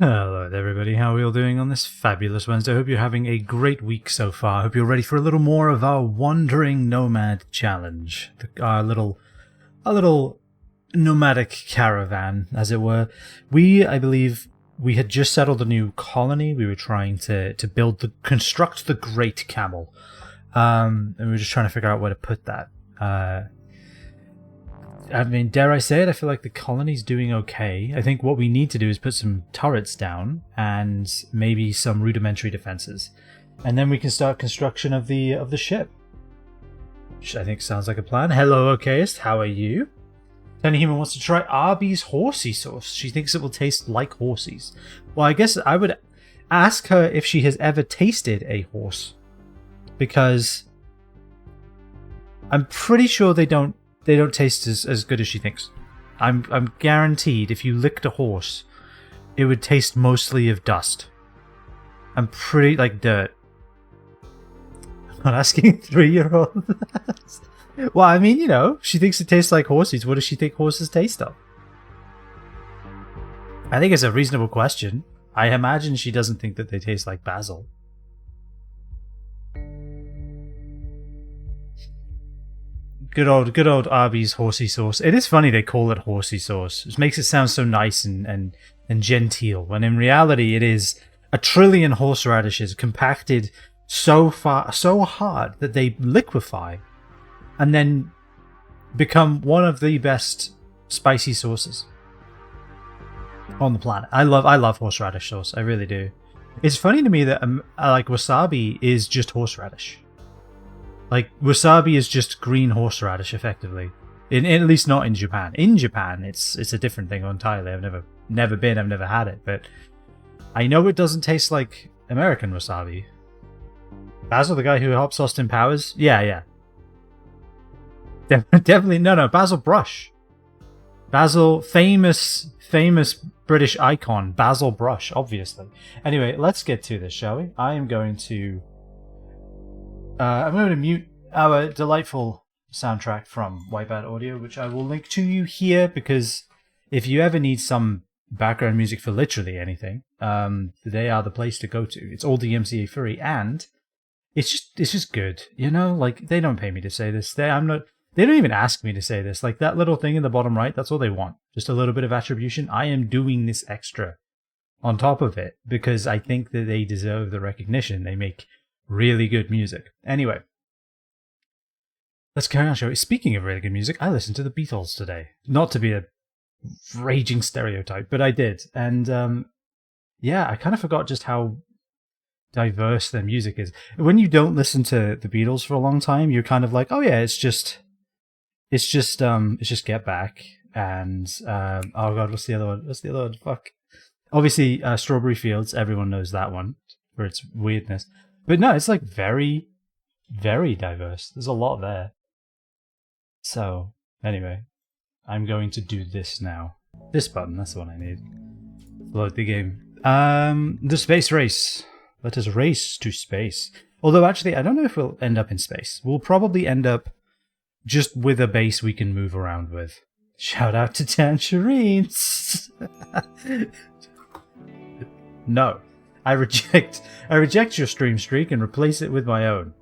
Hello there everybody, how are we all doing on this fabulous Wednesday? I hope you're having a great week so far. I hope you're ready for a little more of our Wandering Nomad challenge. Our little nomadic caravan, as it were. I believe, we had just settled a new colony. We were trying to construct the Great Camel. And we were just trying to figure out where to put that. I mean, dare I say it, I feel like the colony's doing okay. I think what we need to do is put some turrets down and maybe some rudimentary defenses. And then we can start construction of the ship. Which I think sounds like a plan. Hello, Okayist, how are you? Tiny Human wants to try Arby's horsey sauce. She thinks it will taste like horses. Well, I guess I would ask her if she has ever tasted a horse. Because I'm pretty sure they don't taste as good as she thinks. I'm guaranteed if you licked a horse, it would taste mostly of dust. I'm pretty like dirt. I'm not asking a 3-year-old. Well, I mean, you know, she thinks it tastes like horses. What does she think horses taste of? I think it's a reasonable question. I imagine she doesn't think that they taste like basil. Good old Arby's horsey sauce. It is funny they call it horsey sauce. It makes it sound so nice and genteel, when in reality it is a trillion horseradishes compacted so hard that they liquefy and then become one of the best spicy sauces on the planet. I love horseradish sauce. I really do. It's funny to me that like wasabi is just horseradish. Like, wasabi is just green horseradish, effectively. At least not in Japan. In Japan, it's a different thing entirely. I've never been, I've never had it, but I know it doesn't taste like American wasabi. Basil, the guy who helps Austin Powers? Yeah. Definitely, no, Basil Brush. Basil, famous British icon, Basil Brush, obviously. Anyway, let's get to this, shall we? I'm going to mute our delightful soundtrack from Wipeout Audio, which I will link to you here, because if you ever need some background music for literally anything, they are the place to go to. It's all DMCA free, and it's just good, you know. Like, they don't pay me to say this. They don't even ask me to say this. Like, that little thing in the bottom right, that's all they want. Just a little bit of attribution. I am doing this extra on top of it because I think that they deserve the recognition. They make really good music. Anyway, let's carry on, shall we? Speaking of really good music, I listened to the Beatles today. Not to be a raging stereotype, but I did. And yeah, I kind of forgot just how diverse their music is. When you don't listen to the Beatles for a long time, you're kind of like, oh yeah, it's just Get Back and oh god, what's the other one? Fuck. Obviously, Strawberry Fields. Everyone knows that one for its weirdness. But no, it's like very, very diverse. There's a lot there. So, anyway, I'm going to do this now. This button, that's the one I need. Load the game. The space race. Let us race to space. Although, actually, I don't know if we'll end up in space. We'll probably end up just with a base we can move around with. Shout out to Tangerines! No. I reject your stream streak and replace it with my own.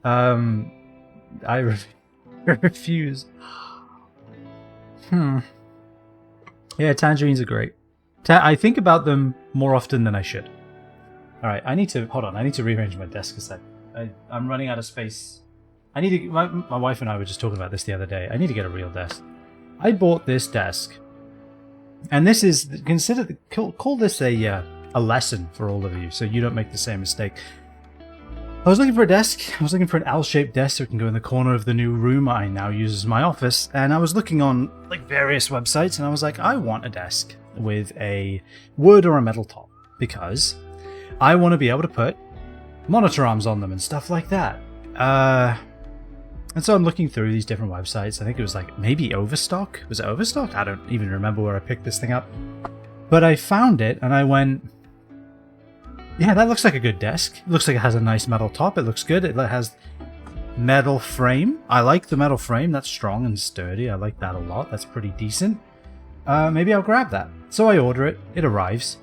I refuse. Yeah, tangerines are great. I think about them more often than I should. Alright, I need to rearrange my desk a sec. I'm running out of space. My wife and I were just talking about this the other day. I need to get a real desk. I bought this desk. And this is, call this a lesson for all of you, so you don't make the same mistake. I was looking for a desk. I was looking for an L-shaped desk so it can go in the corner of the new room I now use as my office. And I was looking on like various websites, and I was like, I want a desk with a wood or a metal top, because I want to be able to put monitor arms on them and stuff like that. And so I'm looking through these different websites. I think it was like maybe Overstock. Was it Overstock? I don't even remember where I picked this thing up. But I found it and I went, yeah, that looks like a good desk. It looks like it has a nice metal top. It looks good. It has metal frame. I like the metal frame. That's strong and sturdy. I like that a lot. That's pretty decent. maybe I'll grab that. So I order it, it arrives,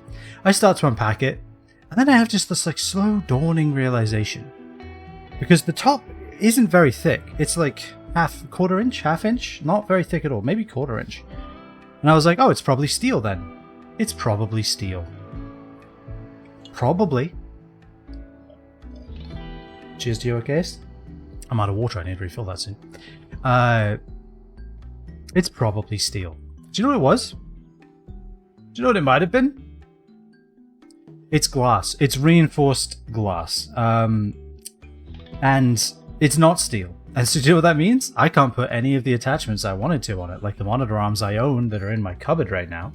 I start to unpack it, and then I have just this like slow dawning realization. Because the top isn't very thick, it's like quarter inch, half inch, not very thick at all, maybe quarter inch. And I was like, oh, it's probably steel then. It's probably steel. Probably. Cheers to your case. I'm out of water, I need to refill that soon. It's probably steel. Do you know what it was? Do you know what it might have been? It's glass. It's reinforced glass. And it's not steel. And so do you know what that means? I can't put any of the attachments I wanted to on it, like the monitor arms I own that are in my cupboard right now.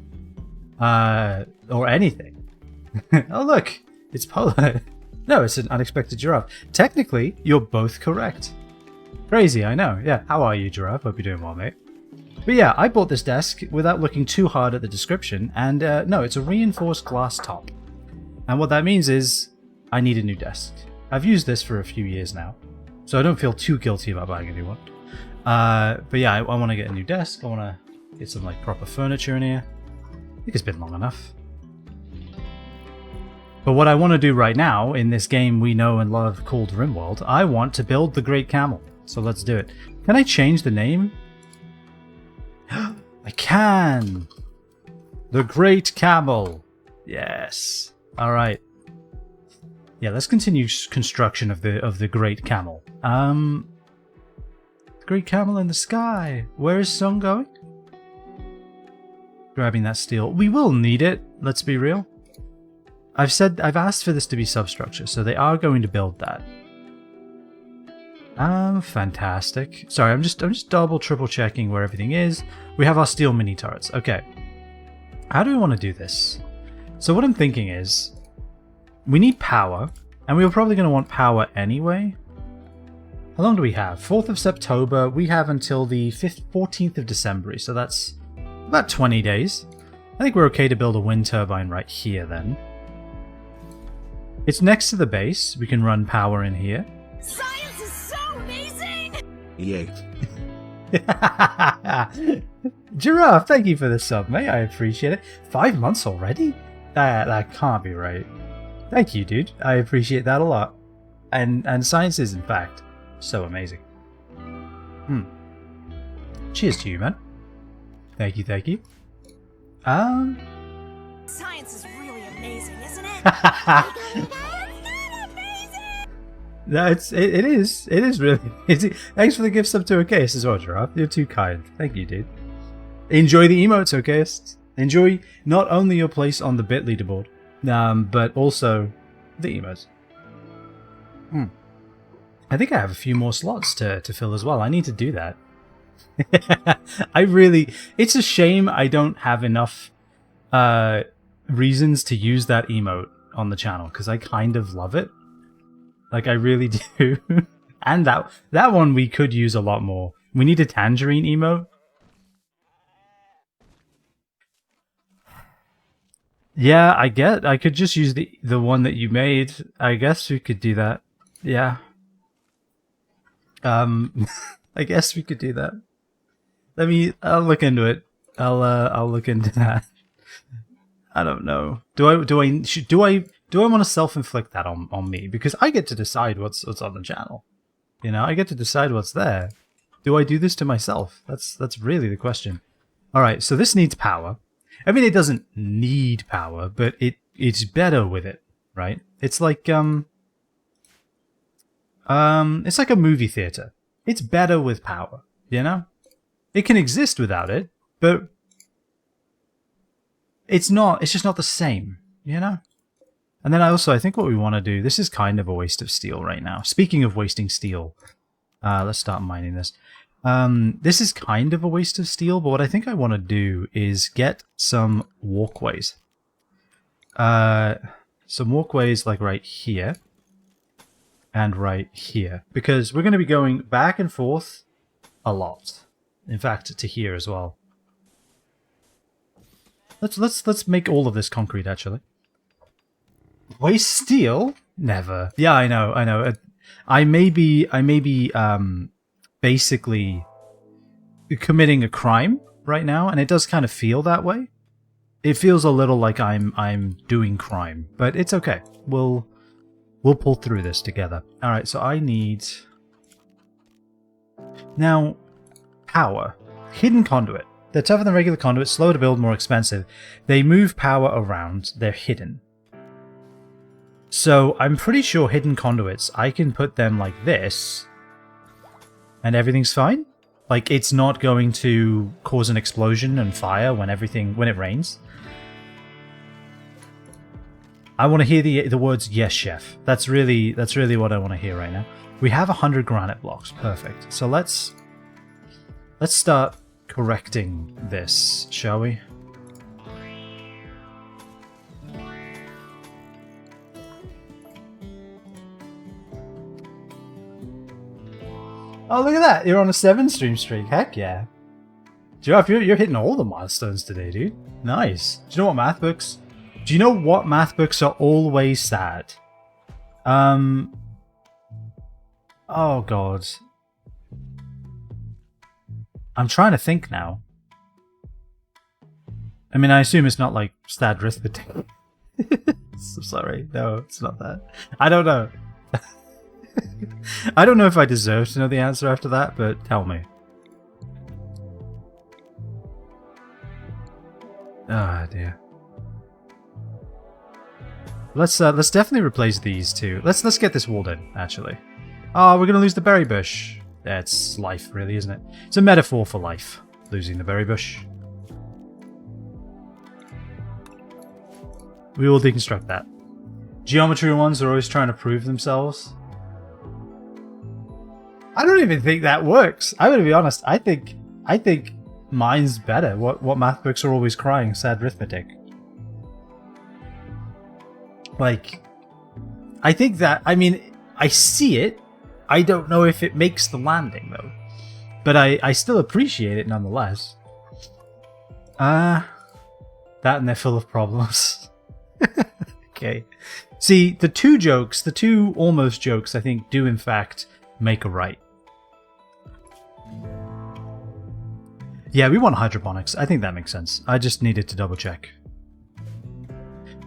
Or anything. Oh look, it's polar. No, it's an unexpected giraffe. Technically, you're both correct. Crazy, I know. Yeah, how are you, giraffe? Hope you're doing well, mate. But yeah, I bought this desk without looking too hard at the description, and no, it's a reinforced glass top. And what that means is, I need a new desk. I've used this for a few years now, so I don't feel too guilty about buying a new one. But yeah, I want to get a new desk. I want to get some like proper furniture in here. I think it's been long enough. But what I want to do right now, in this game we know and love called Rimworld, I want to build the Great Camel. So let's do it. Can I change the name? I can! The Great Camel! Yes. Alright. Yeah, let's continue construction of the Great Camel. The Great Camel in the sky! Where is Sun going? Grabbing that steel. We will need it, let's be real. I've asked for this to be substructure, so they are going to build that. Fantastic. Sorry, I'm just double, triple checking where everything is. We have our steel mini turrets. Okay. How do we want to do this? So what I'm thinking is, we need power, and we were probably going to want power anyway. How long do we have? 4th of September. We have until the 14th of December, so that's about 20 days. I think we're okay to build a wind turbine right here then. It's next to the base. We can run power in here. Science is so amazing! Yay. Giraffe, thank you for the sub, mate. I appreciate it. 5 months already? That can't be right. Thank you, dude. I appreciate that a lot. And science is, in fact, so amazing. Cheers to you, man. Thank you, thank you. Science is really amazing, isn't it? No, it is really amazing. Thanks for the gift sub to a case as well, Giraffe. You're too kind. Thank you, dude. Enjoy the emotes, okay? Enjoy not only your place on the bit leaderboard, but also the emotes. I think I have a few more slots to fill as well. I need to do that. It's a shame I don't have enough reasons to use that emote on the channel, because I kind of love it. Like, I really do. And that one we could use a lot more. We need a tangerine emote. Yeah, I could just use the one that you made. I guess we could do that. Yeah. I guess we could do that. I'll look into it. I'll look into that. I don't know. Do I want to self-inflict that on me? Because I get to decide what's on the channel. You know, I get to decide what's there. Do I do this to myself? That's really the question. All right, so this needs power. I mean, it doesn't need power, but it's better with it, right? It's like a movie theater. It's better with power, you know? It can exist without it, but it's just not the same, you know? And then I think what we want to do, this is kind of a waste of steel right now. Speaking of wasting steel, let's start mining this. This is kind of a waste of steel, but what I think I want to do is get some walkways. Some walkways like right here and right here, because we're going to be going back and forth a lot. In fact, to here as well. Let's make all of this concrete, actually. Waste steel? Never. Yeah, I know. I may be basically committing a crime right now, and it does kind of feel that way. It feels a little like I'm doing crime, but it's okay. We'll pull through this together. All right, so I need now power. Hidden conduit. They're tougher than regular conduits, slower to build, more expensive. They move power around. They're hidden. So I'm pretty sure hidden conduits, I can put them like this, and everything's fine. Like, it's not going to cause an explosion and fire when it rains. I want to hear the words "yes, chef." That's really what I want to hear right now. We have 100 granite blocks, perfect. So let's start correcting this, shall we? Oh, look at that! You're on a 7-stream streak. Heck yeah! Giraffe, you're hitting all the milestones today, dude. Nice. Do you know what math books? Do you know what math books are always sad? Oh god. I'm trying to think now. I mean, I assume it's not like sad arithmetic. So sorry. No, it's not that. I don't know. I don't know if I deserve to know the answer after that, but tell me. Ah, dear. Let's definitely replace these two. Let's get this walled in, actually. Oh, we're gonna lose the berry bush. That's life, really, isn't it? It's a metaphor for life, losing the berry bush. We will deconstruct that. Geometry ones are always trying to prove themselves. I don't even think that works. I'm gonna be honest. I think mine's better. What math books are always crying? Sad arithmetic. Like, I think that, I mean, I see it. I don't know if it makes the landing though, but I still appreciate it nonetheless. That and they're full of problems. Okay. See, the two almost jokes, I think, do in fact make a right. Yeah, we want hydroponics. I think that makes sense. I just needed to double check.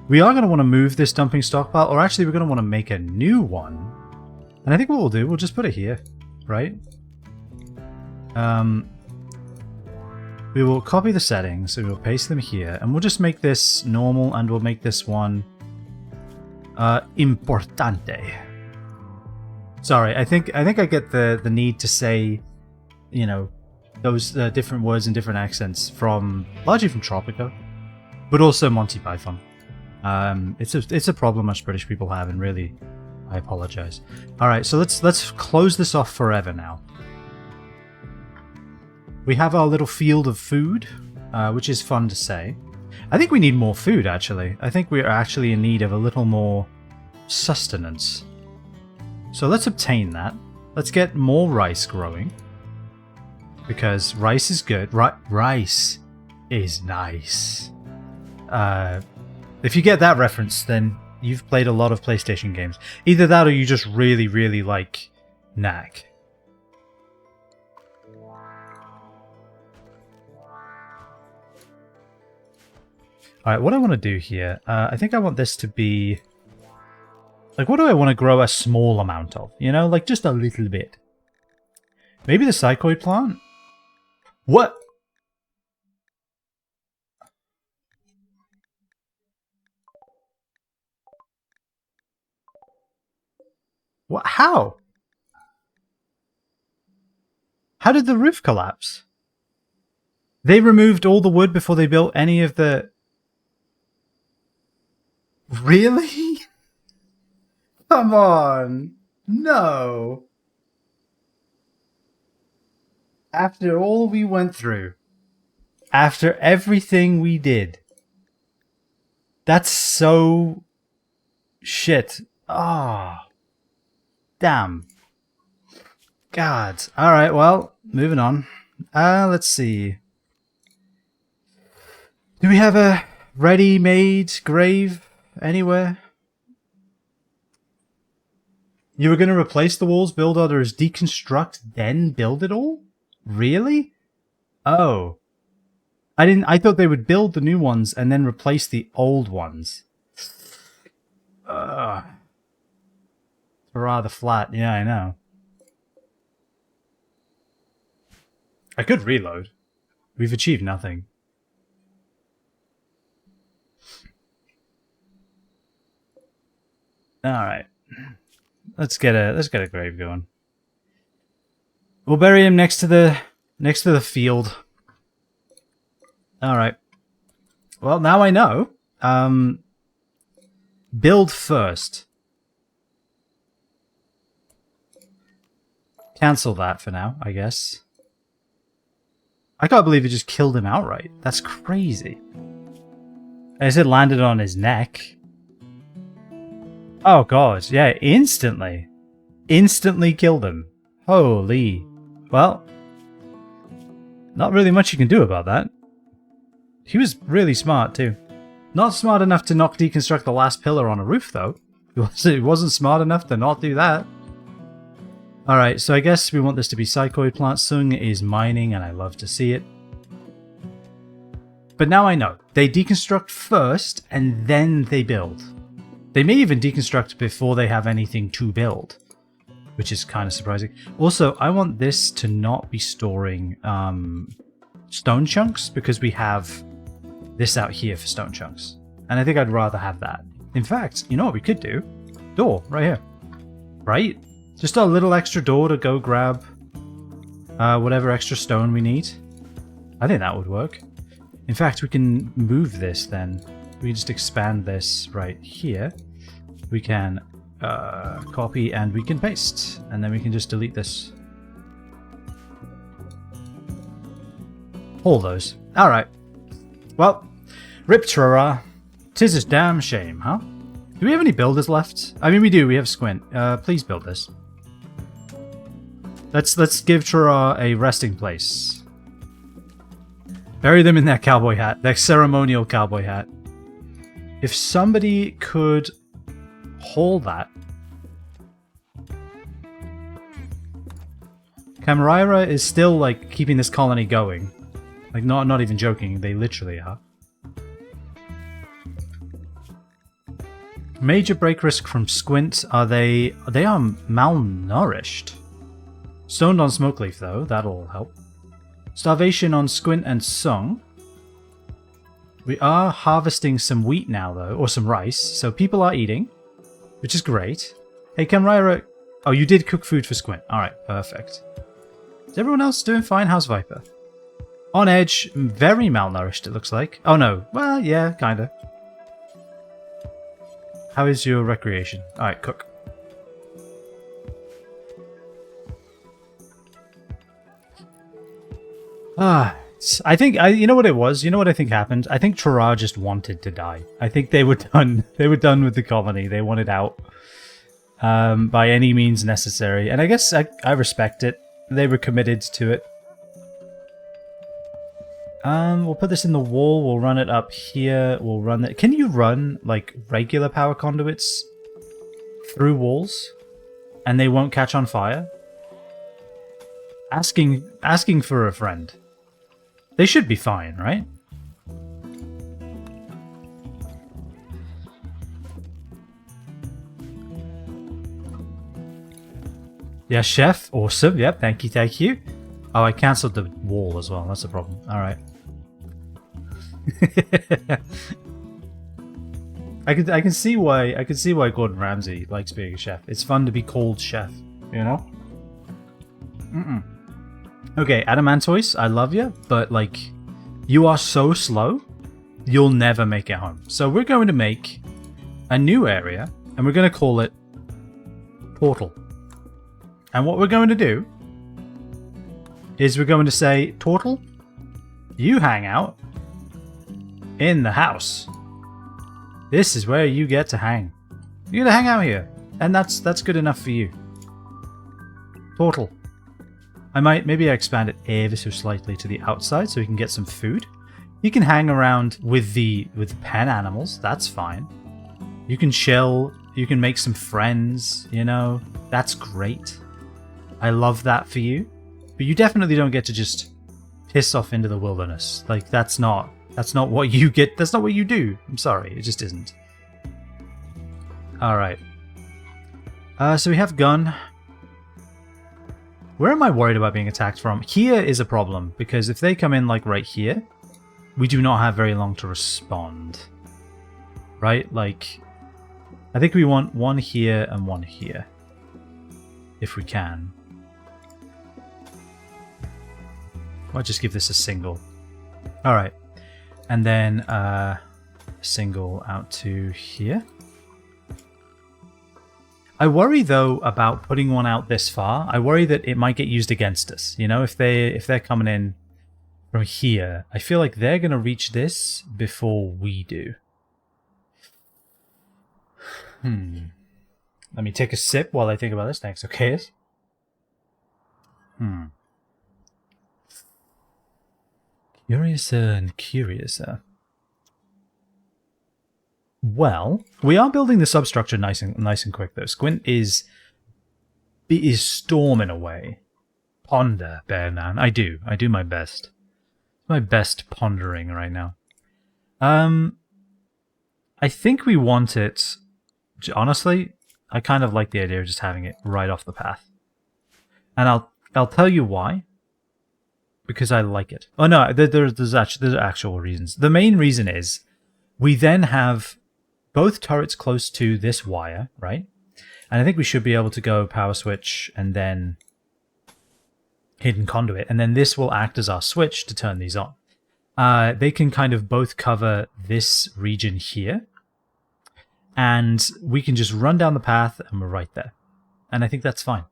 We are going to want to move this dumping stockpile, or actually we're going to want to make a new one. And I think what we'll do, we'll just put it here, right? We will copy the settings, so we'll paste them here, and we'll just make this normal, and we'll make this one importante. Sorry, I think I get the need to say, you know, those different words and different accents largely from Tropico, but also Monty Python. It's a problem us British people have, and really, I apologize. All right, so let's close this off forever now. We have our little field of food, which is fun to say. I think we need more food, actually. I think we're actually in need of a little more sustenance. So let's obtain that. Let's get more rice growing. Because rice is good. Rice is nice. If you get that reference, then you've played a lot of PlayStation games. Either that or you just really, really like Knack. Alright, what I want to do here, I think I want this to be... Like, what do I want to grow a small amount of? You know, like just a little bit. Maybe the psychoid plant? What? What? How? How did the roof collapse? They removed all the wood before they built any of the... Really? Come on. No. After all we went through. After everything we did. That's so... shit. Ah. Oh. Damn. God. Alright, well, moving on. Let's see. Do we have a ready-made grave anywhere? You were going to replace the walls, build others, deconstruct, then build it all? Really? Oh. I thought they would build the new ones and then replace the old ones. Rather flat. Yeah, I know. I could reload. We've achieved nothing. All right. Let's get a grave going. We'll bury him next to the field. All right. Well, now I know. Build first. Cancel that for now, I guess. I can't believe it just killed him outright. That's crazy. As it landed on his neck. Oh god, yeah, instantly. Instantly killed him. Holy. Well, not really much you can do about that. He was really smart too. Not smart enough to not deconstruct the last pillar on a roof though. He wasn't smart enough to not do that. Alright, so I guess we want this to be psychoid plant. Sung is mining and I love to see it. But now I know. They deconstruct first and then they build. They may even deconstruct before they have anything to build, which is kind of surprising. Also, I want this to not be storing stone chunks because we have this out here for stone chunks. And I think I'd rather have that. In fact, you know what we could do? Door, right here. Right? Just a little extra door to go grab whatever extra stone we need. I think that would work. In fact, we can move this then. We can just expand this right here. We can copy and we can paste. And then we can just delete this. All those. Alright. Well, rip Trara. 'Tis a damn shame, huh? Do we have any builders left? I mean, we do. We have Squint. Please build this. Let's give Trara a resting place. Bury them in that cowboy hat. That ceremonial cowboy hat. If somebody could hold that. Camarira is still like keeping this colony going. Like not even joking, they literally are. Major break risk from Squint. They are malnourished. Stoned on Smokeleaf though, that'll help. Starvation on Squint and Sung. We are harvesting some wheat now though, or some rice, so people are eating, which is great. Hey Camrira, oh you did cook food for Squint, alright, perfect. Is everyone else doing fine? How's Viper? On edge, very malnourished it looks like. Oh no, well yeah, kinda. How is your recreation? Alright, cook. I think you know what it was. You know what I think happened. I think Trara just wanted to die. I think they were done. They were done with the colony. They wanted out by any means necessary. And I guess I respect it. They were committed to it. We'll put this in the wall. We'll run it up here. We'll run it. Can you run like regular power conduits through walls, and they won't catch on fire? Asking for a friend. They should be fine, right? Yeah, chef. Awesome. Yep, thank you, thank you. Oh, I cancelled the wall as well. That's a problem. Alright. I can see why Gordon Ramsay likes being a chef. It's fun to be called chef, you know? Okay, Adamantoise, I love you, but like, you are so slow, you'll never make it home. So we're going to make a new area, and we're going to call it Portal. And what we're going to do is we're going to say, Portal, you hang out in the house. This is where you get to hang. You're going to hang out here, and that's good enough for you. Portal. Maybe I expand it ever so slightly to the outside so we can get some food. You can hang around with pen animals, that's fine. You can chill, you can make some friends, you know, that's great. I love that for you. But you definitely don't get to just piss off into the wilderness. Like, that's not what you get. That's not what you do. I'm sorry, it just isn't. Alright. So we have gun. Where am I worried about being attacked from? Here is a problem, because if they come in, like, right here, we do not have very long to respond. Right? Like, I think we want one here and one here. If we can. I'll just give this a single. Alright. And then, single out to here. I worry, though, about putting one out this far. I worry that it might get used against us. You know, if they're coming in from here, I feel like they're going to reach this before we do. Let me take a sip while I think about this. Thanks. Okay. Curiouser and curiouser. Well, we are building the substructure nice and quick though. Squint is storming away. Ponder, Bearman. I do my best. My best pondering right now. I think we want it. Honestly, I kind of like the idea of just having it right off the path. And I'll tell you why. Because I like it. Oh no, there's actual reasons. The main reason is we then have both turrets close to this wire, right? And I think we should be able to go power switch and then hidden conduit, and then this will act as our switch to turn these on. They can kind of both cover this region here, and we can just run down the path and we're right there. And I think that's fine.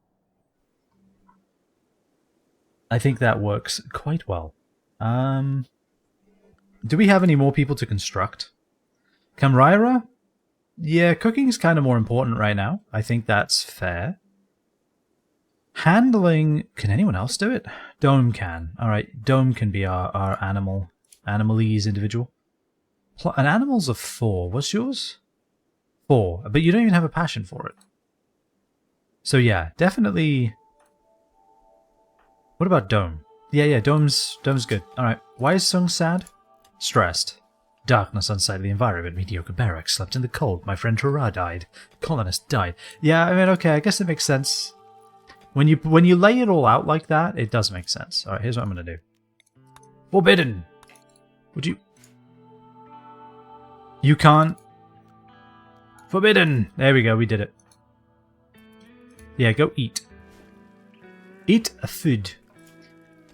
I think that works quite well. Do we have any more people to construct? Camraira? Yeah, cooking is kind of more important right now. I think that's fair. Handling... Can anyone else do it? Dome can. Alright, Dome can be our animalese individual. An animal's of 4. What's yours? 4. But you don't even have a passion for it. So yeah, definitely... What about Dome? Yeah, Dome's good. Alright, why is Sung sad? Stressed. Darkness, unsightly environment, mediocre barracks, slept in the cold, my friend Hurrah died, colonist died. Yeah, I mean, okay, I guess it makes sense. When you lay it all out like that, it does make sense. Alright, here's what I'm gonna do. Forbidden! Would you... You can't... Forbidden! There we go, we did it. Yeah, go eat. Eat a food.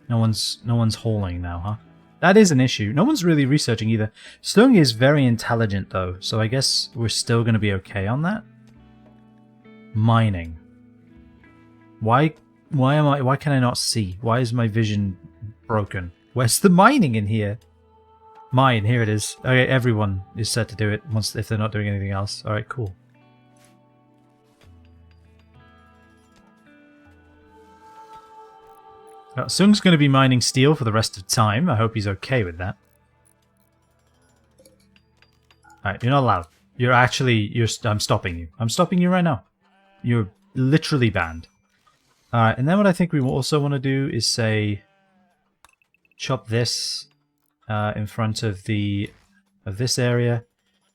No one's hauling now, huh? That is an issue. No one's really researching either. Stung is very intelligent though, so I guess we're still going to be okay on that. Mining. Why can I not see? Why is my vision broken? Where's the mining in here? Mine, here it is. Okay, everyone is set to do it once if they're not doing anything else. Alright, cool. Sung's going to be mining steel for the rest of time. I hope he's okay with that. Alright, you're not allowed. I'm stopping you. I'm stopping you right now. You're literally banned. Alright, and then what I think we also want to do is say... Chop this in front of this area.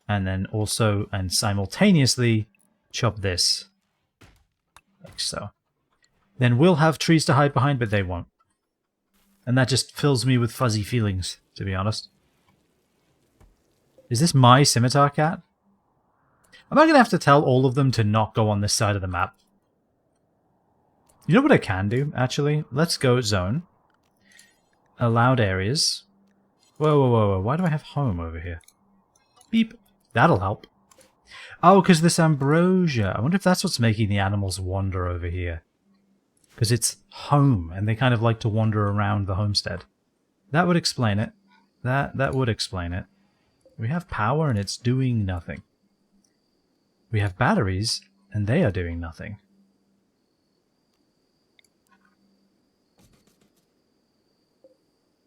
And then also, and simultaneously, chop this. Like so. Then we'll have trees to hide behind, but they won't. And that just fills me with fuzzy feelings, to be honest. Is this my scimitar cat? Am I going to have to tell all of them to not go on this side of the map? You know what I can do, actually? Let's go zone. Allowed areas. Whoa. Why do I have home over here? Beep. That'll help. Oh, because this ambrosia. I wonder if that's what's making the animals wander over here. Because it's home, and they kind of like to wander around the homestead. That would explain it. That would explain it. We have power, and it's doing nothing. We have batteries, and they are doing nothing.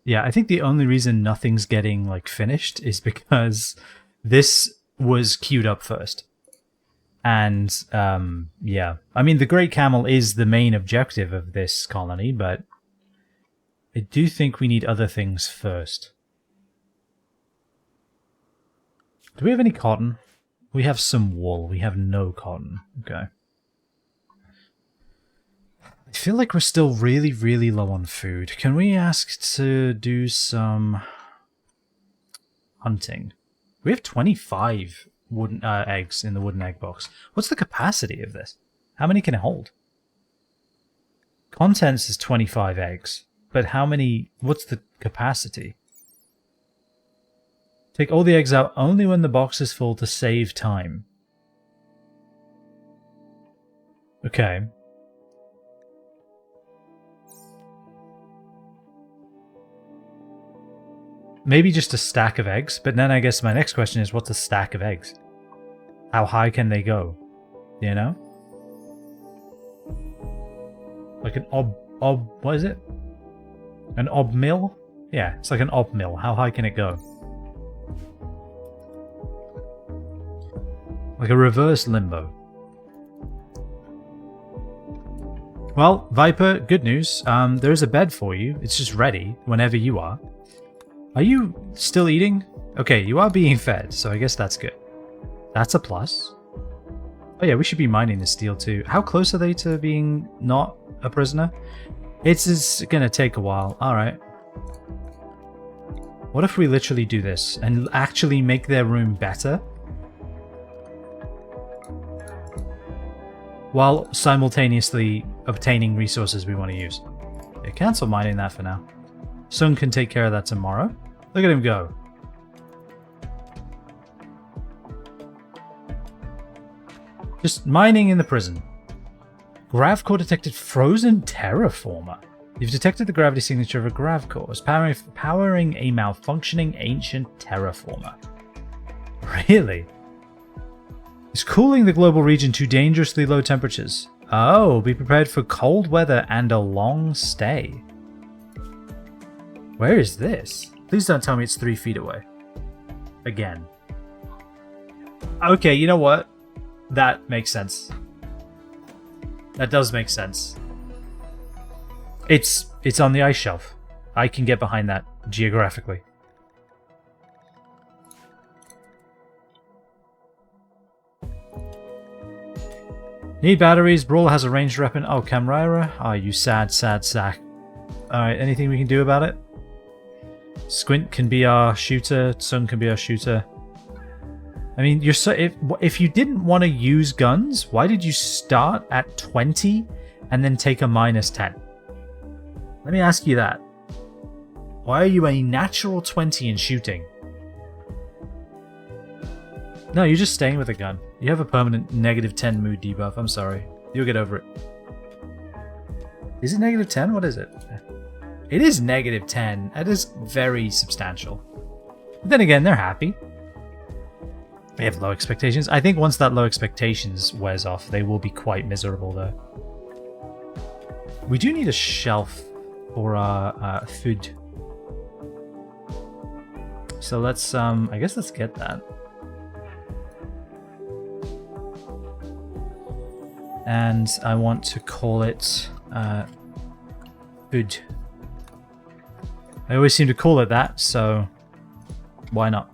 Yeah, I think the only reason nothing's getting, like, finished is because this was queued up first. And, yeah. I mean, the Great Camel is the main objective of this colony, but I do think we need other things first. Do we have any cotton? We have some wool. We have no cotton. Okay. I feel like we're still really, really low on food. Can we ask to do some hunting? We have 25 wooden eggs in the wooden egg box. What's the capacity of this? How many can it hold? Contents is 25 eggs, but how many... What's the capacity? Take all the eggs out only when the box is full to save time. Okay. Maybe just a stack of eggs, but then I guess my next question is, what's a stack of eggs? How high can they go? You know? Like an what is it? An ob mill? Yeah, it's like an ob mill. How high can it go? Like a reverse limbo. Well, Viper, good news. There is a bed for you. It's just ready whenever you are. Are you still eating? Okay, you are being fed, so I guess that's good. That's a plus. Oh yeah, we should be mining the steel too. How close are they to being not a prisoner? It's gonna take a while. Alright. What if we literally do this and actually make their room better? While simultaneously obtaining resources we want to use. Okay, cancel mining that for now. Sun can take care of that tomorrow. Look at him go. Just mining in the prison. Gravcore detected frozen terraformer. You've detected the gravity signature of a Gravcore as powering a malfunctioning ancient terraformer. Really? Is cooling the global region to dangerously low temperatures. Oh, be prepared for cold weather and a long stay. Where is this? Please don't tell me it's 3 feet away. Again. Okay, you know what? That makes sense. That does make sense. It's on the ice shelf. I can get behind that geographically. Need batteries. Brawler has a ranged weapon. Oh, Camera. Ah, you sad, sad sack. Alright, anything we can do about it? Squint can be our shooter. Sun can be our shooter. I mean, you're so if you didn't want to use guns, why did you start at 20 and then take a -10? Let me ask you that. Why are you a natural 20 in shooting? No, you're just staying with a gun. You have a permanent -10 mood debuff. I'm sorry. You'll get over it. Is it -10? What is it? It is -10. That is very substantial. But then again, they're happy. They have low expectations. I think once that low expectations wears off, they will be quite miserable though. We do need a shelf for our food. So let's, I guess let's get that. And I want to call it food. I always seem to call it that, so why not?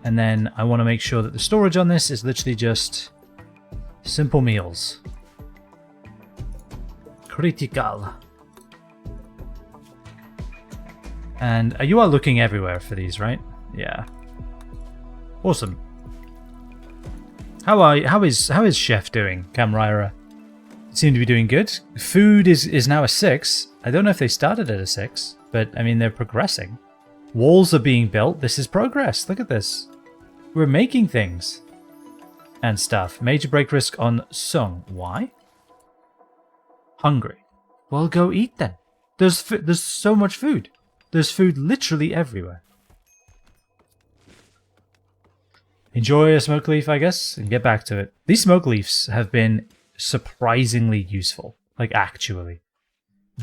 And then I want to make sure that the storage on this is literally just simple meals. Critical. And you are looking everywhere for these, right? Yeah. Awesome. How is Chef doing, Camera? Seem to be doing good. Food is now a 6. I don't know if they started at a 6, but I mean they're progressing. Walls are being built. This is progress. Look at this. We're making things and stuff. Major break risk on Sung. Why? Hungry. Well, go eat then. There's so much food. There's food literally everywhere. Enjoy a smoke leaf, I guess, and get back to it. These smoke leaves have been surprisingly useful. Like, actually.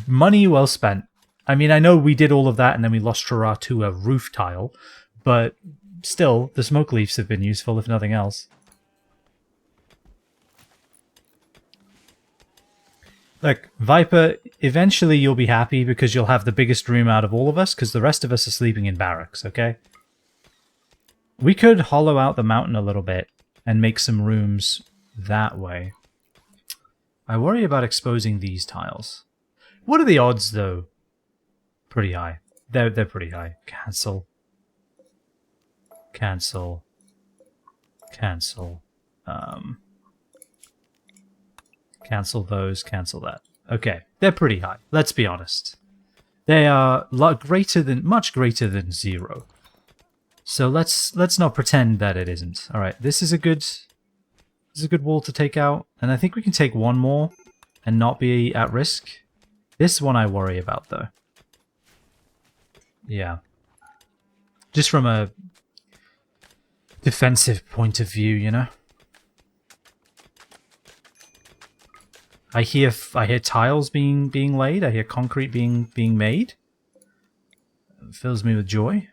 Money well spent. I mean, I know we did all of that and then we lost Trara to a roof tile, but still, the smoke leaves have been useful, if nothing else. Look, Viper, eventually you'll be happy because you'll have the biggest room out of all of us because the rest of us are sleeping in barracks, okay? We could hollow out the mountain a little bit and make some rooms that way. I worry about exposing these tiles. What are the odds, though? Pretty high. They're pretty high. Cancel. Cancel. Cancel. Cancel those, cancel that. Okay, they're pretty high. Let's be honest. They are much greater than 0. So let's not pretend that it isn't. All right, this is a good wall to take out, and I think we can take one more and not be at risk. This one I worry about though. Yeah. Just from a defensive point of view, you know. I hear tiles being laid. I hear concrete being made. It fills me with joy.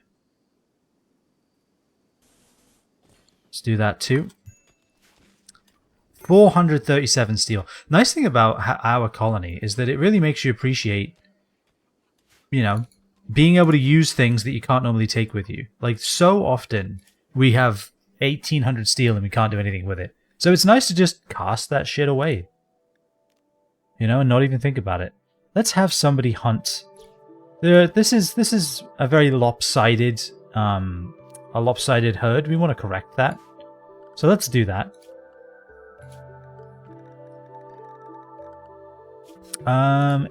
Let's do that too. 437 steel. Nice thing about our colony is that it really makes you appreciate, you know, being able to use things that you can't normally take with you. Like, so often we have 1800 steel and we can't do anything with it. So it's nice to just cast that shit away. You know, and not even think about it. Let's have somebody hunt. This is a very lopsided herd. We want to correct that. So let's do that.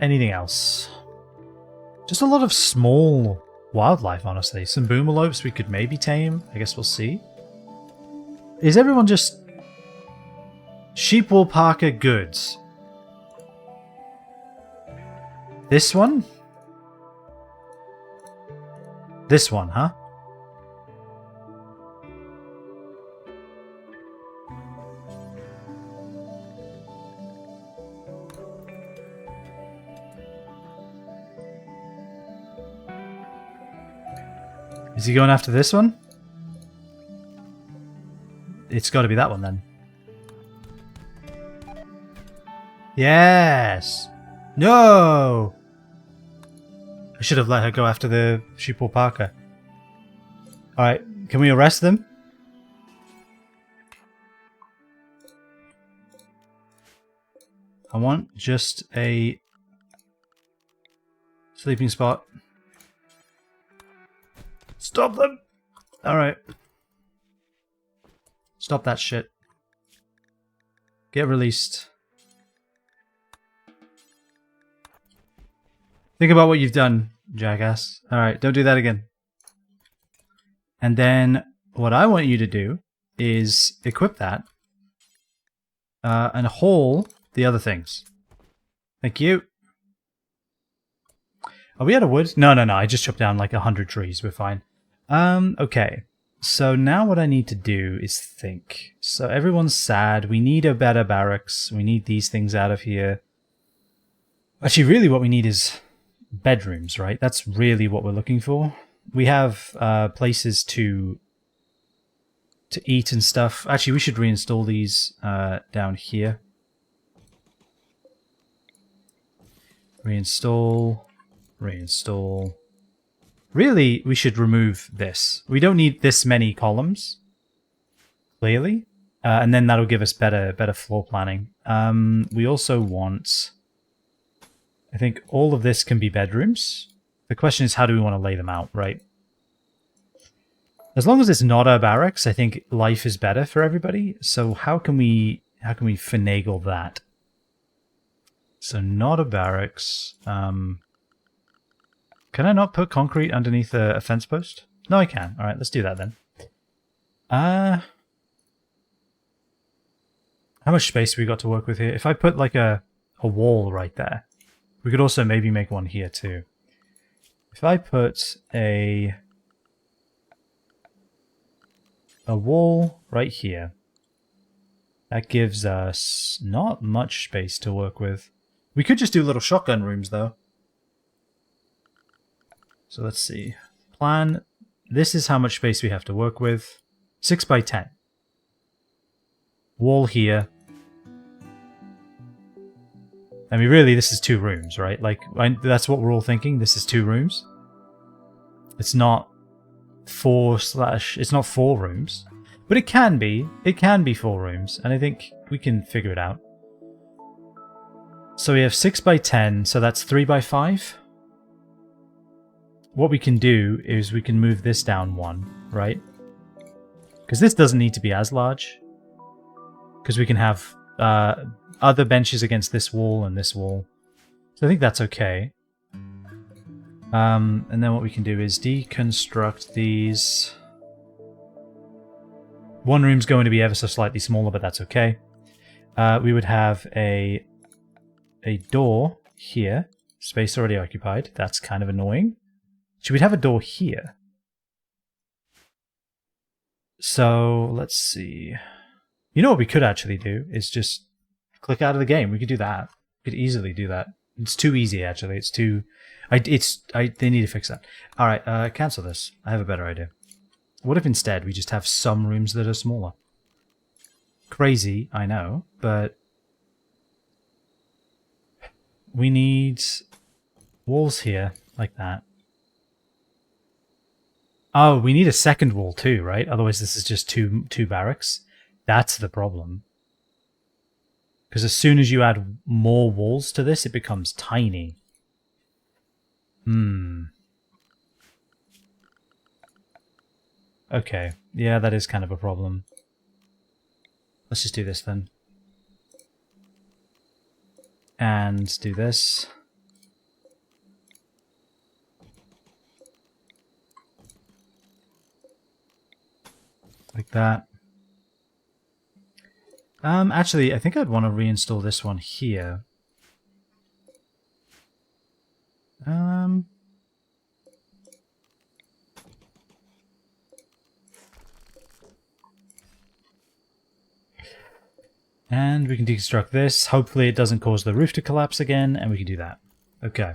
Anything else? Just a lot of small wildlife, honestly. Some boomalopes we could maybe tame. I guess we'll see. Is everyone just sheep wool parka goods? This one? This one, huh? Is he going after this one? It's got to be that one then. Yes! No! I should have let her go after the sheep alpaca. Alright, can we arrest them? I want just a sleeping spot. Stop them! Alright. Stop that shit. Get released. Think about what you've done, jackass. Alright, don't do that again. And then what I want you to do is equip that and haul the other things. Thank you. Are we out of wood? No, I just chopped down like 100 trees. We're fine. Okay. So now what I need to do is think. So everyone's sad. We need a better barracks. We need these things out of here. Actually, really what we need is bedrooms, right? That's really what we're looking for. We have places to eat and stuff. Actually, we should reinstall these down here. Reinstall. Really, we should remove this. We don't need this many columns, clearly. And then that'll give us better floor planning. We also want... I think all of this can be bedrooms. The question is, how do we want to lay them out, right? As long as it's not our barracks, I think life is better for everybody. So how can we finagle that? So not a barracks. Can I not put concrete underneath a fence post? No, I can. All right, let's do that then. How much space we got to work with here? If I put like a wall right there. We could also maybe make one here too. If I put a wall right here, that gives us not much space to work with. We could just do little shotgun rooms though. So let's see. Plan. This is how much space we have to work with. 6 by 10. Wall here. I mean, really, this is 2 rooms, right? Like, that's what we're all thinking. This is 2 rooms. It's not 4 slash... It's not 4 rooms. But it can be. It can be 4 rooms. And I think we can figure it out. So we have 6 by 10. So that's 3 by 5. What we can do is we can move this down 1, right? Because this doesn't need to be as large. Because we can have other benches against this wall and this wall. So I think that's okay. And then what we can do is deconstruct these. 1 room's going to be ever so slightly smaller, but that's okay. We would have a door here. Space already occupied. That's kind of annoying. So we'd have a door here. So let's see. You know what we could actually do is just click out of the game. We could do that. We could easily do that. It's too easy, actually. It's too... They need to fix that. Alright, cancel this. I have a better idea. What if instead we just have some rooms that are smaller? Crazy, I know, but... we need walls here, like that. Oh, we need a second wall too, right? Otherwise this is just two barracks. That's the problem. Because as soon as you add more walls to this, it becomes tiny. Okay. Yeah, that is kind of a problem. Let's just do this then. And do this. Like that. Actually, I think I'd want to reinstall this one here. And we can deconstruct this. Hopefully it doesn't cause the roof to collapse again, and we can do that. Okay.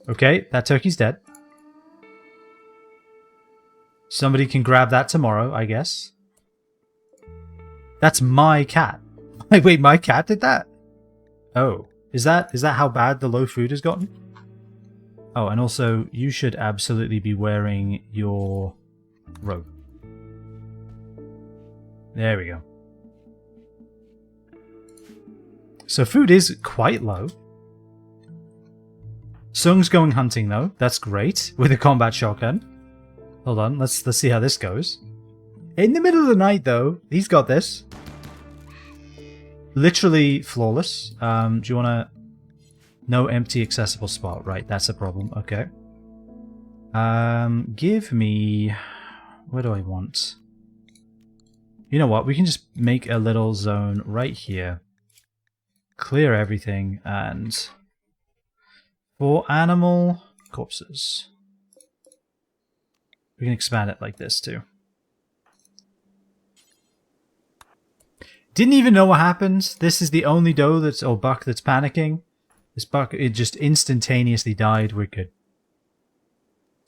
Okay, that turkey's dead. Somebody can grab that tomorrow, I guess. That's my cat. Wait, my cat did that? Oh. Is that how bad the low food has gotten? Oh, and also, you should absolutely be wearing your robe. There we go. So food is quite low. Sung's going hunting though. That's great. With a combat shotgun. Hold on, let's see how this goes. In the middle of the night though, he's got this. Literally flawless. Do you wanna... No empty accessible spot. Right, that's a problem. Okay. Give me... Where do I want? You know what? We can just make a little zone right here. Clear everything and... For animal corpses. We can expand it like this too. Didn't even know what happened. This is the only doe that's... or buck that's panicking. This buck, it just instantaneously died. We're good.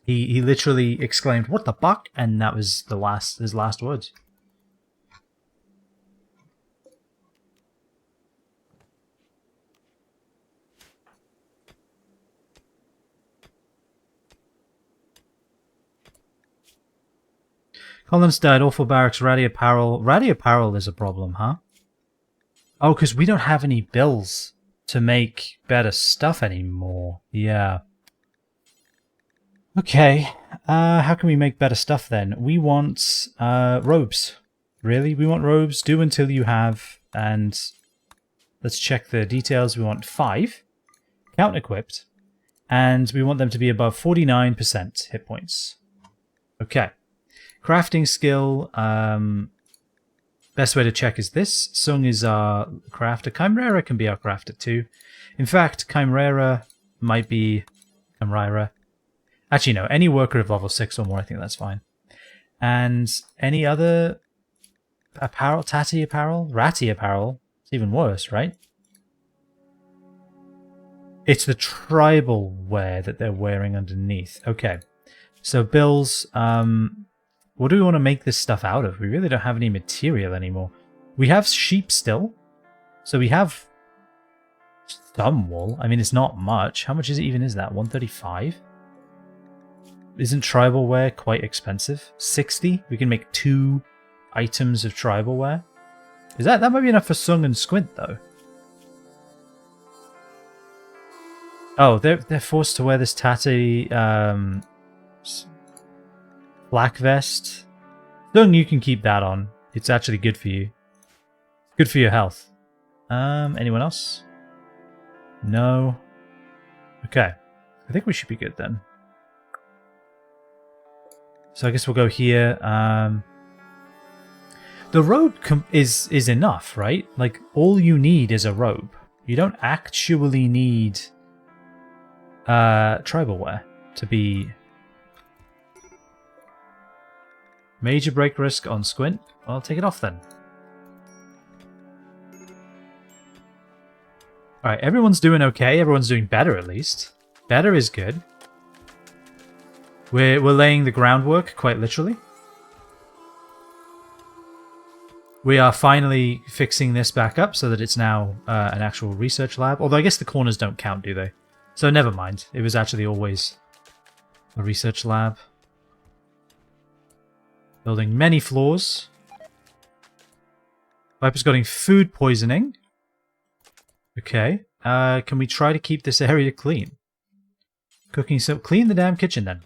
He literally exclaimed, "What the buck?" And that was his last words. Collins died. Awful barracks. Ratty apparel. Ratty apparel is a problem, huh? Oh, because we don't have any bills to make better stuff anymore. Yeah. Okay. How can we make better stuff then? We want robes. Really? We want robes. Do until you have. And let's check the details. We want 5. Count equipped. And we want them to be above 49% hit points. Okay. Crafting skill, best way to check is this. Sung is our crafter. Chimera can be our crafter too. In fact, Chimera might be Chimera. Actually, no, any worker of level 6 or more, I think that's fine. And any other apparel, tatty apparel, ratty apparel, it's even worse, right? It's the tribal wear that they're wearing underneath. Okay, so bills, what do we want to make this stuff out of? We really don't have any material anymore. We have sheep still. So we have some wool. I mean, it's not much. How much is that? 135? Isn't tribal wear quite expensive? 60? We can make 2 items of tribal wear. Is that might be enough for Sung and Squint though? Oh, they're forced to wear this tatty black vest. Sung, you can keep that on. It's actually good for you. Good for your health. Anyone else? No. Okay. I think we should be good then. So I guess we'll go here. The robe is enough, right? Like, all you need is a robe. You don't actually need tribal wear to be... Major break risk on Squint. I'll take it off then. Alright, everyone's doing okay. Everyone's doing better at least. Better is good. We're laying the groundwork, quite literally. We are finally fixing this back up so that it's now an actual research lab. Although I guess the corners don't count, do they? So never mind. It was actually always a research lab. Building many floors. Viper's getting food poisoning. Okay. Can we try to keep this area clean? Cooking, so clean the damn kitchen then.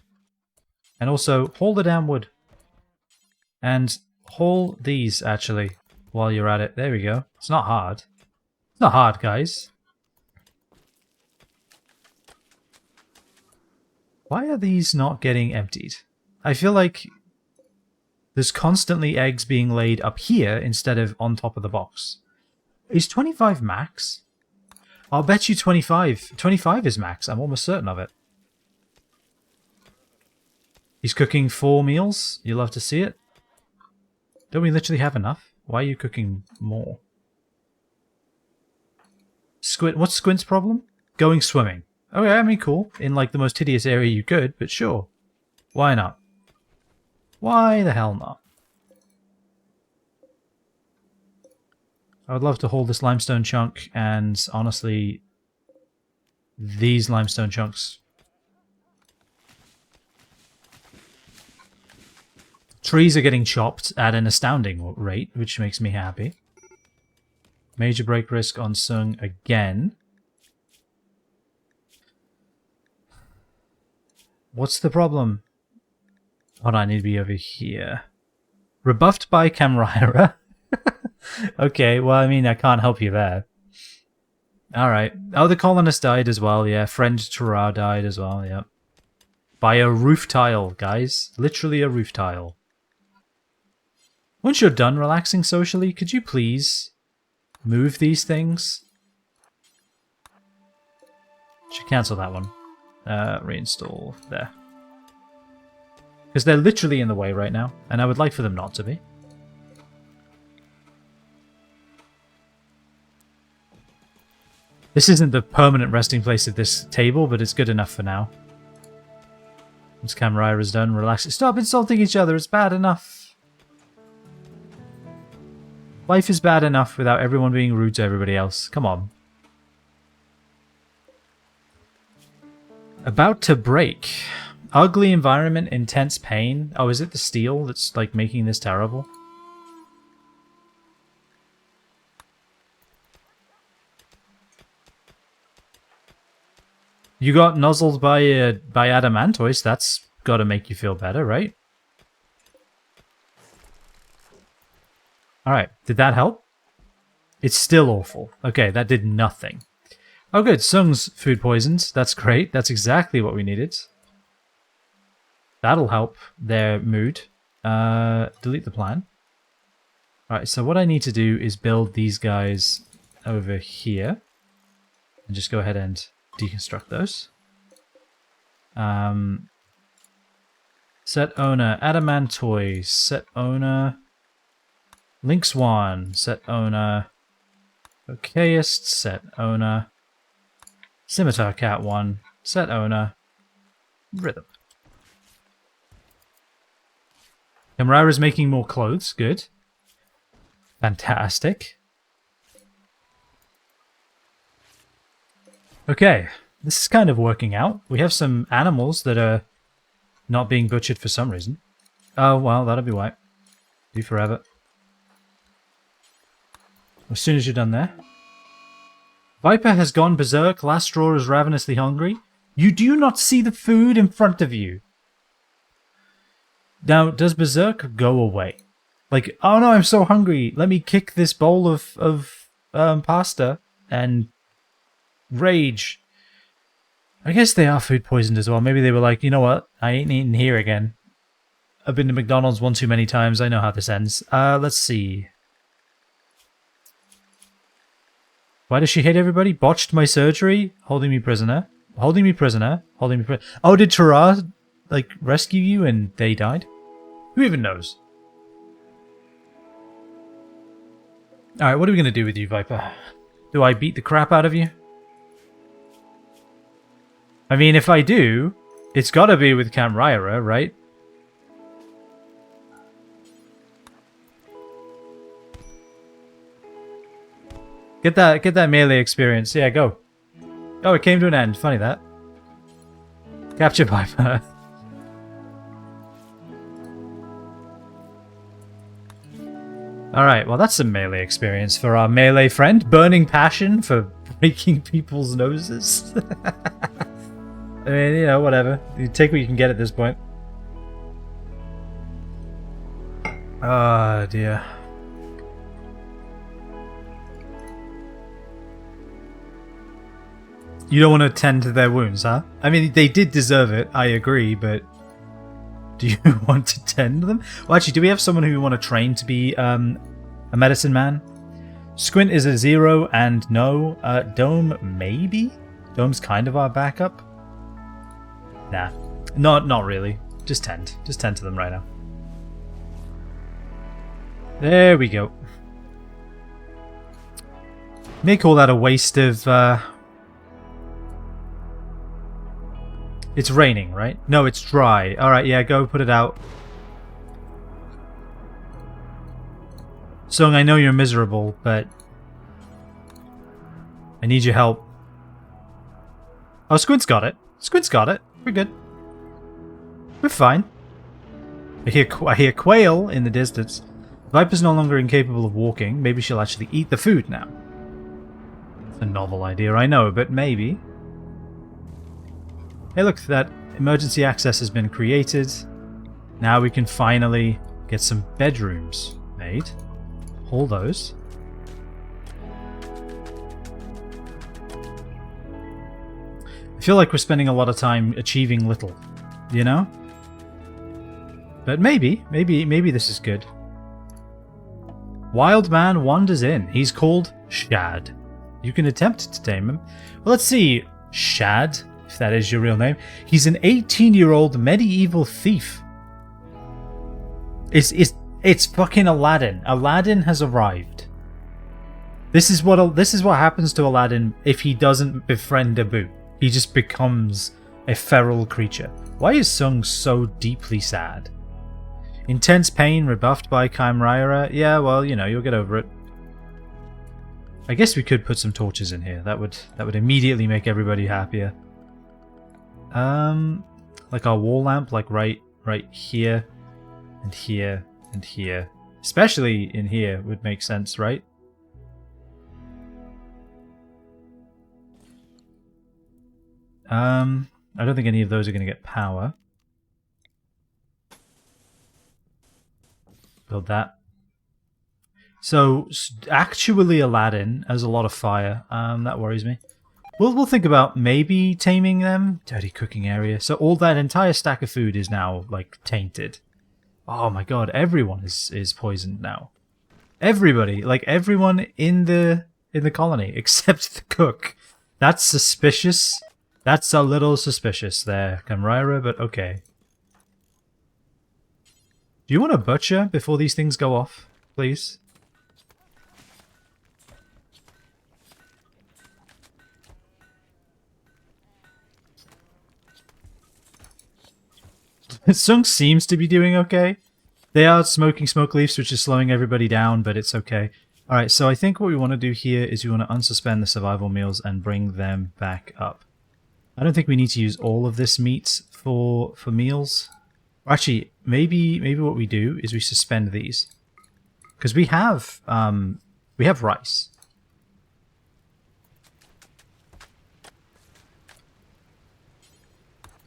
And also, haul the damn wood. And haul these, actually, while you're at it. There we go. It's not hard. It's not hard, guys. Why are these not getting emptied? I feel like there's constantly eggs being laid up here instead of on top of the box. Is 25 max? I'll bet you 25. 25 is max. I'm almost certain of it. He's cooking 4 meals. You love to see it. Don't we literally have enough? Why are you cooking more? Squint. What's Squint's problem? Going swimming. Okay, I mean, cool. In like the most hideous area you could, but sure. Why not? Why the hell not? I would love to hold this limestone chunk, and honestly, these limestone chunks. Trees are getting chopped at an astounding rate, which makes me happy. Major break risk on Sung again. What's the problem? Hold on, I need to be over here. Rebuffed by Camera. Okay, well, I mean, I can't help you there. Alright. Oh, the colonist died as well, yeah. Friend Terra died as well, yeah. By a roof tile, guys. Literally a roof tile. Once you're done relaxing socially, could you please move these things? Should cancel that one. Reinstall there. Because they're literally in the way right now, and I would like for them not to be. This isn't the permanent resting place of this table, but it's good enough for now. Once Camera is done, relax. Stop insulting each other, it's bad enough. Life is bad enough without everyone being rude to everybody else. Come on. About to break. Ugly environment, intense pain. Oh, is it the steel that's like making this terrible? You got nuzzled by Adamantoise. That's got to make you feel better, right? Alright, did that help? It's still awful. Okay, that did nothing. Oh good, Sung's food poisoned. That's great. That's exactly what we needed. That'll help their mood. Delete the plan. Alright, so what I need to do is build these guys over here. And just go ahead and deconstruct those. Set owner, Adamantoise, set owner, Lynx 1, set owner, Okayist, set owner, Scimitar Cat 1, set owner, Rhythm. Camera is making more clothes, good. Fantastic. Okay, this is kind of working out. We have some animals that are not being butchered for some reason. Oh, well, that'll be why. Be forever. As soon as you're done there. Viper has gone berserk. Last straw is ravenously hungry. You do not see the food in front of you. Now, does berserk go away? Like, oh no, I'm so hungry. Let me kick this bowl of pasta and rage. I guess they are food poisoned as well. Maybe they were like, you know what? I ain't eating here again. I've been to McDonald's one too many times. I know how this ends. Let's see. Why does she hate everybody? Botched my surgery? Holding me prisoner. Holding me prisoner. Holding me prisoner. Oh, did Tara, like, rescue you and they died? Who even knows? Alright, what are we going to do with you, Viper? Do I beat the crap out of you? I mean, if I do, it's got to be with Camel, right? Get that melee experience. Yeah, go. Oh, it came to an end. Funny that. Capture Viper. Alright, well that's some melee experience for our melee friend. Burning passion for breaking people's noses. I mean, you know, whatever. You take what you can get at this point. Oh dear. You don't want to tend to their wounds, huh? I mean, they did deserve it, I agree, but do you want to tend to them? Well, actually, do we have someone who we want to train to be a medicine man? Squint is a 0 and no. Dome, maybe? Dome's kind of our backup. Nah, not really. Just tend to them right now. There we go. May call that a waste of... It's raining, right? No, it's dry. Alright, yeah, go put it out. Sung, I know you're miserable, but... I need your help. Oh, Squint's got it. Squint's got it. We're good. We're fine. I hear quail in the distance. Viper's no longer incapable of walking. Maybe she'll actually eat the food now. It's a novel idea, I know, but maybe... Hey look, that emergency access has been created. Now we can finally get some bedrooms made. Hold those. I feel like we're spending a lot of time achieving little, you know? But maybe this is good. Wild man wanders in. He's called Shad. You can attempt to tame him. Well, let's see. Shad, if that is your real name. He's an 18-year-old medieval thief. It's fucking Aladdin. Aladdin has arrived. This is what happens to Aladdin if he doesn't befriend Abu. He just becomes a feral creature. Why is Sung so deeply sad? Intense pain rebuffed by Chimera. Yeah, well, you know, you'll get over it. I guess we could put some torches in here. That would immediately make everybody happier. Like our wall lamp, like right here, and here, and here. Especially in here would make sense, right? I don't think any of those are going to get power. Build that. So, actually Aladdin has a lot of fire. That worries me. We'll think about maybe taming them. Dirty cooking area. So all that entire stack of food is now, like, tainted. Oh my god, everyone is poisoned now. Everybody. Like, everyone in the colony, except the cook. That's suspicious. That's a little suspicious there, Camera, but okay. Do you want to butcher before these things go off, please? Sung seems to be doing okay. They are smoking smoke leaves, which is slowing everybody down, but it's okay. Alright, so I think what we want to do here is we want to unsuspend the survival meals and bring them back up. I don't think we need to use all of this meat for meals. Actually, maybe what we do is we suspend these. Because we have rice.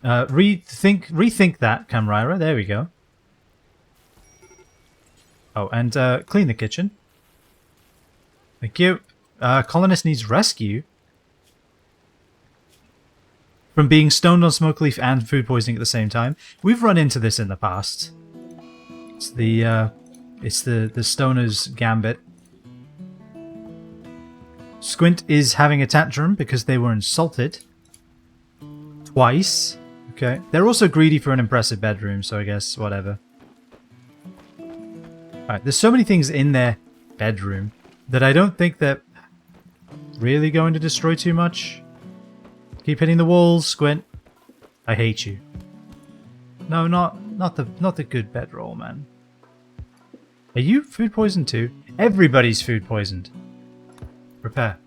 Rethink that, Camera. There we go. Oh, and clean the kitchen. Thank you. Colonist needs rescue. From being stoned on smoke leaf and food poisoning at the same time. We've run into this in the past. It's the stoner's gambit. Squint is having a tantrum because they were insulted. Twice. Okay. They're also greedy for an impressive bedroom, so I guess whatever. Alright, there's so many things in their bedroom that I don't think they're really going to destroy too much. Keep hitting the walls, Squint. I hate you. No, not the good bedroll, man. Are you food poisoned too? Everybody's food poisoned. Repair.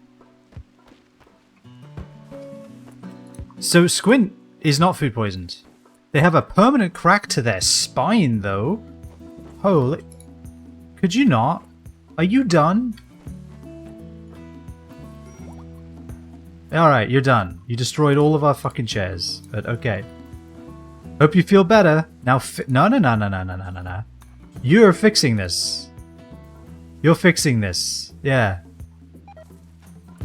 So Squint is not food poisoned. They have a permanent crack to their spine, though. Holy... Could you not? Are you done? Alright, you're done. You destroyed all of our fucking chairs. But okay. Hope you feel better. Now No. You're fixing this. You're fixing this. Yeah.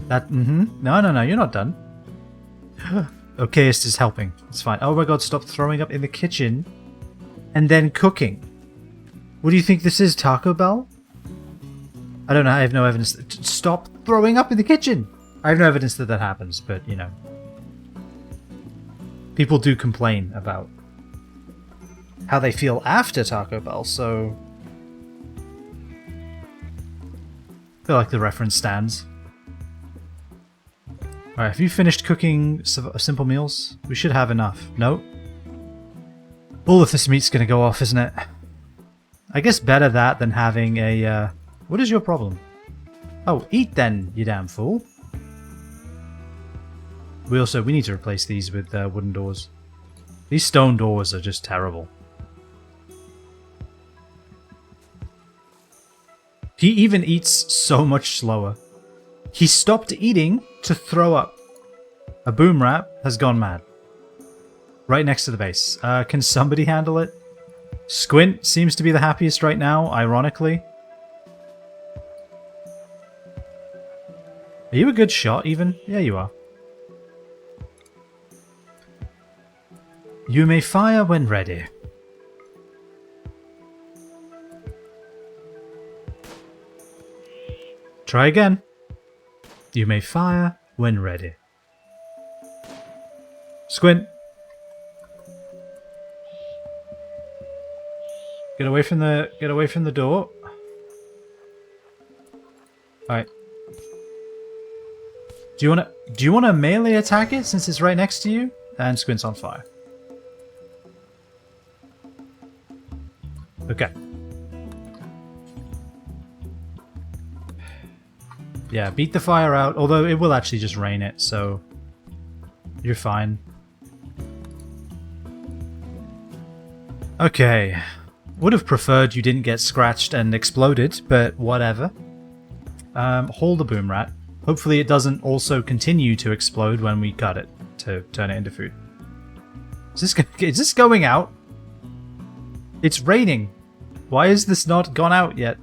No, you're not done. Okayist is helping. It's fine. Oh my god, stop throwing up in the kitchen. And then cooking. What do you think this is, Taco Bell? I don't know, I have no evidence. Stop throwing up in the kitchen! I have no evidence that that happens, but, you know. People do complain about how they feel after Taco Bell, so... I feel like the reference stands. Alright, have you finished cooking simple meals? We should have enough. No? All of this meat's gonna go off, isn't it? I guess better that than having a... What is your problem? Oh, eat then, you damn fool. We need to replace these with wooden doors. These stone doors are just terrible. He even eats so much slower. He stopped eating to throw up. A boom rat has gone mad. Right next to the base. Can somebody handle it? Squint seems to be the happiest right now, ironically. Are you a good shot, even? Yeah, you are. You may fire when ready. Try again. You may fire when ready. Squint. Get away from the door. Alright. Do you wanna melee attack it since it's right next to you? And Squint's on fire. Okay. Yeah, beat the fire out, although it will actually just rain it, so you're fine. Okay. Would have preferred you didn't get scratched and exploded, but whatever. Hold the boom rat. Hopefully it doesn't also continue to explode when we cut it to turn it into food. Is this going out? It's raining. Why is this not gone out yet?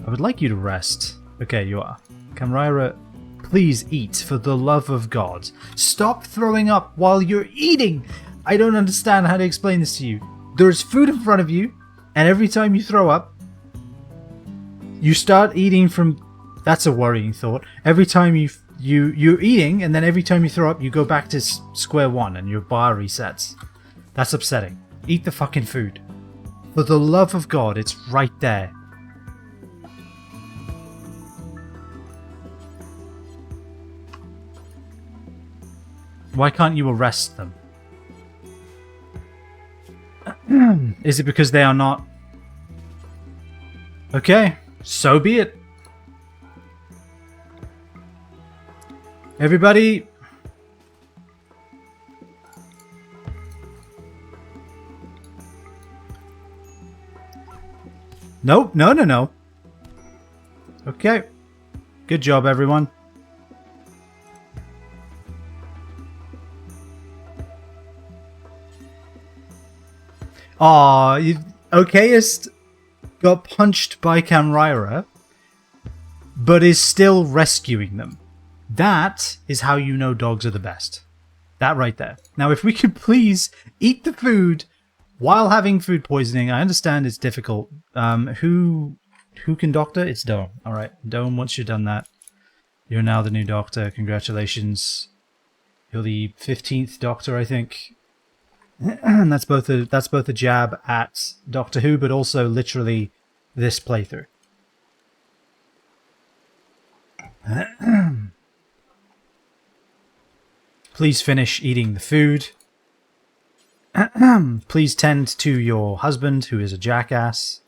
I would like you to rest. Okay, you are. Camera, please eat for the love of God. Stop throwing up while you're eating! I don't understand how to explain this to you. There's food in front of you, and every time you throw up, you start eating from... That's a worrying thought. Every time you're eating, and then every time you throw up, you go back to square one, and your bar resets. That's upsetting. Eat the fucking food. For the love of God, it's right there. Why can't you arrest them? Is it because they are not... Okay, so be it. Everybody... Nope, no. Okay. Good job, everyone. Aw, you... Okayist got punched by Camel, but is still rescuing them. That is how you know dogs are the best. That right there. Now, if we could please eat the food while having food poisoning, I understand it's difficult. Who can doctor? It's Dome. All right, Dome. Once you've done that, you're now the new doctor. Congratulations. You're the 15th doctor, I think. And that's both a jab at Doctor Who, but also literally this playthrough. Please finish eating the food. Please tend to your husband, who is a jackass.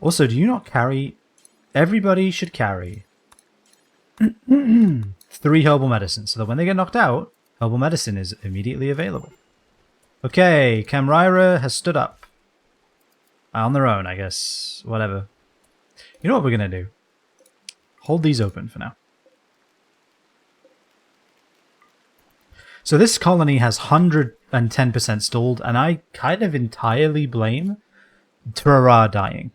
Also, do you not carry... Everybody should carry 3 herbal medicines, so that when they get knocked out, herbal medicine is immediately available. Okay, Camel has stood up. On their own, I guess. Whatever. You know what we're going to do? Hold these open for now. So this colony has 110% stalled, and I kind of entirely blame Terra dying.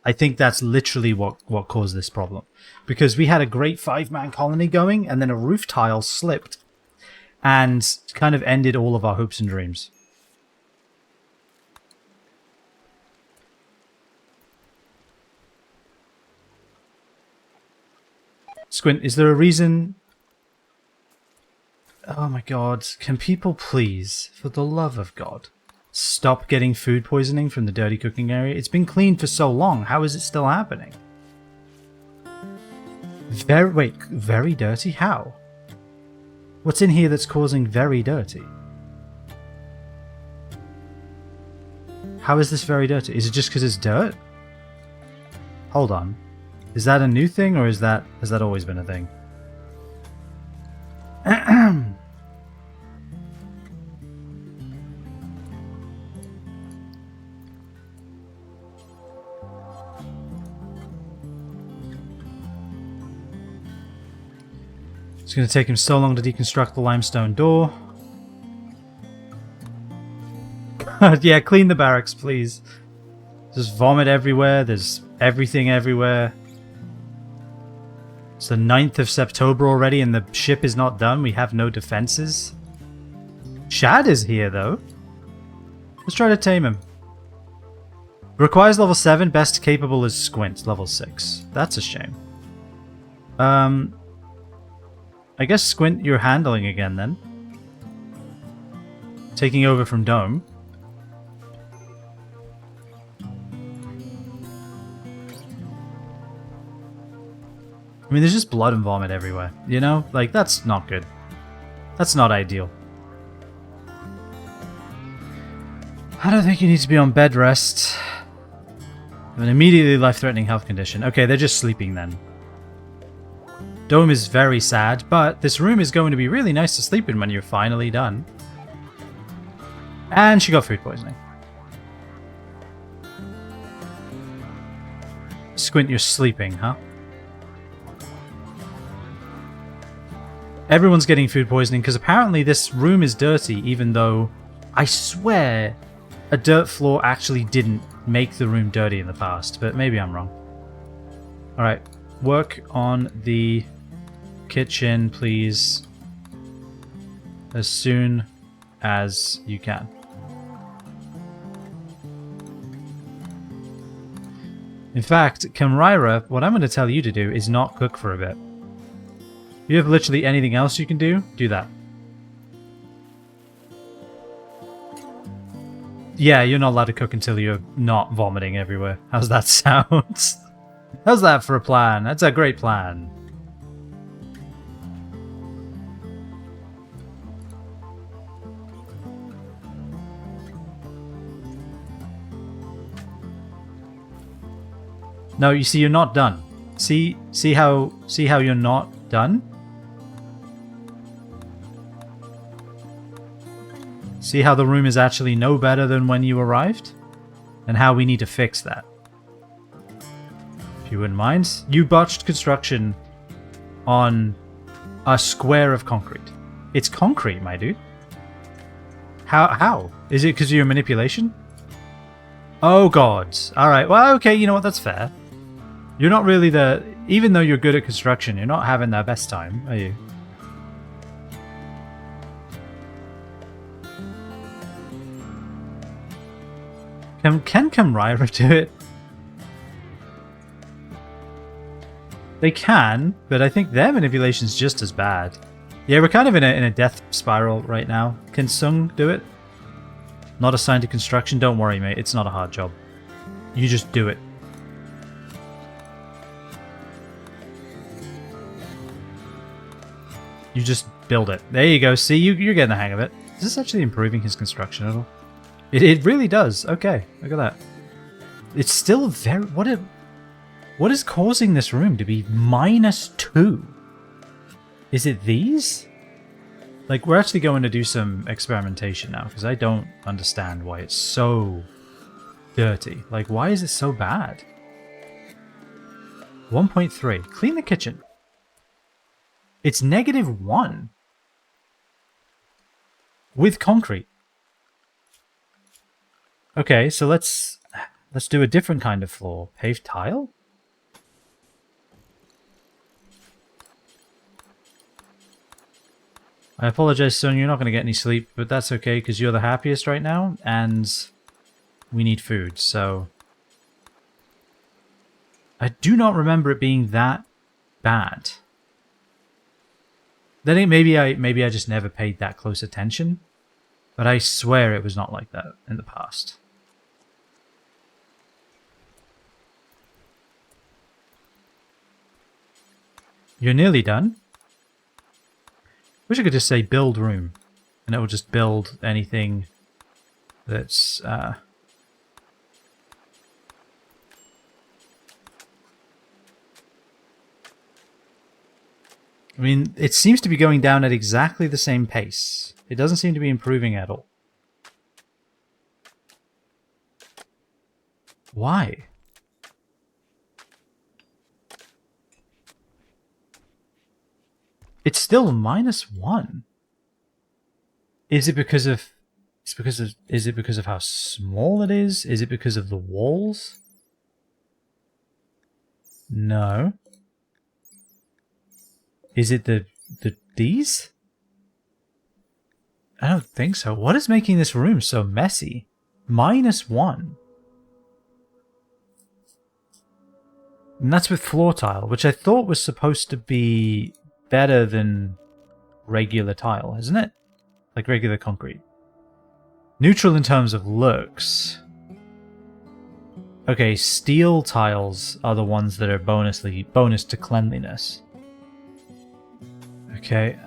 I think that's literally what caused this problem. Because we had a great 5-man colony going, and then a roof tile slipped and kind of ended all of our hopes and dreams. Squint, is there a reason... Oh my god, can people please, for the love of God, stop getting food poisoning from the dirty cooking area? It's been cleaned for so long, how is it still happening? Very dirty? How? What's in here that's causing very dirty? How is this very dirty? Is it just because it's dirt? Hold on. Is that a new thing, or has that always been a thing? It's going to take him so long to deconstruct the limestone door. Yeah, clean the barracks, please. There's vomit everywhere. There's everything everywhere. It's the 9th of September already and the ship is not done. We have no defenses. Shad is here, though. Let's try to tame him. Requires level 7. Best capable is Squint, level 6. That's a shame. I guess Squint, you're handling again then. Taking over from Dome. I mean, there's just blood and vomit everywhere, you know? Like, that's not good. That's not ideal. I don't think you need to be on bed rest. An immediately life-threatening health condition. Okay, they're just sleeping then. Dome is very sad, but this room is going to be really nice to sleep in when you're finally done. And she got food poisoning. Squint, you're sleeping, huh? Everyone's getting food poisoning because apparently this room is dirty, even though I swear a dirt floor actually didn't make the room dirty in the past, but maybe I'm wrong. Alright, work on the kitchen, please, as soon as you can. In fact, Camel, what I'm going to tell you to do is not cook for a bit. If you have literally anything else you can do, do that. Yeah, you're not allowed to cook until you're not vomiting everywhere. How's that sound? How's that for a plan? That's a great plan. No, you see, you're not done. See how you're not done? See how the room is actually no better than when you arrived? And how we need to fix that. If you wouldn't mind. You botched construction on a square of concrete. It's concrete, my dude. How? Is it because of your manipulation? Oh god. Alright, well, okay, you know what, that's fair. You're not really the... Even though you're good at construction, you're not having the best time, are you? Can Camel do it? They can, but I think their manipulation's just as bad. Yeah, we're kind of in a death spiral right now. Can Sung do it? Not assigned to construction? Don't worry, mate. It's not a hard job. You just do it. You just build it. There you go. See, you're getting the hang of it. Is this actually improving his construction at all? It really does. Okay, look at that. It's still very... What is causing this room to be -2? Is it these? Like, we're actually going to do some experimentation now, because I don't understand why it's so dirty. Like, why is it so bad? 1.3. Clean the kitchen. It's -1. With concrete. Okay, so let's do a different kind of floor. Paved tile? I apologize, son, you're not going to get any sleep, but that's okay, because you're the happiest right now, and we need food, so... I do not remember it being that bad. Then maybe I just never paid that close attention, but I swear it was not like that in the past. You're nearly done? Wish I could just say build room, and it will just build anything that's I mean, it seems to be going down at exactly the same pace. It doesn't seem to be improving at all. Why? It's still -1. Is it because of... Is it because of how small it is? Is it because of the walls? No. Is it these? I don't think so. What is making this room so messy? -1. And that's with floor tile, which I thought was supposed to be better than regular tile, isn't it? Like regular concrete. Neutral in terms of looks. Okay, steel tiles are the ones that are bonus to cleanliness. Okay.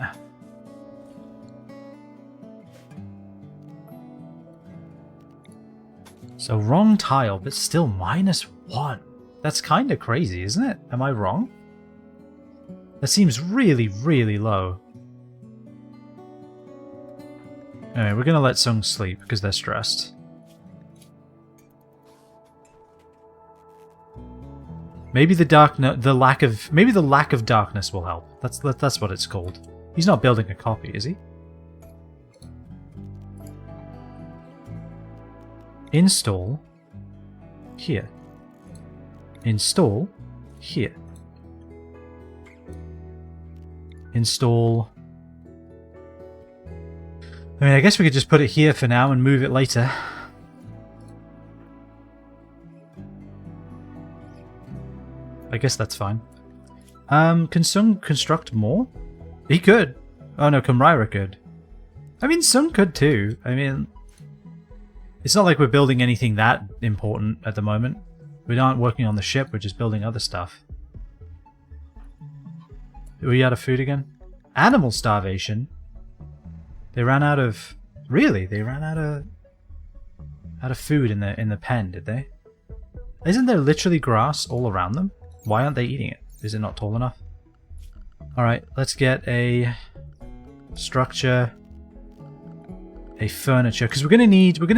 So wrong tile, but still -1. That's kind of crazy, isn't it? Am I wrong? That seems really, really low. Anyway, we're gonna let Sung sleep because they're stressed. Maybe the lack of darkness will help. That's what it's called. He's not building a copy, is he? Install here. Install here. Install... I mean, I guess we could just put it here for now and move it later. I guess that's fine. Can Sung construct more? He could. Oh no, Camel could. I mean, Sung could too. I mean... It's not like we're building anything that important at the moment. We aren't working on the ship, we're just building other stuff. Were you out of food again? Animal starvation? They ran out of... Really? They ran out of food in the pen, did they? Isn't there literally grass all around them? Why aren't they eating it? Is it not tall enough? Alright, let's get a structure, a furniture, because we're gonna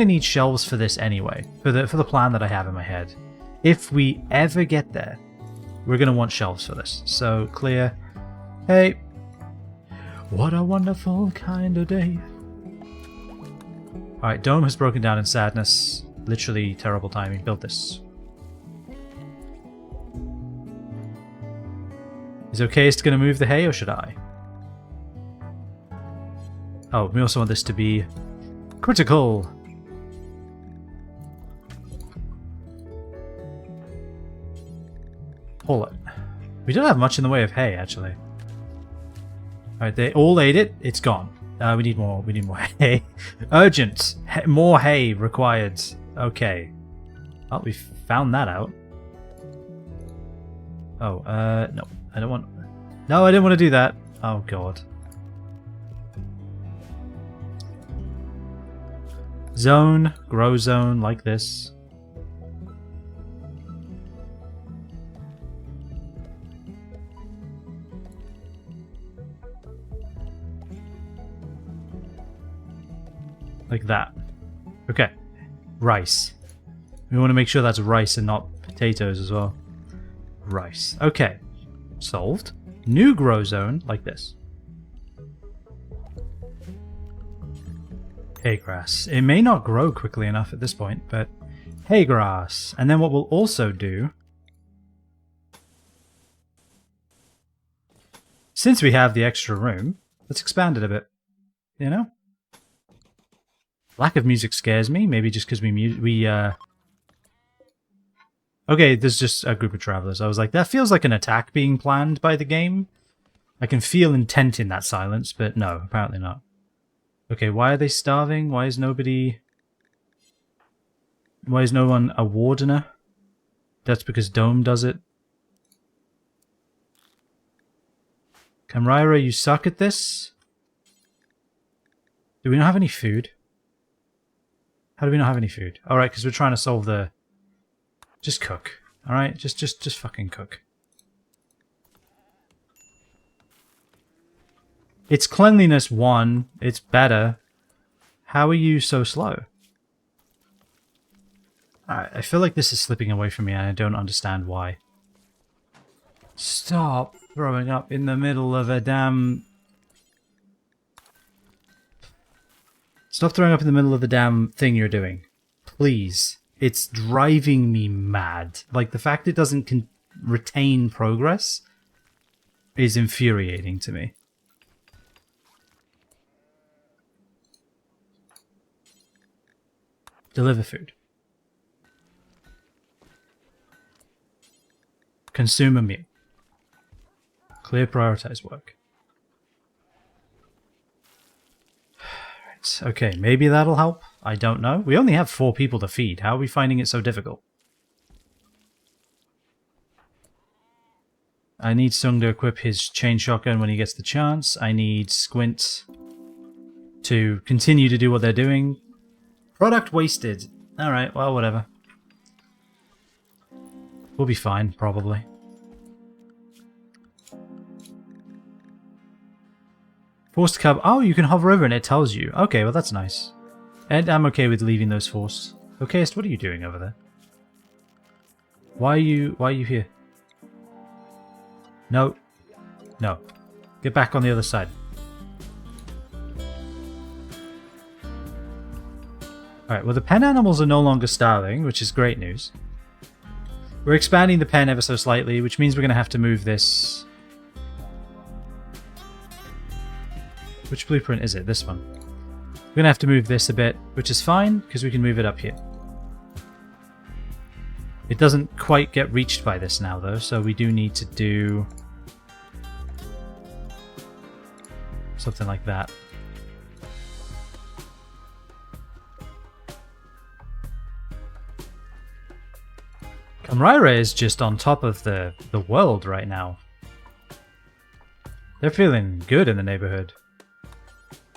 need shelves for this anyway, for the plan that I have in my head. If we ever get there, we're gonna want shelves for this. So clear. Hey, what a wonderful kind of day. Alright, Dome has broken down in sadness. Literally terrible timing. Build this. Is it okay going to move the hay, or should I? Oh, we also want this to be critical. Pull it. We don't have much in the way of hay, actually. Alright, they all ate it. It's gone. We need more. We need more hay. Urgent. More hay required. Okay. Oh, we found that out. Oh, no. I don't want... No, I didn't want to do that. Oh, God. Zone. Grow zone, like this. Like that. Okay. Rice. We want to make sure that's rice and not potatoes as well. Rice. Okay. Solved. New grow zone, like this. Hay grass. It may not grow quickly enough at this point, but hay grass. And then what we'll also do, since we have the extra room, let's expand it a bit. You know? Lack of music scares me. Maybe just because Okay, there's just a group of travelers. I was like, that feels like an attack being planned by the game. I can feel intent in that silence, but no, apparently not. Okay, why are they starving? Why is no one a wardener? That's because Dome does it. Camraira, you suck at this? Do we not have any food? How do we not have any food? Alright, because we're trying to solve the... Just cook. Alright? Just fucking cook. It's cleanliness 1. It's better. How are you so slow? Alright, I feel like this is slipping away from me and I don't understand why. Stop throwing up in the middle of a damn... Stop throwing up in the middle of the damn thing you're doing. Please. It's driving me mad. Like, the fact it doesn't retain progress is infuriating to me. Deliver food. Consume a meal. Clear prioritize work. Right, okay, maybe that'll help. I don't know. We only have 4 people to feed. How are we finding it so difficult? I need Sung to equip his chain shotgun when he gets the chance. I need Squint to continue to do what they're doing. Product wasted. Alright, well, whatever. We'll be fine, probably. Forced cub. Oh, you can hover over and it tells you. Okay, well, that's nice. And I'm okay with leaving those forced. Okayest, what are you doing over there? Why are you here? No. No. Get back on the other side. Alright, well the pen animals are no longer starving, which is great news. We're expanding the pen ever so slightly, which means we're going to have to move this... Which blueprint is it? This one. We're going to have to move this a bit, which is fine, because we can move it up here. It doesn't quite get reached by this now, though, so we do need to do... something like that. Camraira is just on top of the world right now. They're feeling good in the neighborhood.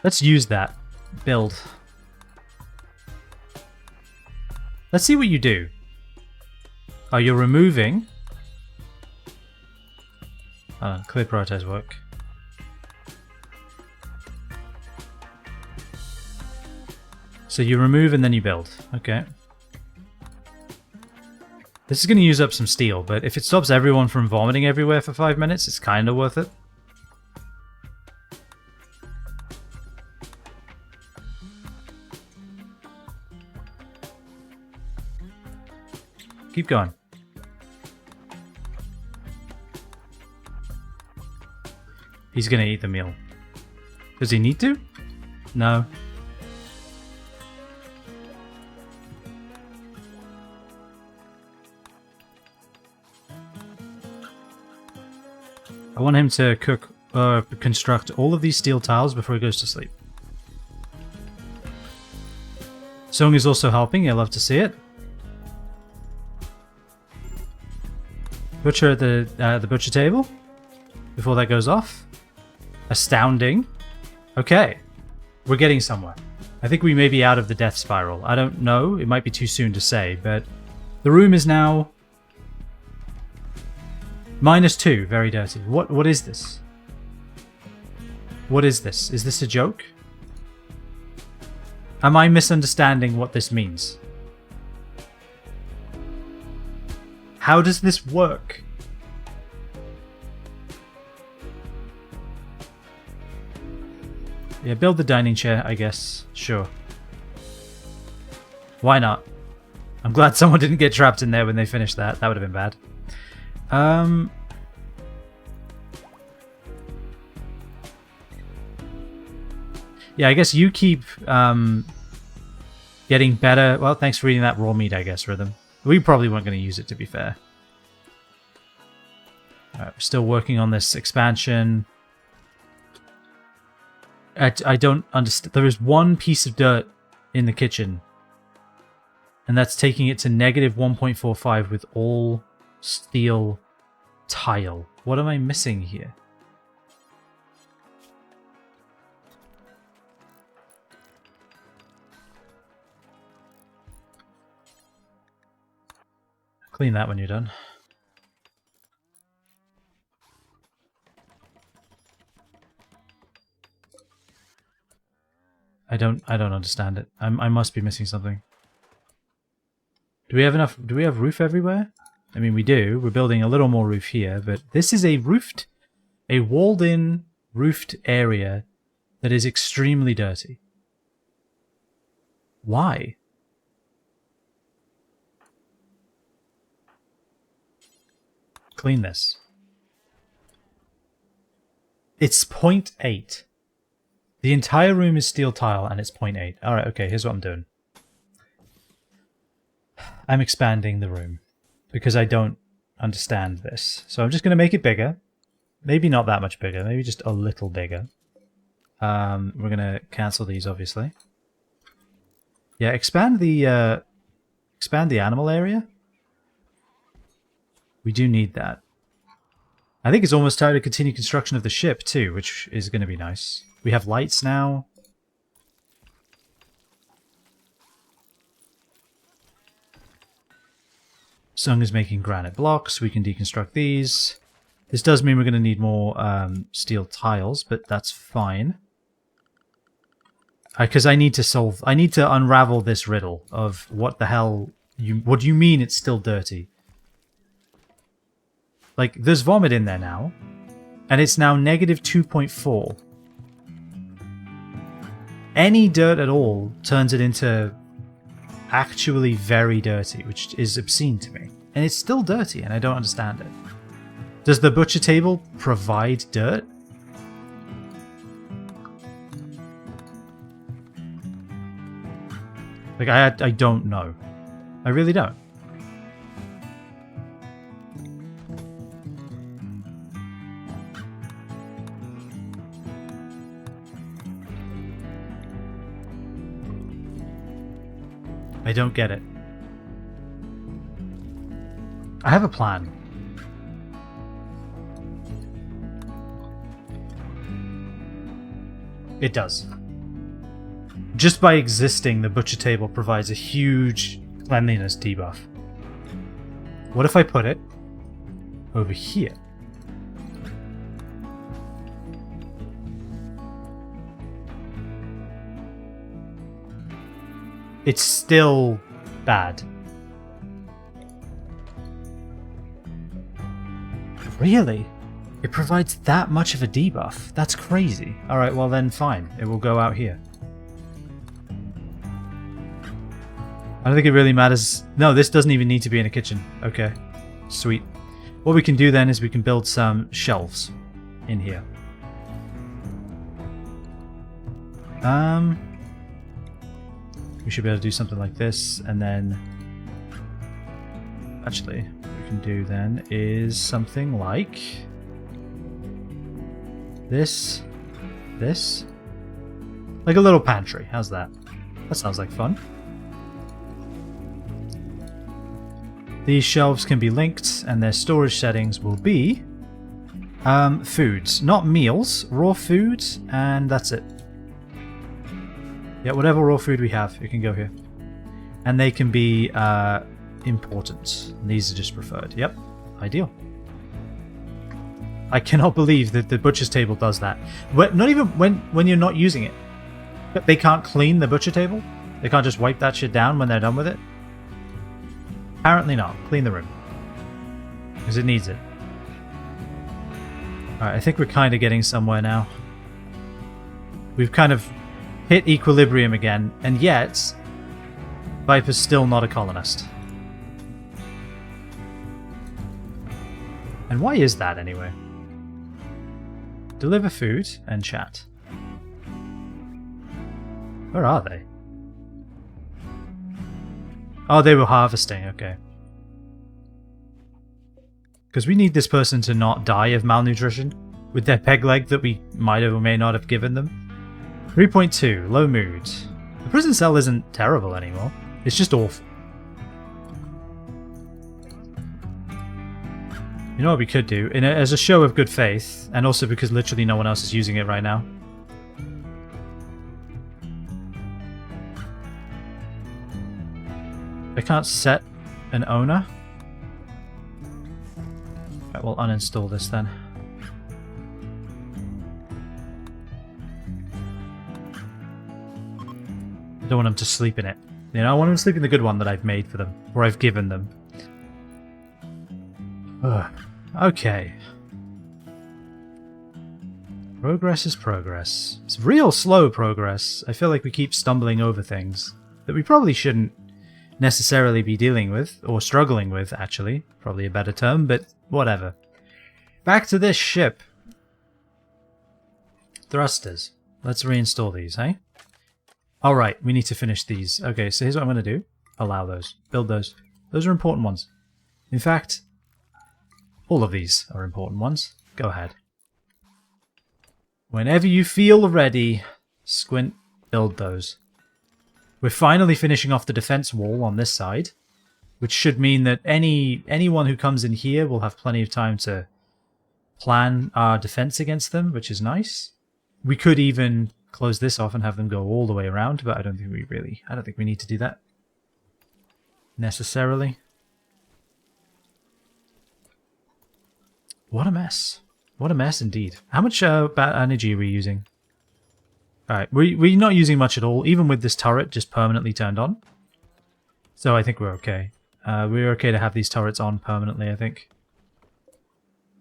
Let's use that. Build. Let's see what you do. Oh, you're removing. Clear prioritize work. So you remove and then you build. Okay. This is going to use up some steel, but if it stops everyone from vomiting everywhere for 5 minutes, it's kind of worth it. Keep going. He's going to eat the meal. Does he need to? No. I want him to construct all of these steel tiles before he goes to sleep. Song is also helping. I love to see it. Butcher at the butcher table before that goes off. Astounding. Okay, we're getting somewhere. I think we may be out of the death spiral. I don't know. It might be too soon to say, but the room is now -2. Very dirty. What is this? What is this? Is this a joke? Am I misunderstanding what this means? How does this work? Yeah, build the dining chair, I guess. Sure. Why not? I'm glad someone didn't get trapped in there when they finished that. That would have been bad. Yeah, I guess you keep getting better. Well, thanks for reading that raw meat, I guess, Rhythm. We probably weren't going to use it, to be fair. Alright, we're still working on this expansion. I don't understand. There is one piece of dirt in the kitchen. And that's taking it to -1.45 with all steel tile. What am I missing here? Clean that when you're done. I don't understand it. I must be missing something. Do we have enough? Do we have roof everywhere? I mean, we do. We're building a little more roof here, but this is a walled-in, roofed area that is extremely dirty. Why? Clean this. It's 0.8. The entire room is steel tile and it's 0.8. Alright, okay, here's what I'm doing. I'm expanding the room because I don't understand this. So I'm just going to make it bigger. Maybe not that much bigger, maybe just a little bigger. We're going to cancel these, obviously. Yeah, expand the animal area. We do need that. I think it's almost time to continue construction of the ship too, which is going to be nice. We have lights now. Sung is making granite blocks. We can deconstruct these. This does mean we're going to need more steel tiles, but that's fine. Because I need to unravel this riddle of what the hell what do you mean it's still dirty? Like, there's vomit in there now, and it's now -2.4. Any dirt at all turns it into actually very dirty, which is obscene to me. And it's still dirty, and I don't understand it. Does the butcher table provide dirt? Like, I don't know. I really don't. I don't get it. I have a plan. It does. Just by existing, the butcher table provides a huge cleanliness debuff. What if I put it over here? It's still bad. Really? It provides that much of a debuff? That's crazy. Alright, well then fine. It will go out here. I don't think it really matters. No, this doesn't even need to be in a kitchen. Okay. Sweet. What we can do then is we can build some shelves in here. We should be able to do something like this, and then... Actually, what we can do then is something like... This. Like a little pantry. How's that? That sounds like fun. These shelves can be linked, and their storage settings will be... foods. Not meals. Raw foods, and that's it. Yeah, whatever raw food we have, it can go here. And they can be important. And these are just preferred. Yep, ideal. I cannot believe that the butcher's table does that. But not even when you're not using it. But they can't clean the butcher table? They can't just wipe that shit down when they're done with it? Apparently not. Clean the room. Because it needs it. Alright, I think we're kind of getting somewhere now. We've kind of hit equilibrium again, and yet Viper's still not a colonist. And why is that anyway? Deliver food and chat. Where are they? Oh, they were harvesting, okay. Because we need this person to not die of malnutrition with their peg leg that we might have or may not have given them. 3.2, low mood. The prison cell isn't terrible anymore. It's just awful. You know what we could do? As a show of good faith, and also because literally no one else is using it right now. I can't set an owner. Right, we'll uninstall this then. I don't want them to sleep in it. You know, I want them to sleep in the good one that I've made for them, or I've given them. Ugh. Okay. Progress is progress. It's real slow progress. I feel like we keep stumbling over things that we probably shouldn't necessarily be dealing with, or struggling with, actually. Probably a better term, but whatever. Back to this ship. Thrusters. Let's reinstall these, eh? Alright, we need to finish these. Okay, so here's what I'm going to do. Allow those. Build those. Those are important ones. In fact, all of these are important ones. Go ahead. Whenever you feel ready, Squint, build those. We're finally finishing off the defense wall on this side, which should mean that anyone who comes in here will have plenty of time to plan our defense against them, which is nice. We could even close this off and have them go all the way around, but I don't think we need to do that necessarily. What a mess. What a mess indeed. How much bad energy are we using? Alright, we're not using much at all, even with this turret just permanently turned on. So I think we're okay. We're okay to have these turrets on permanently, I think.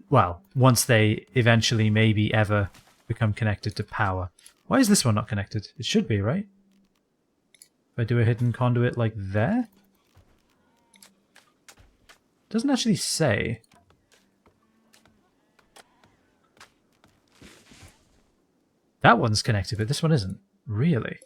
Well, once they eventually, maybe ever, become connected to power. Why is this one not connected? It should be, right? If I do a hidden conduit like there? Doesn't actually say. That one's connected, but this one isn't. Really?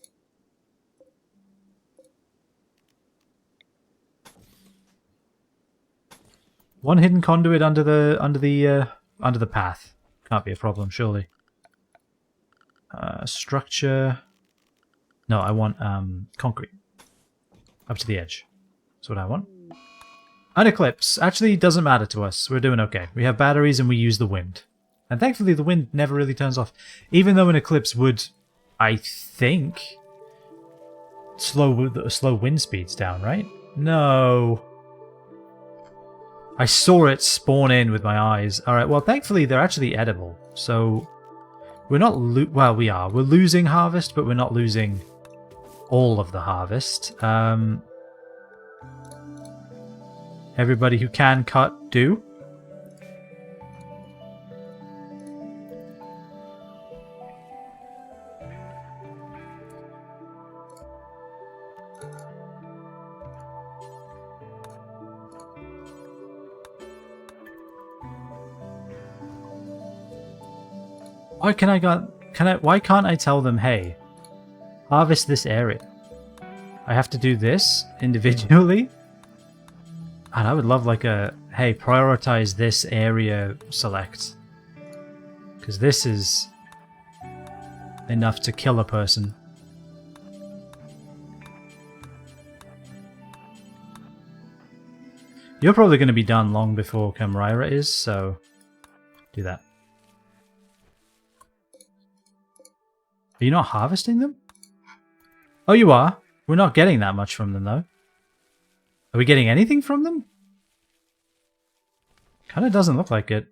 One hidden conduit under the path. Can't be a problem, surely. Structure. No, I want concrete. Up to the edge. That's what I want. An eclipse. Actually, doesn't matter to us. We're doing okay. We have batteries and we use the wind. And thankfully the wind never really turns off. Even though an eclipse would, I think, slow wind speeds down, right? No. I saw it spawn in with my eyes. Alright, well, thankfully they're actually edible. So, we're not well, we are. We're losing harvest, but we're not losing all of the harvest. Everybody who can cut, do. Why why can't I tell them, hey, harvest this area? I have to do this individually? And I would love like a, hey, prioritize this area select. Because this is enough to kill a person. You're probably going to be done long before Camel is, so do that. Are you not harvesting them? Oh, you are. We're not getting that much from them, though. Are we getting anything from them? Kind of doesn't look like it.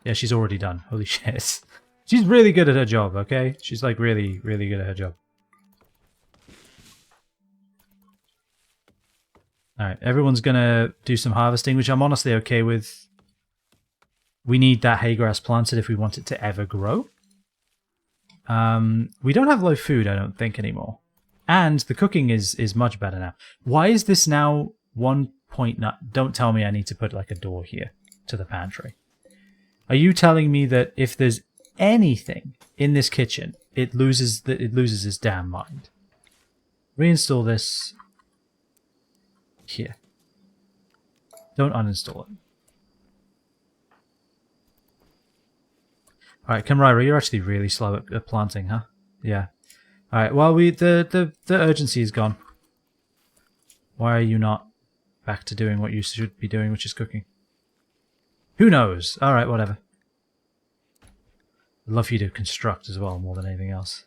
Yeah, she's already done. Holy shit. She's really good at her job, okay? She's like really, really good at her job. Alright, everyone's gonna do some harvesting, which I'm honestly okay with. We need that hay grass planted if we want it to ever grow. We don't have low food, I don't think, anymore. And the cooking is much better now. Why is this now 1.9? Don't tell me I need to put like a door here to the pantry. Are you telling me that if there's anything in this kitchen, it loses its damn mind? Reinstall this here. Don't uninstall it. Alright, Camel, you're actually really slow at planting, huh? Yeah. Alright, well, the urgency is gone. Why are you not back to doing what you should be doing, which is cooking? Who knows? Alright, whatever. I'd love for you to construct as well, more than anything else.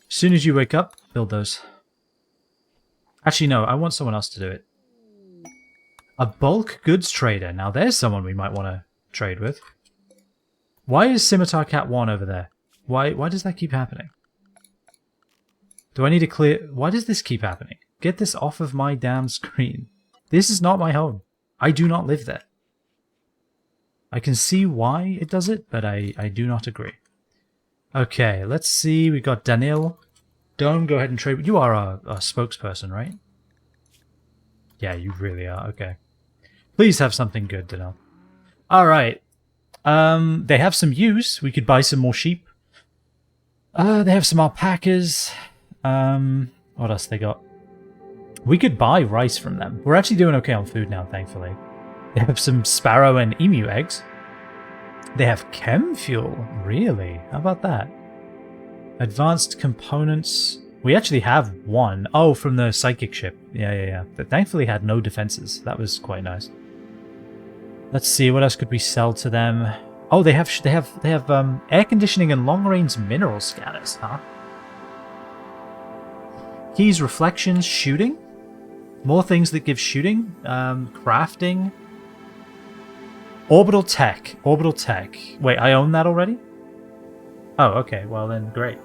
As soon as you wake up, build those. Actually, no, I want someone else to do it. A bulk goods trader. Now, there's someone we might want to trade with. Why is Scimitar Cat 1 over there? Why does that keep happening? Do I need to clear... Why does this keep happening? Get this off of my damn screen. This is not my home. I do not live there. I can see why it does it, but I do not agree. Okay, let's see. We got Daniel. Don't go ahead and trade... You are a spokesperson, right? Yeah, you really are. Okay. Please have something good, Daniel. Alright. They have some ewes. We could buy some more sheep. They have some alpacas. What else they got? We could buy rice from them. We're actually doing okay on food now, thankfully. They have some sparrow and emu eggs. They have chem fuel. Really? How about that? Advanced components. We actually have one. Oh, from the psychic ship. Yeah. That thankfully had no defenses. That was quite nice. Let's see, what else could we sell to them? Oh, they have air conditioning and long-range mineral scanners, huh? Keys, reflections, shooting. More things that give shooting. Crafting. Orbital tech. Orbital tech. Wait, I own that already? Oh, okay. Well then, great.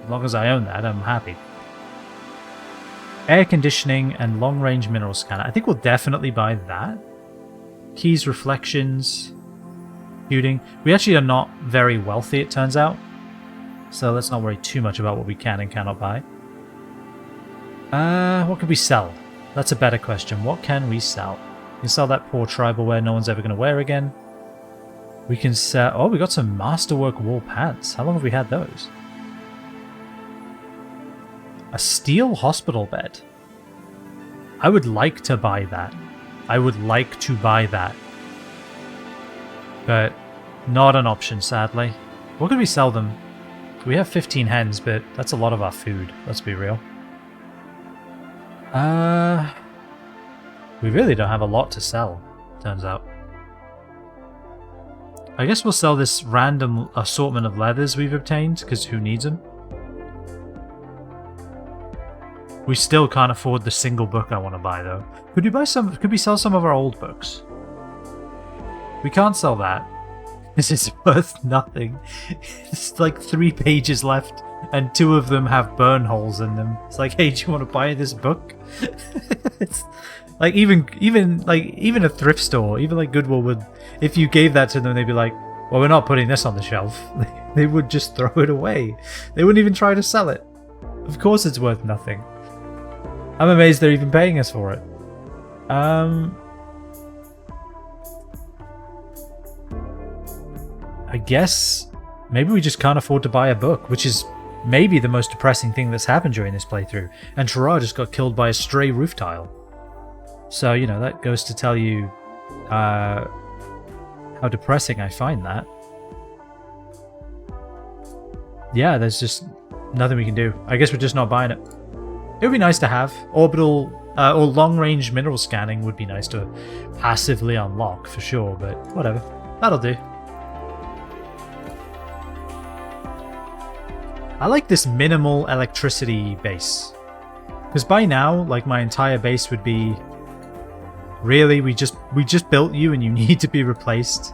As long as I own that, I'm happy. Air conditioning and long-range mineral scanner. I think we'll definitely buy that. Keys, reflections, shooting. We actually are not very wealthy, it turns out. So let's not worry too much about what we can and cannot buy. What can we sell? That's a better question. What can we sell? We can sell that poor tribal wear no one's ever going to wear again. We can sell... Oh, we got some masterwork wool pants. How long have we had those? A steel hospital bed. I would like to buy that. I would like to buy that. But not an option, sadly. What could we sell them? We have 15 hens, but that's a lot of our food. Let's be real. We really don't have a lot to sell, turns out. I guess we'll sell this random assortment of leathers we've obtained, because who needs them? We still can't afford the single book I want to buy, though. Could we buy some? Could we sell some of our old books? We can't sell that. This is worth nothing. It's like 3 pages left, and 2 of them have burn holes in them. It's like, hey, do you want to buy this book? It's like even a thrift store, even like Goodwill would. If you gave that to them, they'd be like, well, we're not putting this on the shelf. They would just throw it away. They wouldn't even try to sell it. Of course it's worth nothing. I'm amazed they're even paying us for it. I guess maybe we just can't afford to buy a book, which is maybe the most depressing thing that's happened during this playthrough. And Gerard just got killed by a stray roof tile. So, you know, that goes to tell you how depressing I find that. Yeah, there's just nothing we can do. I guess we're just not buying it. It would be nice to have. Orbital or long-range mineral scanning would be nice to passively unlock, for sure, but whatever. That'll do. I like this minimal electricity base. Because by now, like, my entire base would be... Really? We just built you and you need to be replaced?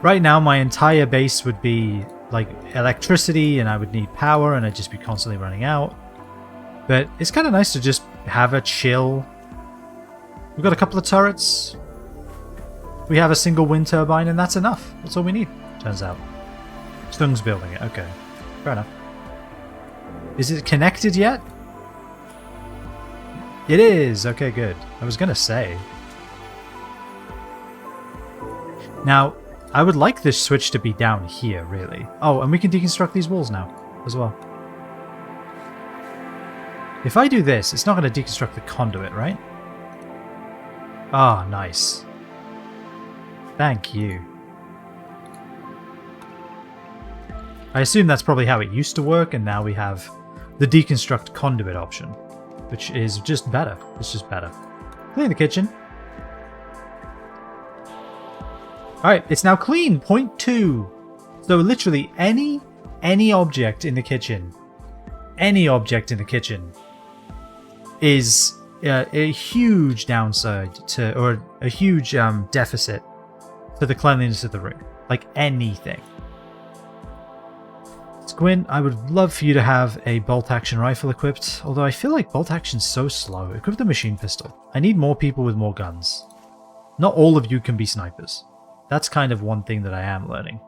Right now, my entire base would be, like, electricity, and I would need power, and I'd just be constantly running out. But it's kind of nice to just have a chill... We've got a couple of turrets. We have a single wind turbine, and that's enough. That's all we need, turns out. Stung's building it, okay. Fair enough. Is it connected yet? It is! Okay, good. I was gonna say. Now, I would like this switch to be down here, really. Oh, and we can deconstruct these walls now, as well. If I do this, it's not going to deconstruct the conduit, right? Ah, nice. Thank you. I assume that's probably how it used to work, and now we have the deconstruct conduit option, which is just better. It's just better. Clean the kitchen. Alright, it's now clean. Point 2. So literally any object in the kitchen, is a huge downside to, or a huge deficit to the cleanliness of the room. Like anything. Squint, I would love for you to have a bolt-action rifle equipped, although I feel like bolt-action's so slow. Equip the machine pistol. I need more people with more guns. Not all of you can be snipers. That's kind of one thing that I am learning.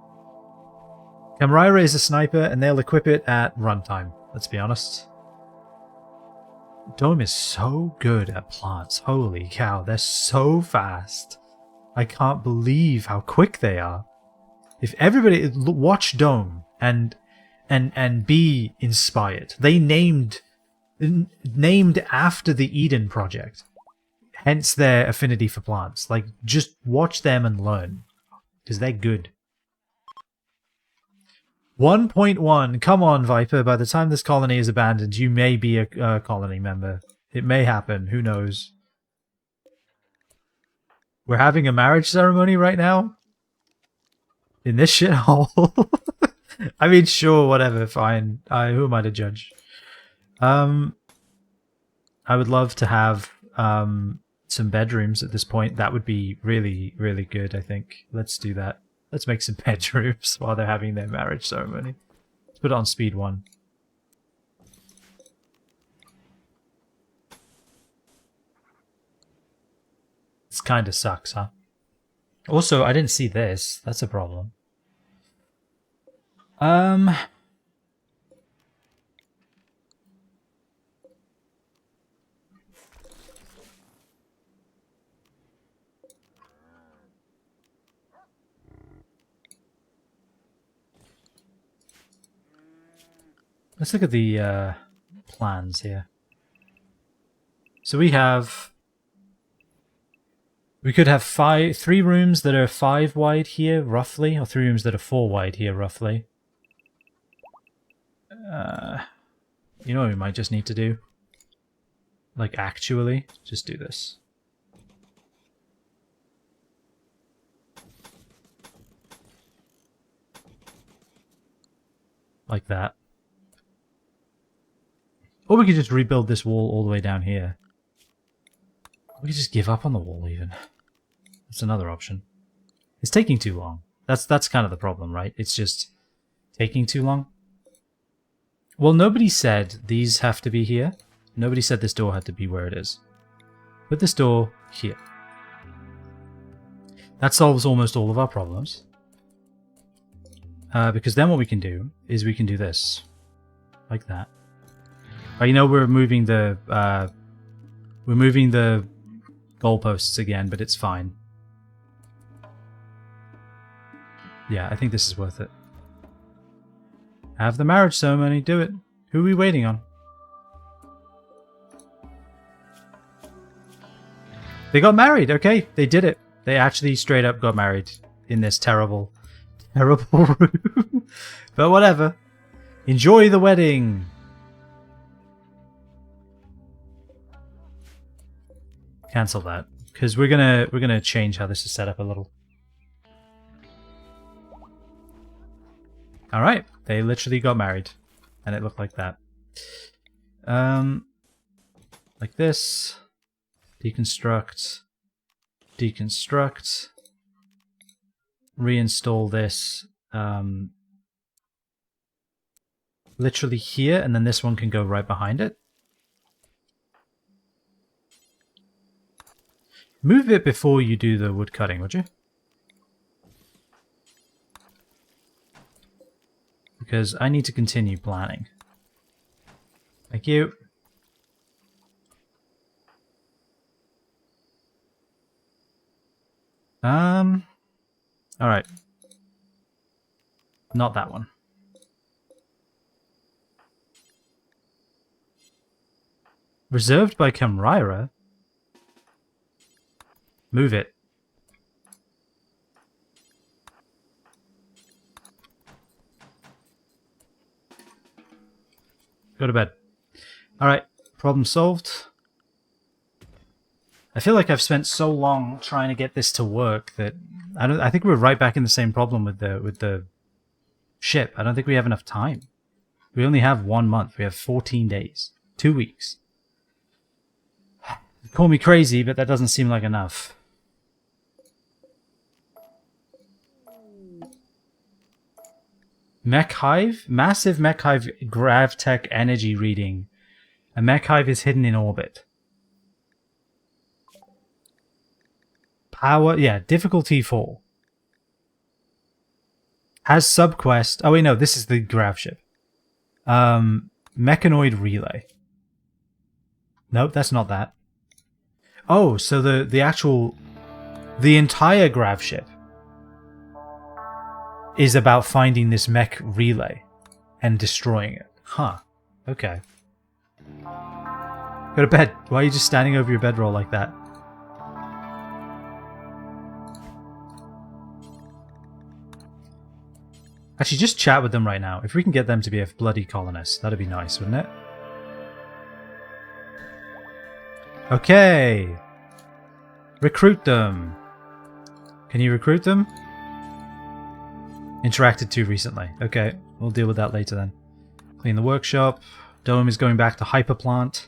Camraira is a sniper, and they'll equip it at runtime, let's be honest. Dome is so good at plants. Holy cow, they're so fast. I can't believe how quick they are. If everybody... Watch Dome and be inspired. They named after the Eden Project. Hence their affinity for plants. Like, just watch them and learn. Because they're good. 1.1. Come on, Viper. By the time this colony is abandoned, you may be a colony member. It may happen. Who knows? We're having a marriage ceremony right now? In this shithole? I mean, sure, whatever, fine. Who am I to judge? I would love to have some bedrooms at this point. That would be really, really good, I think. Let's do that. Let's make some bedrooms while they're having their marriage ceremony. Let's put it on speed 1. This kind of sucks, huh? Also, I didn't see this. That's a problem. Let's look at the plans here. So we could have 3 rooms that are 5 wide here, roughly, or 3 rooms that are 4 wide here, roughly. You know what we might just need to do? Like, actually, just do this. Like that. Or we could just rebuild this wall all the way down here. We could just give up on the wall even. That's another option. It's taking too long. That's kind of the problem, right? It's just taking too long. Well, nobody said these have to be here. Nobody said this door had to be where it is. Put this door here. That solves almost all of our problems. Because then what we can do is we can do this. Like that. You know, we're moving the goalposts again, but it's fine. Yeah, I think this is worth it. Have the marriage ceremony, do it. Who are we waiting on? They got married, okay, they did it. They actually straight up got married in this terrible, terrible room. But whatever. Enjoy the wedding. Cancel that, because we're gonna change how this is set up a little. All right, they literally got married, and it looked like that. Like this. Deconstruct. Deconstruct. Reinstall this. Literally here, and then this one can go right behind it. Move it before you do the wood cutting, would you? Because I need to continue planning. Thank you. Alright. Not that one. Reserved by Camel. Move it. Go to bed. Alright, problem solved. I feel like I've spent so long trying to get this to work that I think we're right back in the same problem with the ship. I don't think we have enough time. We only have 1 month. We have 14 days. 2 weeks. Call me crazy, but that doesn't seem like enough. Mech Hive? Massive Mech Hive GravTech energy reading. A Mech Hive is hidden in orbit. Power, yeah, difficulty 4. Has subquest. Oh wait, no, this is the grav ship. Mechanoid relay. Nope, that's not that. Oh, so the entire grav ship is about finding this mech relay and destroying it. Huh. Okay. Go to bed. Why are you just standing over your bedroll like that? Actually, just chat with them right now. If we can get them to be a bloody colonist, that'd be nice, wouldn't it? Okay. Recruit them. Can you recruit them? Interacted too recently. Okay, we'll deal with that later then. Clean the workshop. Dome is going back to hyperplant.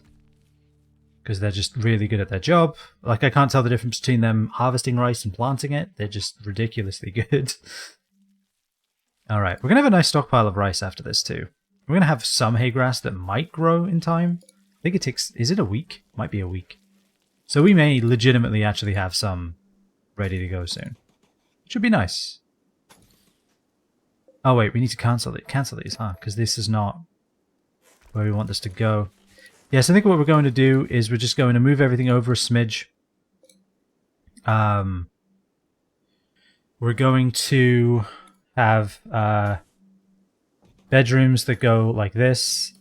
Because they're just really good at their job. Like, I can't tell the difference between them harvesting rice and planting it. They're just ridiculously good. Alright, we're going to have a nice stockpile of rice after this too. We're going to have some hay grass that might grow in time. I think it takes... Is it a week? Might be a week. So we may legitimately actually have some ready to go soon. Which would be nice. Oh wait, we need to cancel these, huh? Because this is not where we want this to go. Yes, I think what we're going to do is we're just going to move everything over a smidge. We're going to have bedrooms that go like this.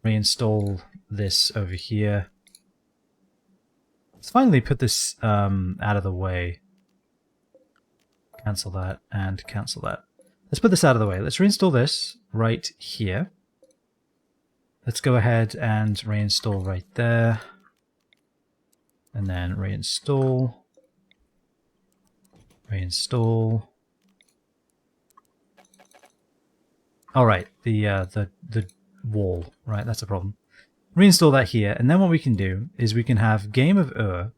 Reinstall this over here. Let's finally put this out of the way. Cancel that and cancel that. Let's put this out of the way. Let's reinstall this right here. Let's go ahead and reinstall right there. And then reinstall. Reinstall. Alright, the wall. Right, that's a problem. Reinstall that here, and then what we can do is we can have Game of Ur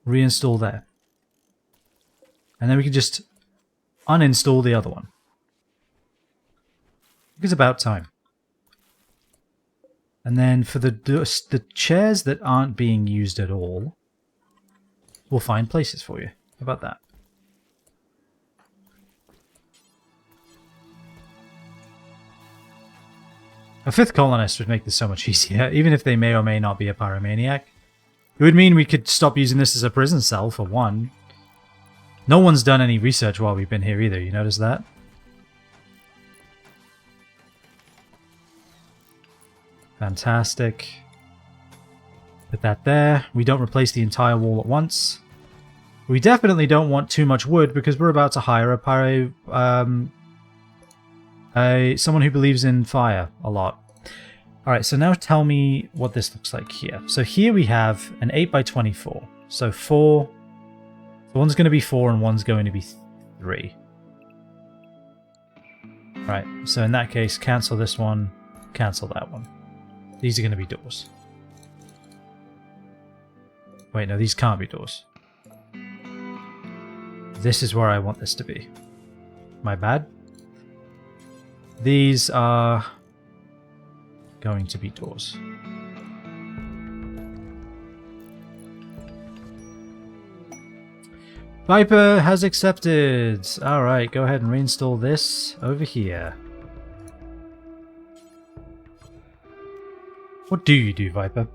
reinstall there. And then we can just uninstall the other one. It's about time. And then for the chairs that aren't being used at all, we'll find places for you. How about that? A 5th colonist would make this so much easier, even if they may or may not be a pyromaniac. It would mean we could stop using this as a prison cell, for one. No one's done any research while we've been here either, you notice that? Fantastic. Put that there. We don't replace the entire wall at once. We definitely don't want too much wood because we're about to hire someone who believes in fire a lot. Alright, so now tell me what this looks like here. So here we have an 8x24. So 4. So one's going to be 4 and one's going to be 3. Right, so in that case, cancel this one, cancel that one. These are going to be doors. Wait, no, these can't be doors. This is where I want this to be. My bad. These are going to be doors. Viper has accepted. Alright, go ahead and reinstall this over here. What do you do, Viper?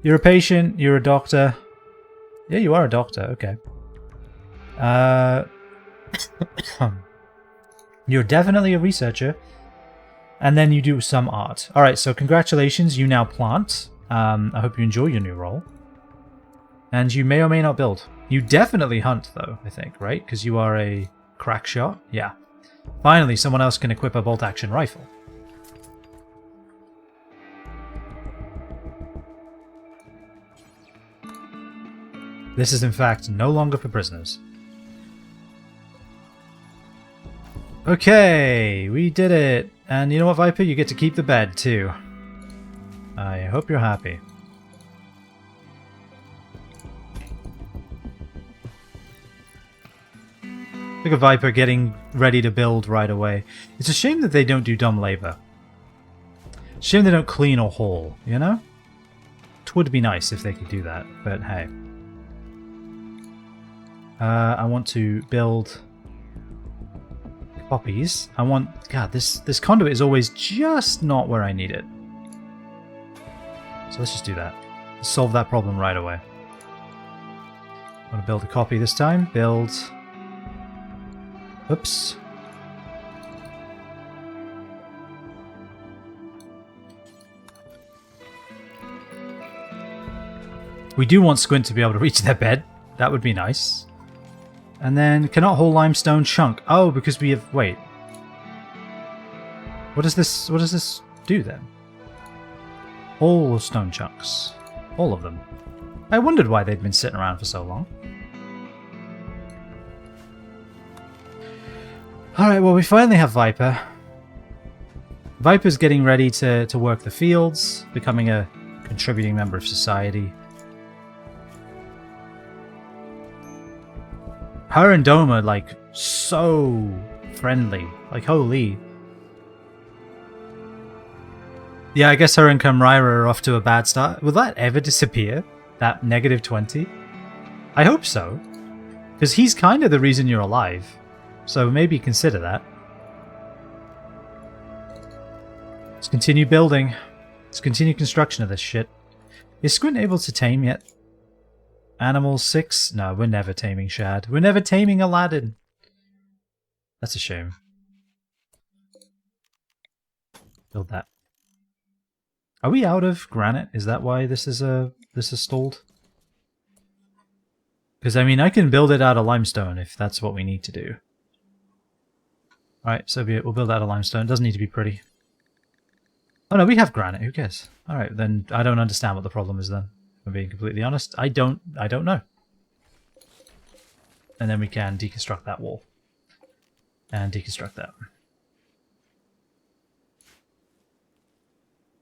You're a patient, you're a doctor. Yeah, you are a doctor, okay. You're definitely a researcher. And then you do some art. Alright, so congratulations, you now plant. I hope you enjoy your new role. And you may or may not build. You definitely hunt, though, I think, right? Because you are a crack shot? Yeah. Finally, someone else can equip a bolt-action rifle. This is, in fact, no longer for prisoners. Okay, we did it. And you know what, Viper? You get to keep the bed, too. I hope you're happy. Look at Viper getting ready to build right away. It's a shame that they don't do dumb labor. It's a shame they don't clean or haul, you know? It would be nice if they could do that, but hey. I want to build copies. I want... God, this conduit is always just not where I need it. So let's just do that. Let's solve that problem right away. I want to build a copy this time. Build... Oops. We do want Squint to be able to reach their bed. That would be nice. And then cannot haul limestone chunk. Oh, because we have... Wait. What does this do then? All stone chunks. All of them. I wondered why they'd been sitting around for so long. Alright, well, we finally have Viper. Viper's getting ready to work the fields, becoming a contributing member of society. Her and Doma are, like, so friendly. Like, holy. Yeah, I guess her and Kamraira are off to a bad start. Will that ever disappear? That negative 20? I hope so. Because he's kind of the reason you're alive. So maybe consider that. Let's continue building. Let's continue construction of this shit. Is Squint able to tame yet? Animal 6? No, we're never taming Shad. We're never taming Aladdin. That's a shame. Build that. Are we out of granite? Is that why this is stalled? Because I mean, I can build it out of limestone if that's what we need to do. Alright, so be it. We'll build out of limestone. It doesn't need to be pretty. Oh no, we have granite. Who cares? Alright, then I don't understand what the problem is then. If I'm being completely honest. I don't know. And then we can deconstruct that wall. And deconstruct that.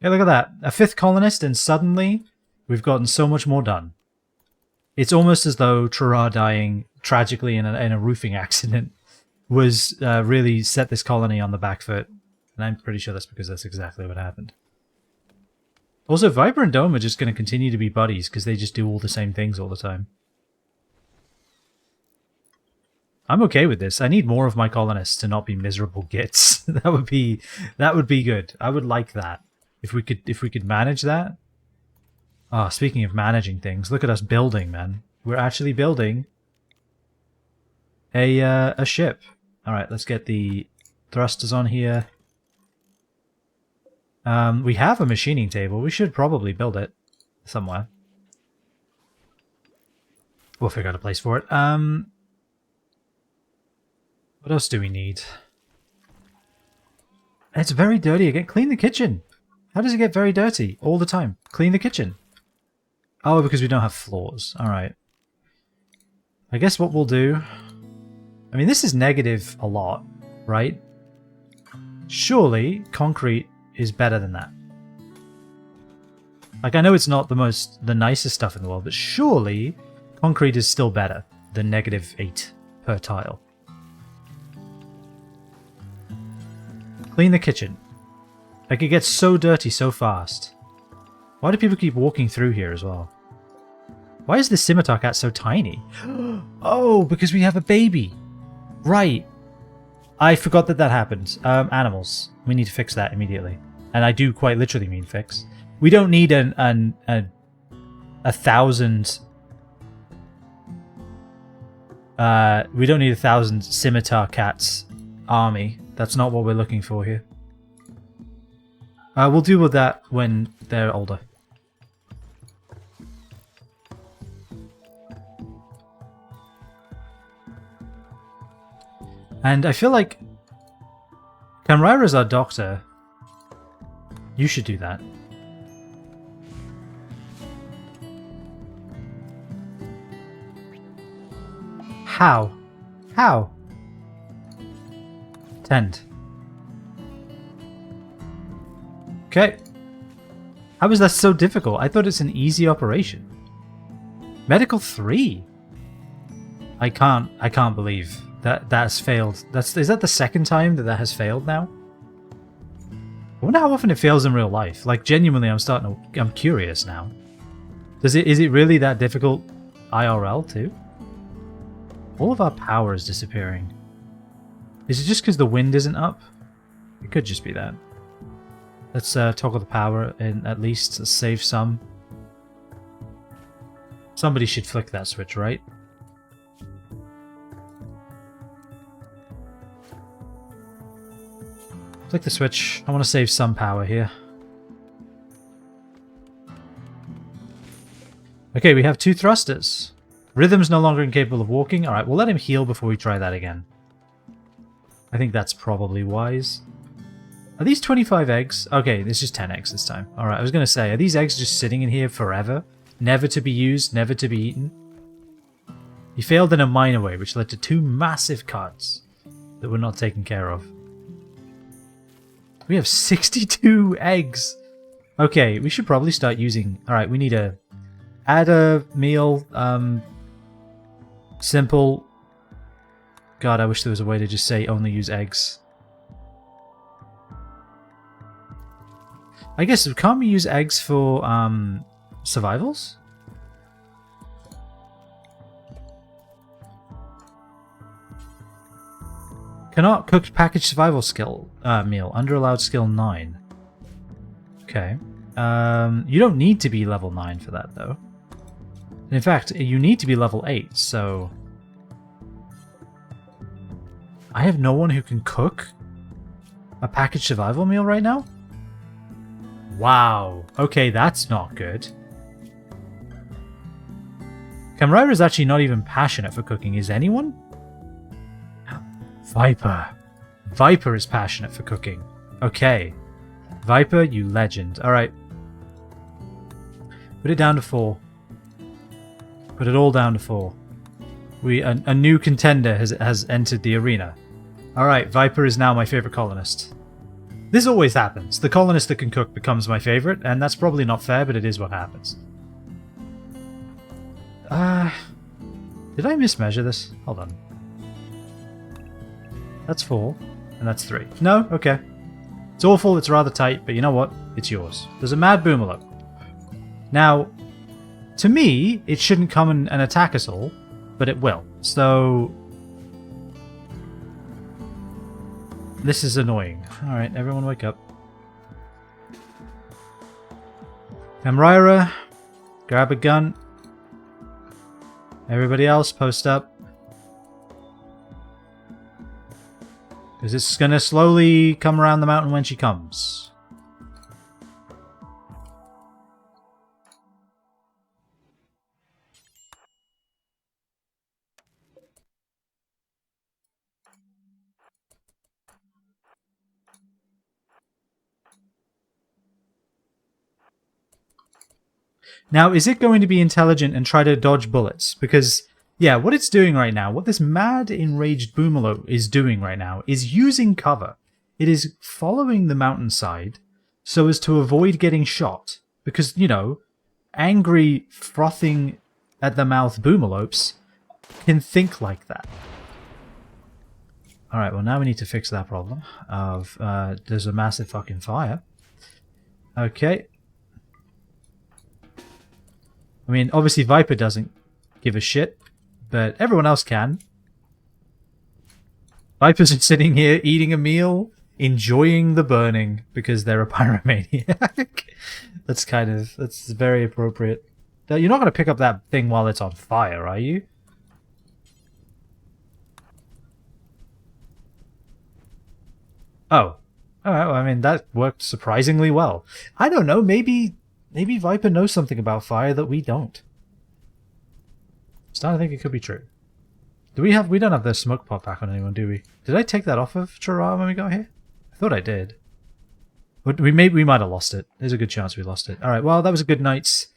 Yeah, look at that. A 5th colonist, and suddenly we've gotten so much more done. It's almost as though Trara dying tragically in a roofing accident was really set this colony on the back foot. And I'm pretty sure that's because that's exactly what happened. Also, Viper and Dome are just going to continue to be buddies because they just do all the same things all the time. I'm okay with this. I need more of my colonists to not be miserable gits. that would be good. I would like that. If we could manage that. Ah, speaking of managing things, look at us building, man. We're actually building a ship. All right, let's get the thrusters on here. We have a machining table. We should probably build it somewhere. We'll figure out a place for it. What else do we need? It's very dirty again. Clean the kitchen. How does it get very dirty all the time? Clean the kitchen. Oh, because we don't have floors. Alright. I guess what we'll do... I mean, this is negative a lot, right? Surely concrete is better than that. Like, I know it's not the nicest stuff in the world, but surely concrete is still better than -8 per tile. Clean the kitchen. Like, it gets so dirty so fast. Why do people keep walking through here as well? Why is the scimitar cat so tiny? Oh, because we have a baby. Right. I forgot that happened. Animals. We need to fix that immediately. And I do quite literally mean fix. We don't need a 1,000... we don't need 1,000 scimitar cats army. That's not what we're looking for here. We'll deal with that when they're older. And I feel like Kamraira's our doctor. You should do that. How? How? Tend. Okay. How is that so difficult? I thought it's an easy operation. Medical 3? I can't believe that's failed. Is that the second time that has failed now? I wonder how often it fails in real life. Like, genuinely, I'm curious now. Is it really that difficult IRL too? All of our power is disappearing. Is it just because the wind isn't up? It could just be that. Let's toggle the power in at least to save some. Somebody should flick that switch, right? Flick the switch. I want to save some power here. Okay, we have 2 thrusters. Rhythm's no longer incapable of walking. Alright, we'll let him heal before we try that again. I think that's probably wise. Are these 25 eggs? Okay, this is 10 eggs this time. Alright, I was going to say, are these eggs just sitting in here forever? Never to be used, never to be eaten? He failed in a minor way, which led to 2 massive cuts that were not taken care of. We have 62 eggs! Okay, we should probably start using... Alright, we need to add a meal. Simple. God, I wish there was a way to just say only use eggs. I guess, can't we use eggs for survivals? Cannot cook packaged survival skill meal. Under allowed skill 9. Okay. You don't need to be level 9 for that, though. In fact, you need to be level 8, so... I have no one who can cook a packaged survival meal right now? Wow. Okay, that's not good. Kamraira is actually not even passionate for cooking, is anyone? Viper. Viper is passionate for cooking. Okay. Viper, you legend. Alright. Put it down to 4. Put it all down to 4. A new contender has entered the arena. Alright, Viper is now my favorite colonist. This always happens. The colonist that can cook becomes my favorite, and that's probably not fair, but it is what happens. Did I mismeasure this? Hold on. That's 4, and that's 3. No? Okay. It's awful, it's rather tight, but you know what? It's yours. There's a mad boomerlope. Now, to me, it shouldn't come and attack us all, but it will. So... this is annoying. Alright, everyone wake up. Amrira, grab a gun. Everybody else, post up. Because it's going to slowly come around the mountain when she comes. Now, is it going to be intelligent and try to dodge bullets? Because, yeah, what it's doing right now, what this mad, enraged Boomalo is doing right now, is using cover. It is following the mountainside so as to avoid getting shot. Because, you know, angry, frothing at the mouth Boomalopes can think like that. Alright, well now we need to fix that problem of, there's a massive fucking fire. Okay. I mean, obviously Viper doesn't give a shit, but everyone else can. Viper's just sitting here eating a meal, enjoying the burning, because they're a pyromaniac. That's very appropriate. You're not going to pick up that thing while it's on fire, are you? Oh. Alright, well, I mean, that worked surprisingly well. I don't know, maybe Viper knows something about fire that we don't. I'm starting to think it could be true. We don't have the smoke pot back on anyone, do we? Did I take that off of Caravan when we got here? I thought I did. But we might have lost it. There's a good chance we lost it. Alright, well, that was a good night's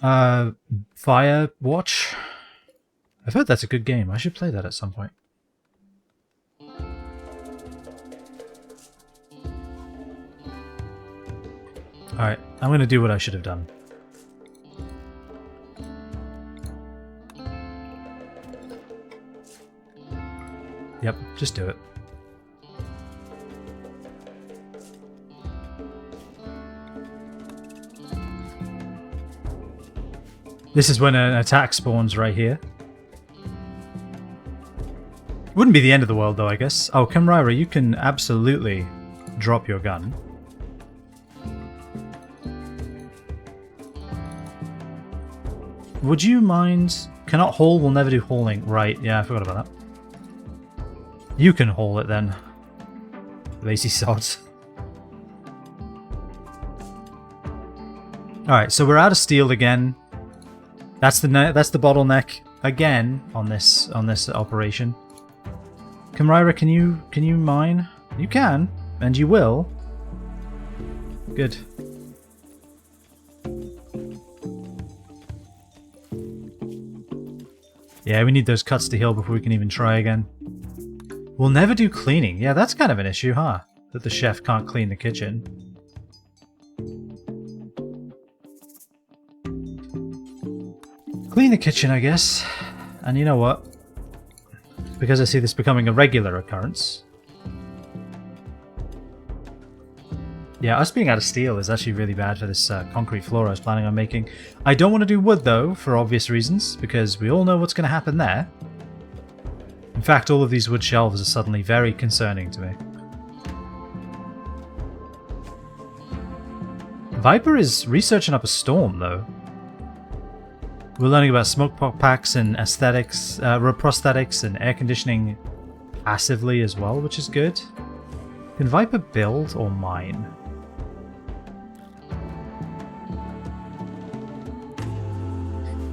fire watch. I've heard that's a good game. I should play that at some point. Alright, I'm going to do what I should have done. Yep, just do it. This is when an attack spawns right here. Wouldn't be the end of the world though, I guess. Oh, Camrira, you can absolutely drop your gun. Would you mind... Cannot haul, we'll never do hauling. Right, yeah, I forgot about that. You can haul it then. Lazy sods. Alright, so we're out of steel again. That's the bottleneck again on this operation. Camrira, can you mine? You can, and you will. Good. Yeah, we need those cuts to heal before we can even try again. We'll never do cleaning. Yeah, that's kind of an issue, huh? That the chef can't clean the kitchen. Clean the kitchen, I guess. And you know what? Because I see this becoming a regular occurrence. Yeah, us being out of steel is actually really bad for this concrete floor I was planning on making. I don't want to do wood, though, for obvious reasons, because we all know what's going to happen there. In fact, all of these wood shelves are suddenly very concerning to me. Viper is researching up a storm, though. We're learning about smoke packs and aesthetics, prosthetics and air conditioning passively as well, which is good. Can Viper build or mine?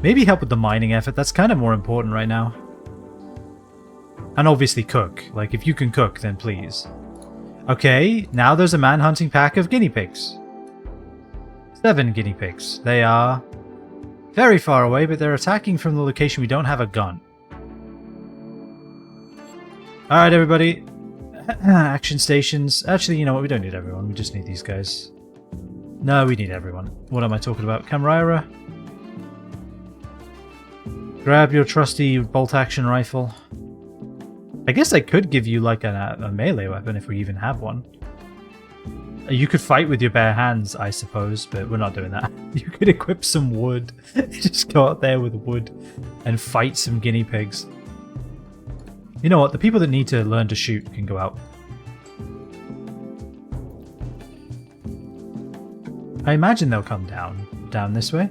Maybe help with the mining effort, that's kind of more important right now. And obviously cook. Like, if you can cook, then please. Okay, now there's a man-hunting pack of guinea pigs. 7 guinea pigs. They are very far away, but they're attacking from the location we don't have a gun. Alright, everybody. Action stations. Actually, you know what? We don't need everyone. We just need these guys. No, we need everyone. What am I talking about? Camera. Grab your trusty bolt-action rifle. I guess I could give you like a melee weapon if we even have one. You could fight with your bare hands, I suppose, but we're not doing that. You could equip some wood. Just go out there with wood and fight some guinea pigs. You know what? The people that need to learn to shoot can go out. I imagine they'll come down this way.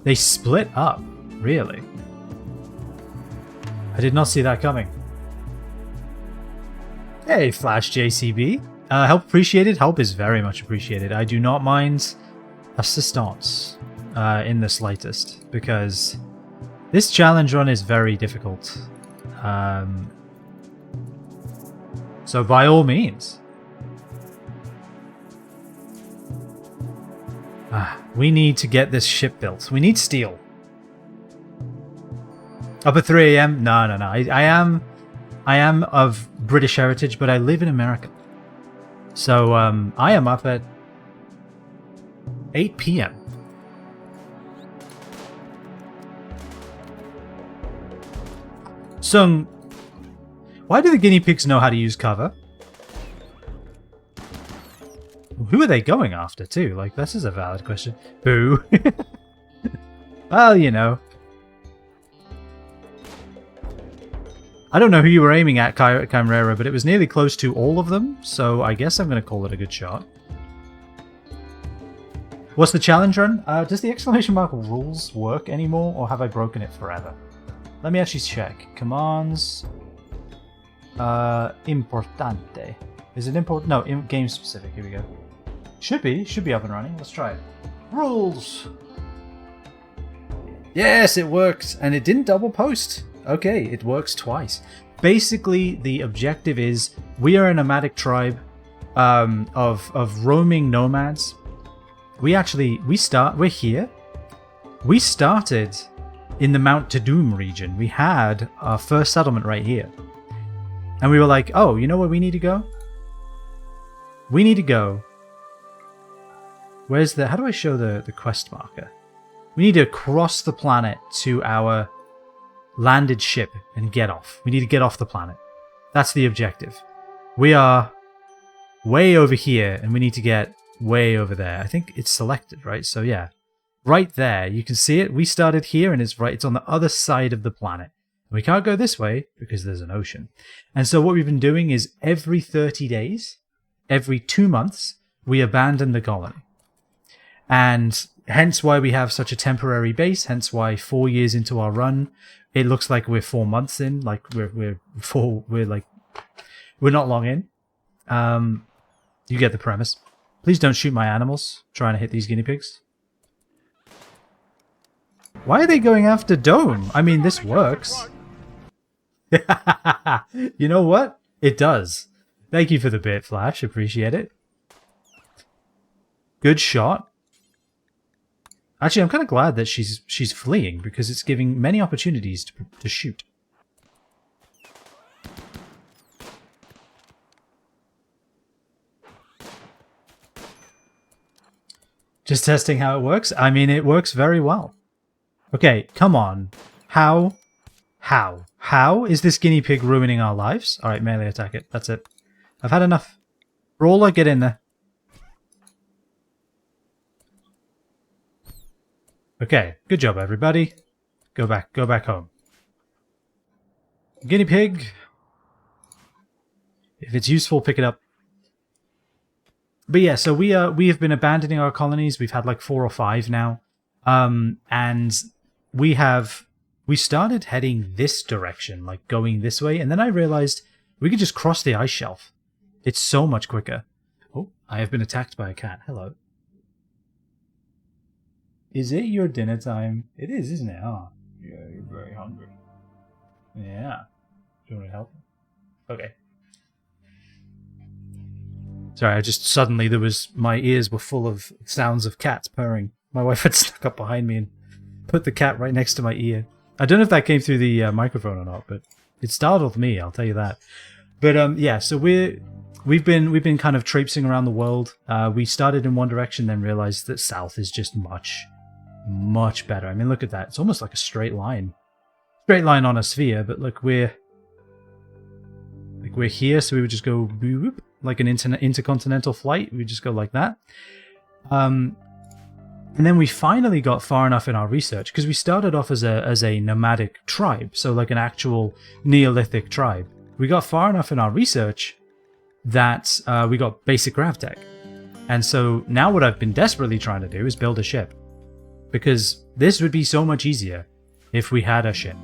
They split up, really. I did not see that coming. Hey, Flash JCB. Help appreciated. Help is very much appreciated. I do not mind assistance in the slightest, because this challenge run is very difficult. So by all means. We need to get this ship built. We need steel. Up at 3 AM? No. I am of British heritage, but I live in America. So I am up at 8 PM. Sung, why do the guinea pigs know how to use cover? Who are they going after, too? Like, this is a valid question. Who? Well, you know. I don't know who you were aiming at, Chimera, but it was nearly close to all of them, so I guess I'm going to call it a good shot. What's the challenge run? Does the exclamation mark rules work anymore, or have I broken it forever? Let me actually check. Commands... importante. Is it important? No, game specific. Here we go. Should be up and running. Let's try it. Rules! Yes, it worked, and it didn't double post. Okay, it works twice. Basically, the objective is we are a nomadic tribe of roaming nomads. We're here. We started in the Mount Doom region. We had our first settlement right here. And we were like, oh, you know where we need to go? We need to go. Where's the... How do I show the quest marker? We need to cross the planet to our landed ship and get off. We need to get off the planet. That's the objective. We are way over here and we need to get way over there. I think it's selected, right? So yeah, right there. You can see it. We started here and it's on the other side of the planet. We can't go this way because there's an ocean. And so what we've been doing is every 30 days, every 2 months, we abandon the colony. And hence why we have such a temporary base, hence why 4 years into our run, it looks like we're 4 months in, like we're not long in. You get the premise. Please don't shoot my animals trying to hit these guinea pigs. Why are they going after Dome? I mean, this works. You know what? It does. Thank you for the bit, Flash. Appreciate it. Good shot. Actually, I'm kind of glad that she's fleeing because it's giving many opportunities to shoot. Just testing how it works. I mean, it works very well. Okay, come on. How is this guinea pig ruining our lives? All right, melee attack it. That's it. I've had enough. Brawler, get in there. Okay, good job, everybody. Go back home. Guinea pig. If it's useful, pick it up. But yeah, so we have been abandoning our colonies. We've had like 4 or 5 now, and we started heading this direction, like going this way, and then I realized we could just cross the ice shelf. It's so much quicker. Oh, I have been attacked by a cat. Hello. Is it your dinner time? It is, isn't it? Oh, yeah, you're very hungry. Yeah. Do you want to help? Okay. Sorry, I just suddenly my ears were full of sounds of cats purring. My wife had snuck up behind me and put the cat right next to my ear. I don't know if that came through the microphone or not, but it startled me, I'll tell you that. But yeah, so we've been kind of traipsing around the world. We started in one direction, then realized that south is just much better. I mean, look at that. It's almost like a straight line. Straight line on a sphere, but look, we're here, so we would just go boop, like an intercontinental flight. We would just go like that. And then we finally got far enough in our research, because we started off as a nomadic tribe, so like an actual Neolithic tribe. We got far enough in our research that we got basic grav tech. And so now what I've been desperately trying to do is build a ship. Because this would be so much easier if we had a ship.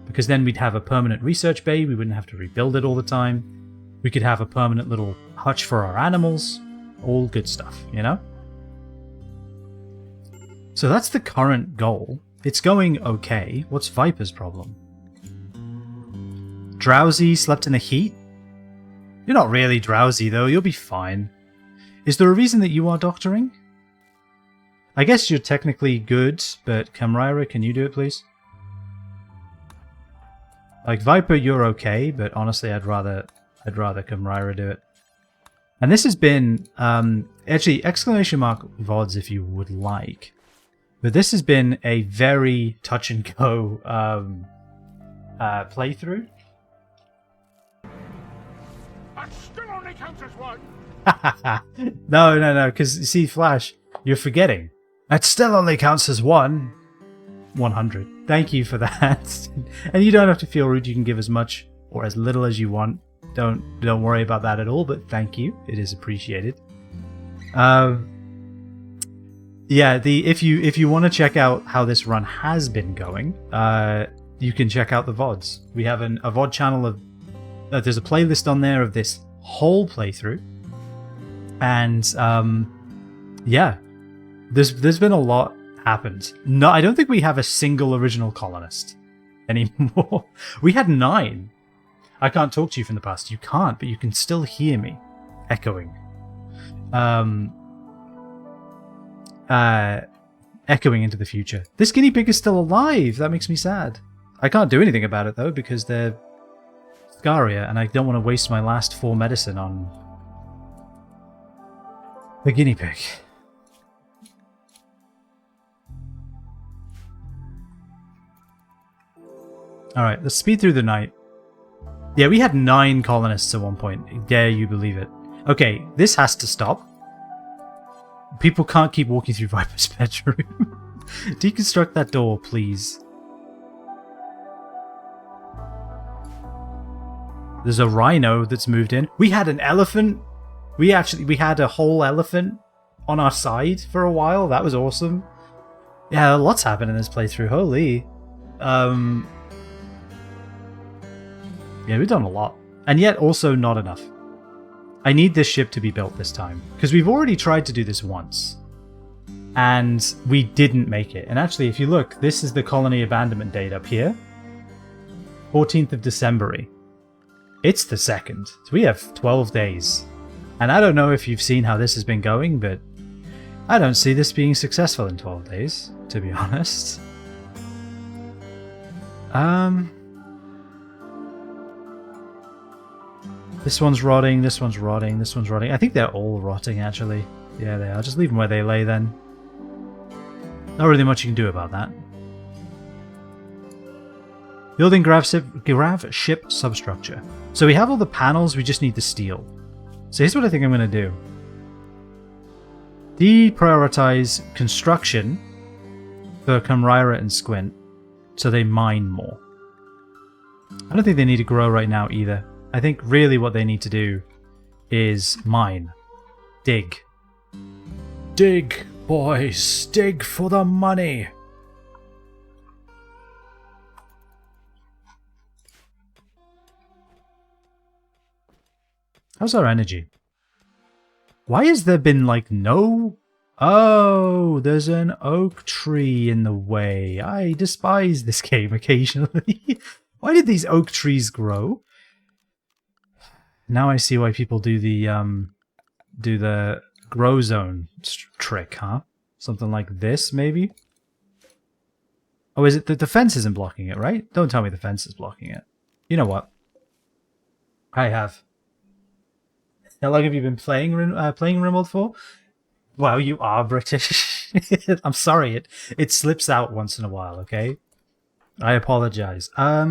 Because then we'd have a permanent research bay, we wouldn't have to rebuild it all the time. We could have a permanent little hutch for our animals. All good stuff, you know? So that's the current goal. It's going okay. What's Viper's problem? Drowsy, slept in the heat? You're not really drowsy though, you'll be fine. Is there a reason that you are doctoring? I guess you're technically good, but Camera, can you do it please? Like Viper, you're okay, but honestly I'd rather Camera do it. And this has been actually exclamation mark VODs if you would like. But this has been a very touch and go playthrough. That still only counts as one. No, because you see, Flash, you're forgetting. That still only counts as 100. Thank you for that. And you don't have to feel rude. You can give as much or as little as you want. Don't worry about that at all. But thank you. It is appreciated. Yeah. If you want to check out how this run has been going, you can check out the VODs. We have a VOD channel of. There's a playlist on there of this whole playthrough, and yeah. There's been a lot happened. No, I don't think we have a single original colonist anymore. We had 9. I can't talk to you from the past. You can't, but you can still hear me echoing. Echoing into the future. This guinea pig is still alive. That makes me sad. I can't do anything about it though because they're Scaria, and I don't want to waste my last 4 medicine on the guinea pig. Alright, let's speed through the night. Yeah, we had 9 colonists at one point. Dare you believe it. Okay, this has to stop. People can't keep walking through Viper's bedroom. Deconstruct that door, please. There's a rhino that's moved in. We had an elephant. We had a whole elephant on our side for a while. That was awesome. Yeah, lots happened in this playthrough. Holy. Yeah, we've done a lot. And yet also not enough. I need this ship to be built this time. Because we've already tried to do this once. And we didn't make it. And actually, if you look, this is the colony abandonment date up here. 14th of December. It's the 2nd. So we have 12 days. And I don't know if you've seen how this has been going, but I don't see this being successful in 12 days, to be honest. This one's rotting, this one's rotting, this one's rotting. I think they're all rotting, actually. Yeah, they are. Just leave them where they lay, then. Not really much you can do about that. Building grav ship substructure. So we have all the panels, we just need the steel. So here's what I think I'm going to do. Deprioritize construction for Camera and Squint so they mine more. I don't think they need to grow right now either. I think really what they need to do is mine. Dig. Dig, boys. Dig for the money. How's our energy? Why has there been like no... Oh, there's an oak tree in the way. I despise this game occasionally. Why did these oak trees grow? Now I see why people do the grow zone trick, huh? Something like this, maybe? Oh, is it the fence isn't blocking it, right? Don't tell me the fence is blocking it. You know what? I have. How long have you been playing Rimworld for? Well, you are British. I'm sorry, it slips out once in a while, okay? I apologize. A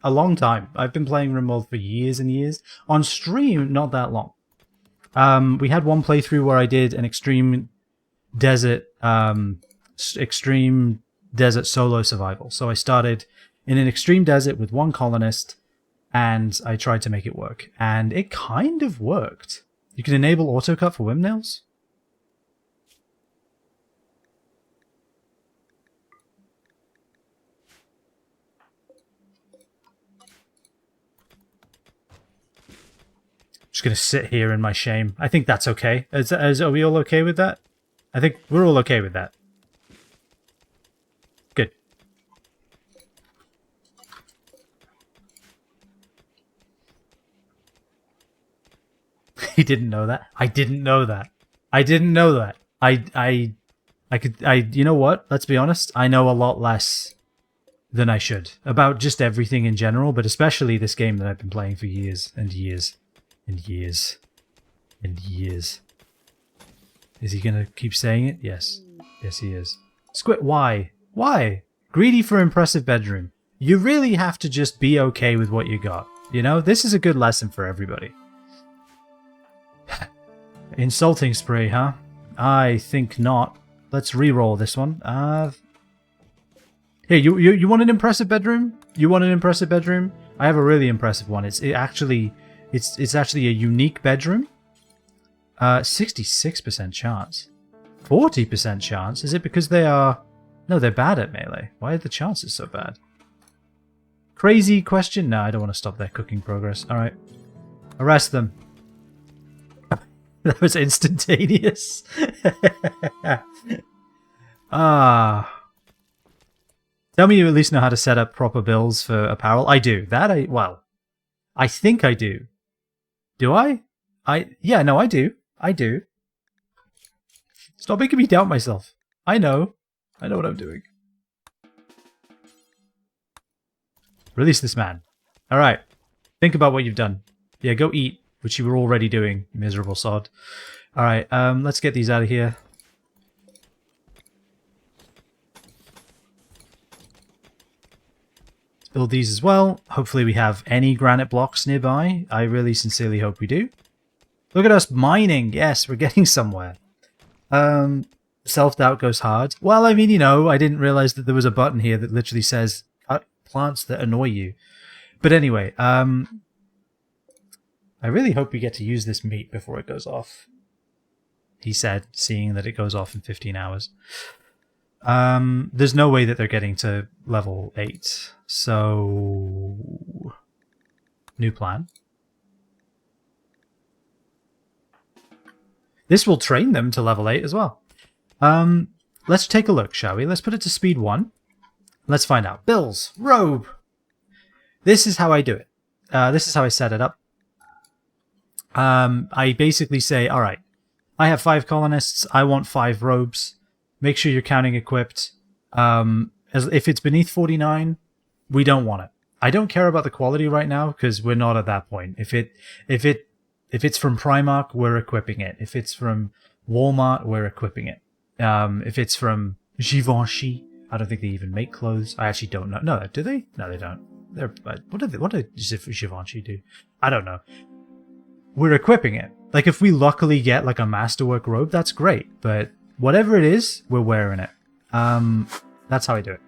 long time. I've been playing Rimworld for years and years. On stream, not that long. We had one playthrough where I did an extreme desert solo survival. So I started in an extreme desert with one colonist, and I tried to make it work. And it kind of worked. You can enable autocut for windmills. Just gonna sit here in my shame. I think that's okay. Are we all okay with that? I think we're all okay with that. Good. He didn't know that. I didn't know that. I didn't know that. You know what? Let's be honest. I know a lot less than I should about just everything in general, but especially this game that I've been playing for years and years and years and years. Is he gonna keep saying it? Yes. Yes, he is. Squid, why? Why? Greedy for impressive bedroom. You really have to just be okay with what you got. You know, this is a good lesson for everybody. Insulting spray, huh? I think not. Let's re-roll this one. Here, you want an impressive bedroom? You want an impressive bedroom? I have a really impressive one. It's actually a unique bedroom. 66% chance. 40% chance? Is it because they are... No, they're bad at melee. Why are the chances so bad? Crazy question? No, I don't want to stop their cooking progress. Alright. Arrest them. That was instantaneous. Tell me you at least know how to set up proper builds for apparel. I do. I think I do. Do I? Yeah, no, I do. I do. Stop making me doubt myself. I know. I know what I'm doing. Release this man. Alright. Think about what you've done. Yeah, go eat, which you were already doing, you miserable sod. Alright, let's get these out of here. Let's build these as well. Hopefully we have any granite blocks nearby. I really sincerely hope we do. Look at us mining. Yes, we're getting somewhere. Self-doubt goes hard. Well, I mean, you know, I didn't realize that there was a button here that literally says cut plants that annoy you. But anyway, I really hope we get to use this meat before it goes off. He said, seeing that it goes off in 15 hours. There's no way that they're getting to level 8. So... New plan. This will train them to level 8 as well. Let's take a look, shall we? Let's put it to speed 1. Let's find out. Bills. Robe. This is how I do it. This is how I set it up. I basically say, alright, I have 5 colonists. I want 5 robes. Make sure you're counting equipped. If it's beneath 49, we don't want it. I don't care about the quality right now because we're not at that point. If it's from Primark, we're equipping it. If it's from Walmart, we're equipping it. If it's from Givenchy, I don't think they even make clothes. I actually don't know. No, do they? No, they don't. What does Givenchy do? I don't know. We're equipping it. Like, if we luckily get, like, a masterwork robe, that's great. But whatever it is, we're wearing it. That's how I do it.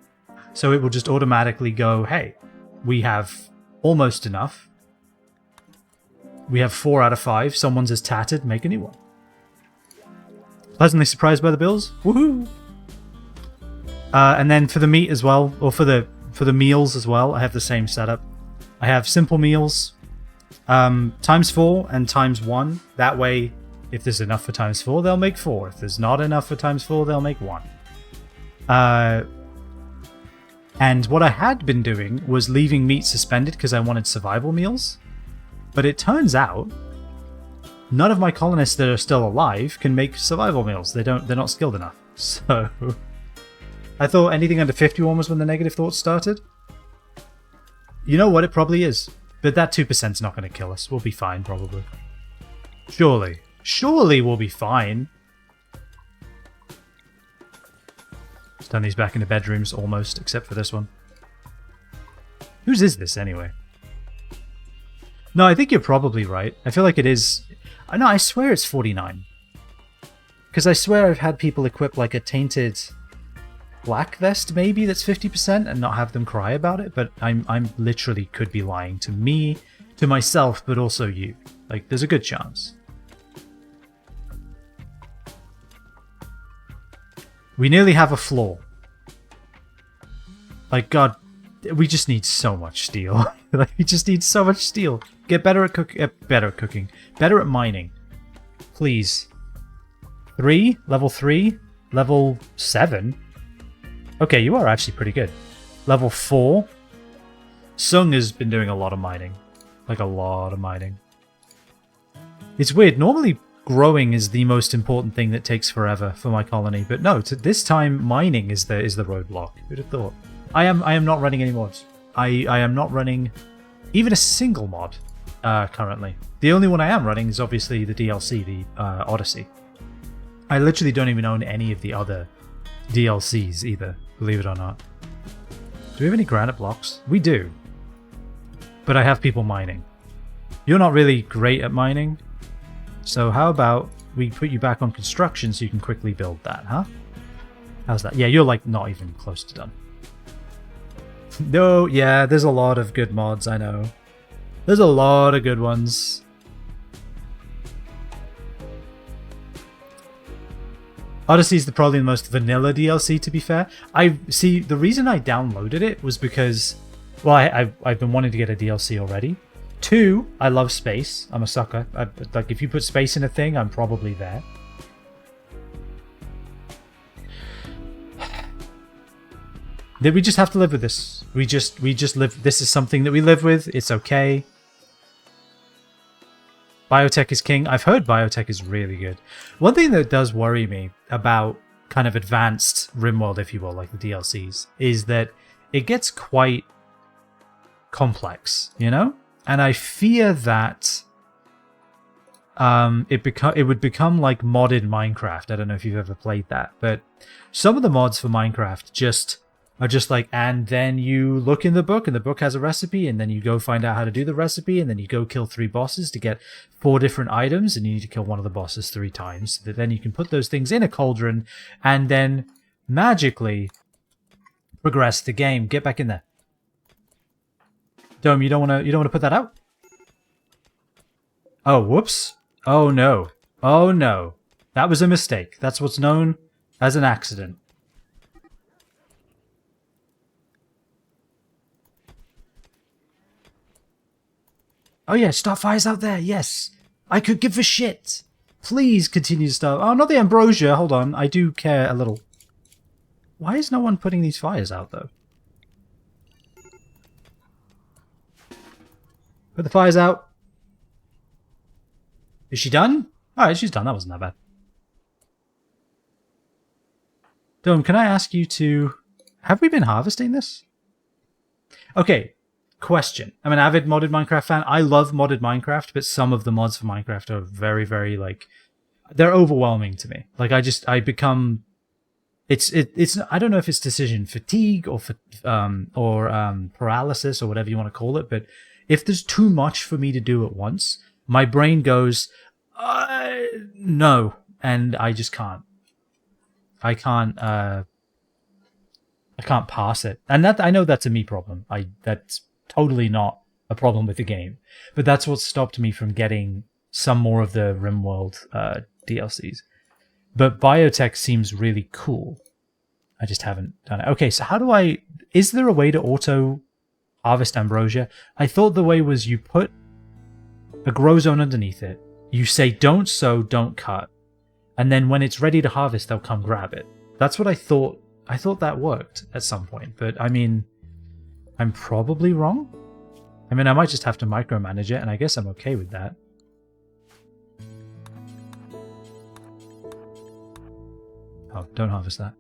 So it will just automatically go, hey, we have almost enough. We have 4 out of 5. Someone's as tattered. Make a new one. Pleasantly surprised by the bills. Woohoo! And then for the meat as well, or for the meals as well, I have the same setup. I have simple meals, times 4 and times 1. That way, if there's enough for times 4, they'll make 4. If there's not enough for times 4, they'll make 1. And what I had been doing was leaving meat suspended because I wanted survival meals. But it turns out none of my colonists that are still alive can make survival meals. They're not skilled enough. So I thought anything under 51 was when the negative thoughts started. You know what? It probably is. But that 2%'s not going to kill us. We'll be fine, probably. Surely. Surely we'll be fine. Just turn these back into bedrooms, almost, except for this one. Whose is this, anyway? No, I think you're probably right. I feel like it is... No, I swear it's 49. Because I swear I've had people equip like a tainted black vest, maybe, that's 50% and not have them cry about it, but I'm literally could be lying to me, to myself, but also you. Like, there's a good chance. We nearly have a floor. Like, God, we just need so much steel. Like, we just need so much steel. Get better at cooking. Better at mining. Please. 3? Level 3? Level 7? Okay, you are actually pretty good. Level 4? Sung has been doing a lot of mining. Like, a lot of mining. It's weird. Normally, growing is the most important thing that takes forever for my colony. But no, this time, mining is the roadblock. Who'd have thought? I am not running any mods. I am not running even a single mod currently. The only one I am running is obviously the DLC, the Odyssey. I literally don't even own any of the other DLCs either, believe it or not. Do we have any granite blocks? We do. But I have people mining. You're not really great at mining, so how about we put you back on construction so you can quickly build that, huh? How's that? Yeah, you're like not even close to done. No, yeah, there's a lot of good mods, I know. There's a lot of good ones. Odyssey is probably the most vanilla DLC, to be fair. I see, the reason I downloaded it was because, well, I've been wanting to get a DLC already. 2, I love space. I'm a sucker. Like, if you put space in a thing, I'm probably there. We just have to live with this. We just live. This is something that we live with. It's okay. Biotech is king. I've heard biotech is really good. One thing that does worry me about kind of advanced Rimworld, if you will, like the DLCs, is that it gets quite complex, you know? And I fear that it would become like modded Minecraft. I don't know if you've ever played that, but some of the mods for Minecraft are just like, and then you look in the book, and the book has a recipe, and then you go find out how to do the recipe, and then you go kill 3 bosses to get 4 different items, and you need to kill one of the bosses 3 times. So that then you can put those things in a cauldron, and then magically progress the game. Get back in there. Dome, you don't want to put that out? Oh, whoops. Oh no. Oh no. That was a mistake. That's what's known as an accident. Oh yeah, start fires out there, yes. I could give a shit. Please continue to start. Oh, not the ambrosia. Hold on, I do care a little. Why is no one putting these fires out, though? Put the fires out. Is she done? Alright, she's done. That wasn't that bad. Dome, can I ask you to... Have we been harvesting this? Okay. Question. I'm an avid modded Minecraft fan. I love modded Minecraft, but some of the mods for Minecraft are very, very, like, they're overwhelming to me. Like, I become, it's, I don't know if it's decision fatigue or paralysis or whatever you want to call it, but if there's too much for me to do at once, my brain goes, no, and I just can't. I can't pass it. And that, I know that's a me problem. That's totally not a problem with the game, but that's what stopped me from getting some more of the Rimworld DLCs. But biotech seems really cool. I just haven't done it. Okay, so how do is there a way to auto harvest ambrosia? I thought the way was you put a grow zone underneath it, you say don't sow, don't cut, and then when it's ready to harvest, they'll come grab it. That's what I thought. I thought that worked at some point, but I mean, I'm probably wrong. I mean, I might just have to micromanage it, and I guess I'm okay with that. Oh, don't harvest that.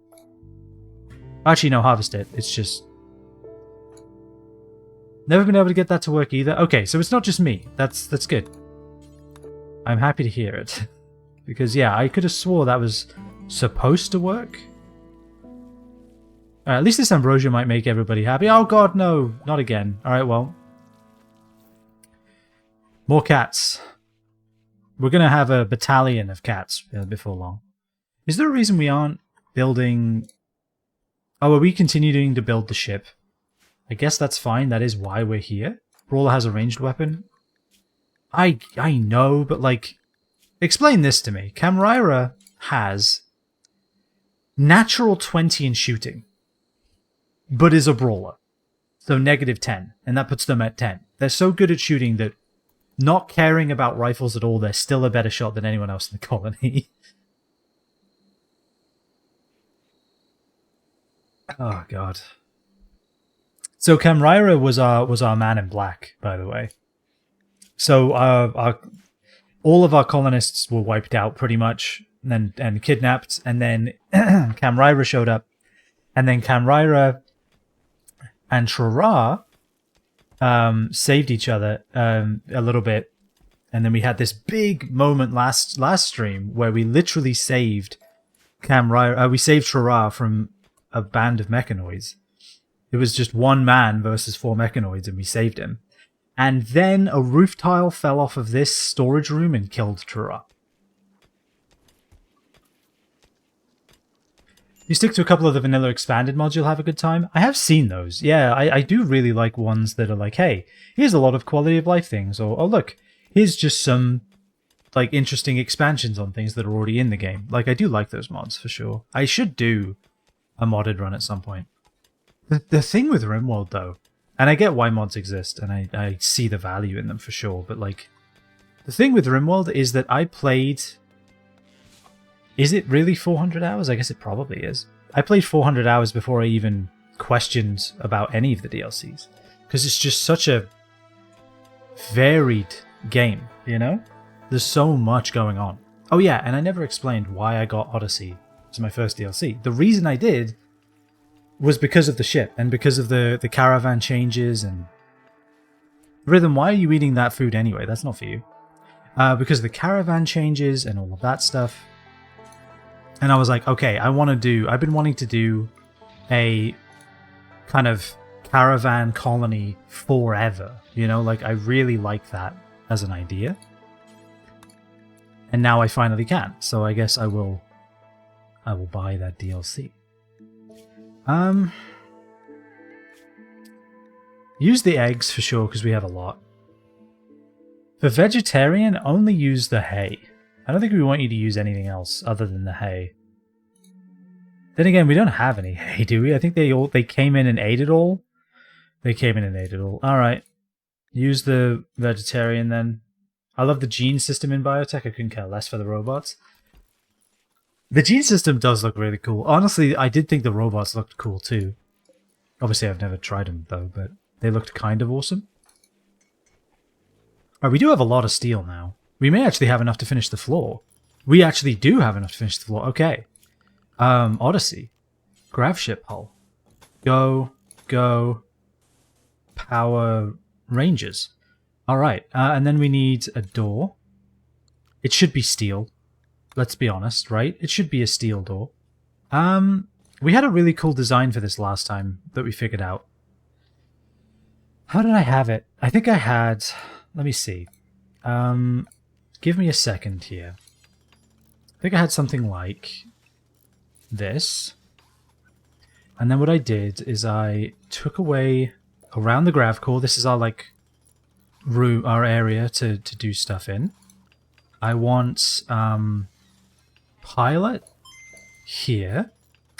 Actually, no, harvest it. It's just... Never been able to get that to work either. Okay, so it's not just me. That's good. I'm happy to hear it. Because, yeah, I could have swore that was supposed to work. At least this ambrosia might make everybody happy. Oh god, no. Not again. Alright, well. More cats. We're going to have a battalion of cats before long. Is there a reason we aren't building... Oh, are we continuing to build the ship? I guess that's fine. That is why we're here. Brawler has a ranged weapon. I know, but like... Explain this to me. Camryra has natural 20 in shooting, but is a brawler. So -10, and that puts them at 10. They're so good at shooting that not caring about rifles at all, they're still a better shot than anyone else in the colony. Oh god. So Camryra was our man in black, by the way. So all of our colonists were wiped out pretty much and kidnapped, and then Camryra showed up, and then Camryra and Trara saved each other a little bit, and then we had this big moment last stream where we literally saved Camryra. We saved Trara from a band of mechanoids. It was just one man versus 4 mechanoids, and we saved him. And then a roof tile fell off of this storage room and killed Trara. If you stick to a couple of the vanilla expanded mods, you'll have a good time. I have seen those. Yeah, I do really like ones that are like, hey, here's a lot of quality of life things. Or, oh, look, here's just some like interesting expansions on things that are already in the game. Like, I do like those mods, for sure. I should do a modded run at some point. The thing with Rimworld, though, and I get why mods exist, and I see the value in them for sure, but like, the thing with Rimworld is that I played... Is it really 400 hours? I guess it probably is. I played 400 hours before I even questioned about any of the DLCs, because it's just such a varied game, you know? There's so much going on. Oh yeah, and I never explained why I got Odyssey as my first DLC. The reason I did was because of the ship, and because of the caravan changes, and... Rhythm, why are you eating that food anyway? That's not for you. Because of the caravan changes and all of that stuff. And I was like, okay, I've been wanting to do a kind of caravan colony forever, you know? Like, I really like that as an idea. And now I finally can, so I guess I will buy that DLC. Use the eggs for sure, because we have a lot. For vegetarian, only use the hay. I don't think we want you to use anything else other than the hay. Then again, we don't have any hay, do we? I think they came in and ate it all. They came in and ate it all. Alright. Use the vegetarian then. I love the gene system in biotech. I couldn't care less for the robots. The gene system does look really cool. Honestly, I did think the robots looked cool too. Obviously, I've never tried them though, but they looked kind of awesome. Alright, we do have a lot of steel now. We may actually have enough to finish the floor. We actually do have enough to finish the floor. Okay. Odyssey. Grav ship hull. Go. Power Rangers. Alright, and then we need a door. It should be steel. Let's be honest, right? It should be a steel door. We had a really cool design for this last time that we figured out. How did I have it? I think I had... Let me see. Give me a second here. I think I had something like this. And then what I did is I took away around the grav core. This is our like room, our area to do stuff in. I want pilot here.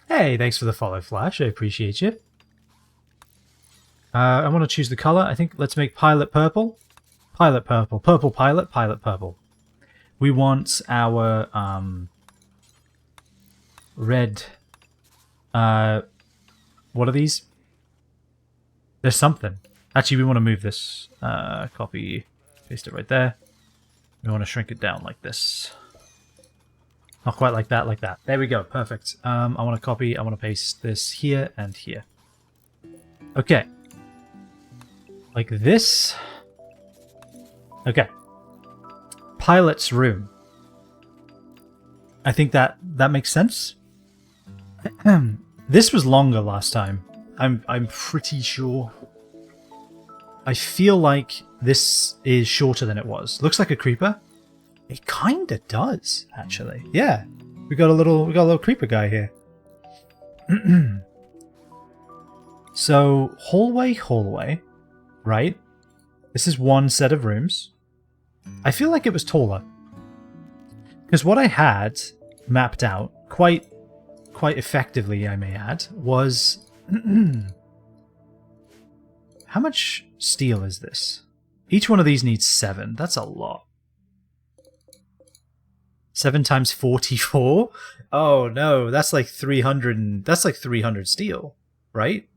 Hey, thanks for the follow, Flash. I appreciate you. I want to choose the color. I think let's make pilot purple. Pilot purple. Purple pilot. Pilot purple. We want our red. What are these? There's something. Actually, we want to move this. Copy. Paste it right there. We want to shrink it down like this. Not quite like that, like that. There we go. Perfect. I want to copy. I want to paste this here and here. Okay. Like this. Okay. Pilot's room. I think that makes sense. This was longer last time. I'm pretty sure. I feel like this is shorter than it was. Looks like a creeper. It kinda does, actually. Yeah. We got a little creeper guy here. So hallway, right? This is one set of rooms. I feel like it was taller. Because what I had mapped out quite effectively, I may add, was how much steel is this? Each one of these needs 7. That's a lot. 7 times 44? Oh no, that's like 300 that's like 300 steel, right?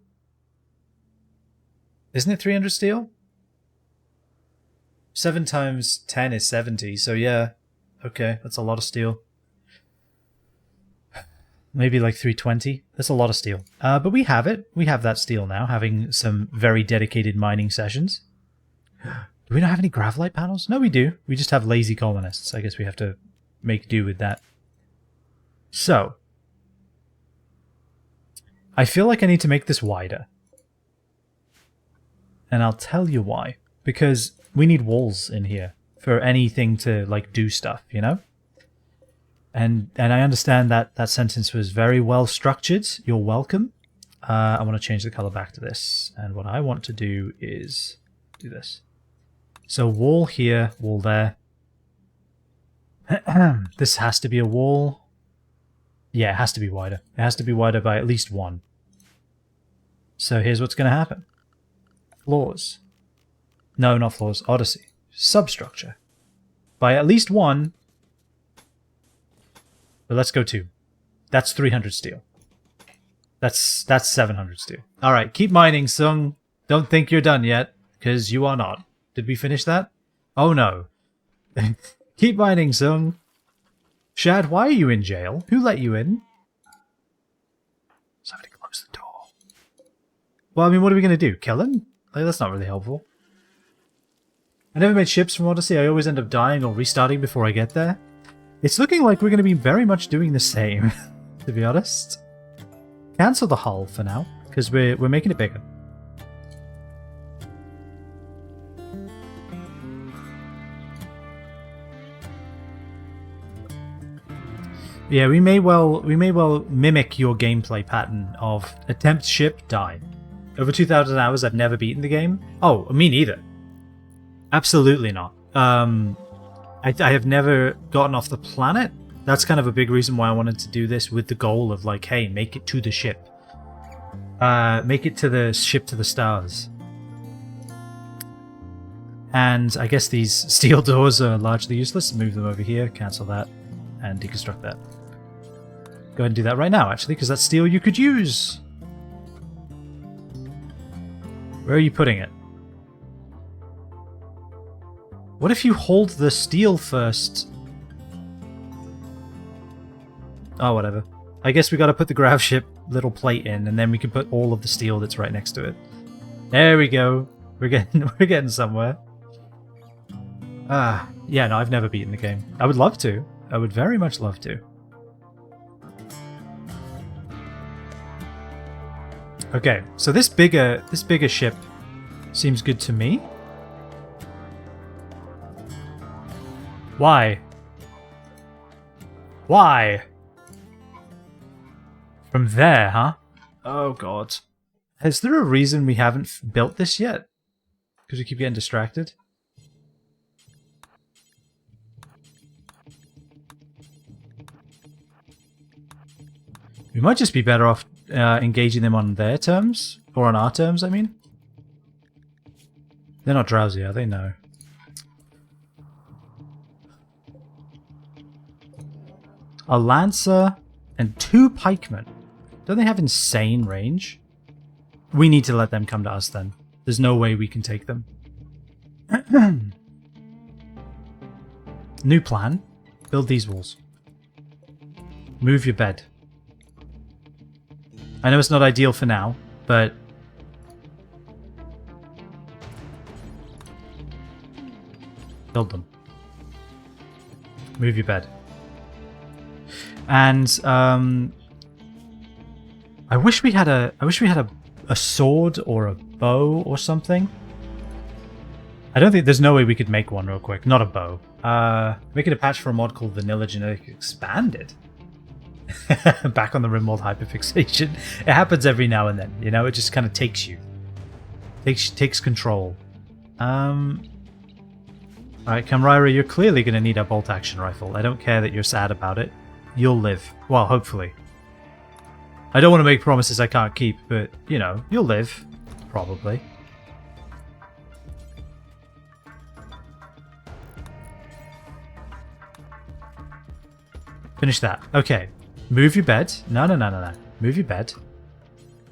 Isn't it 300 steel? 7 times 10 is 70, so yeah. Okay, that's a lot of steel. Maybe like 320. That's a lot of steel. But we have it. We have that steel now, having some very dedicated mining sessions. Do we not have any gravelite panels? No, we do. We just have lazy colonists. I guess we have to make do with that. So, I feel like I need to make this wider. And I'll tell you why. Because we need walls in here for anything to, like, do stuff, you know? And I understand that that sentence was very well structured. You're welcome. I want to change the color back to this. And what I want to do is do this. So wall here, wall there. This has to be a wall. Yeah, it has to be wider. It has to be wider by at least 1. So here's what's going to happen. Floors. No, not floors. Odyssey. Substructure. By at least 1. But let's go 2. That's 300 steel. That's 700 steel. Alright, keep mining, Sung. Don't think you're done yet, because you are not. Did we finish that? Oh no. Keep mining, Sung. Shad, why are you in jail? Who let you in? Somebody close the door. Well, I mean, what are we going to do? Kill him? Like, that's not really helpful. I never made ships from Odyssey. I always end up dying or restarting before I get there. It's looking like we're going to be very much doing the same, to be honest. Cancel the hull for now, because we're making it bigger. Yeah, we may well mimic your gameplay pattern of attempt ship, die. Over 2,000 hours, I've never beaten the game. Oh, me neither. Absolutely not. I have never gotten off the planet. That's kind of a big reason why I wanted to do this, with the goal of like, hey, make it to the ship. Make it to the ship to the stars. And I guess these steel doors are largely useless. Move them over here, cancel that, and deconstruct that. Go ahead and do that right now, actually, because that's steel you could use. Where are you putting it? What if you hold the steel first? Oh, whatever. I guess we gotta put the grav ship little plate in, and then we can put all of the steel that's right next to it. There we go. We're getting somewhere. Yeah, no, I've never beaten the game. I would love to. I would very much love to. Okay, so this bigger ship seems good to me. Why? Why? From there, huh? Oh god. Is there a reason we haven't built this yet? Because we keep getting distracted? We might just be better off engaging them on their terms. Or on our terms, I mean. They're not drowsy, are they? No. A Lancer and 2 pikemen. Don't they have insane range? We need to let them come to us then. There's no way we can take them. New plan. Build these walls. Move your bed. I know it's not ideal for now, but Build them. Move your bed. And I wish we had a sword or a bow or something. I don't think there's no way we could make one real quick. Not a bow. Making a patch for a mod called Vanilla Genetic Expanded. Back on the Rimworld hyperfixation. It happens every now and then, you know, it just kind of takes you. Takes control. Alright, Camryra, you're clearly going to need a bolt action rifle. I don't care that you're sad about it. You'll live. Well, hopefully. I don't want to make promises I can't keep, but, you know, you'll live. Probably. Finish that. Okay. Move your bed. No. Move your bed.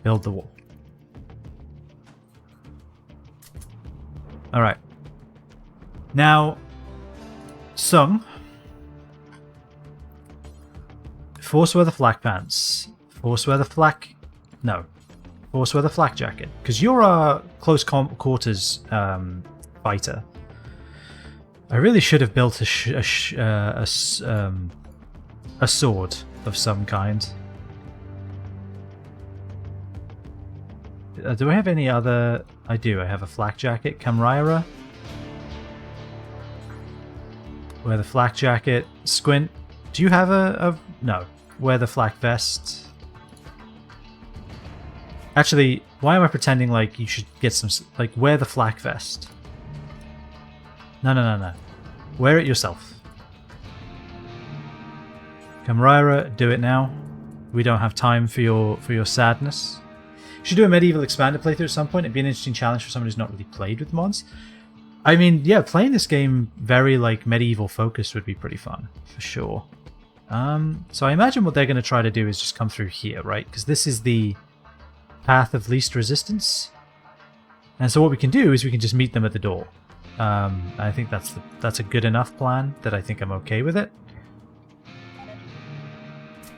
Build the wall. Alright. Now, Sung. Force wear the flak pants. Force wear the flak... No. Force wear the flak jacket. Because you're a close quarters fighter. I really should have built a sword of some kind. Do I have any other... I do. I have a flak jacket. Camryra. Wear the flak jacket. Squint. Do you have a... No. Wear the flak vest. Actually, why am I pretending like you should get some... Like, wear the flak vest. No. Wear it yourself. Camryra, do it now. We don't have time for your sadness. You should do a medieval expanded playthrough at some point. It'd be an interesting challenge for someone who's not really played with mods. I mean, yeah, playing this game very like medieval focused would be pretty fun, for sure. So I imagine what they're going to try to do is just come through here, right? Because this is the path of least resistance. And so what we can do is we can just meet them at the door. I think that's a good enough plan that I think I'm okay with it.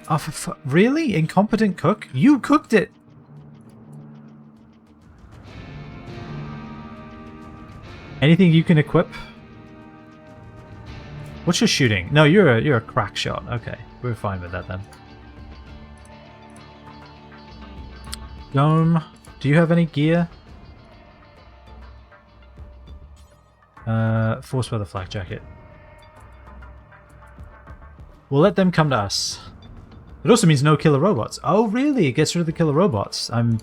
Oh, really? Incompetent cook? You cooked it! Anything you can equip? What's your shooting? No, you're a crack shot. Okay, we're fine with that then. Dome, do you have any gear? Force wear the flak jacket. We'll let them come to us. It also means no killer robots. Oh, really? It gets rid of the killer robots. I'm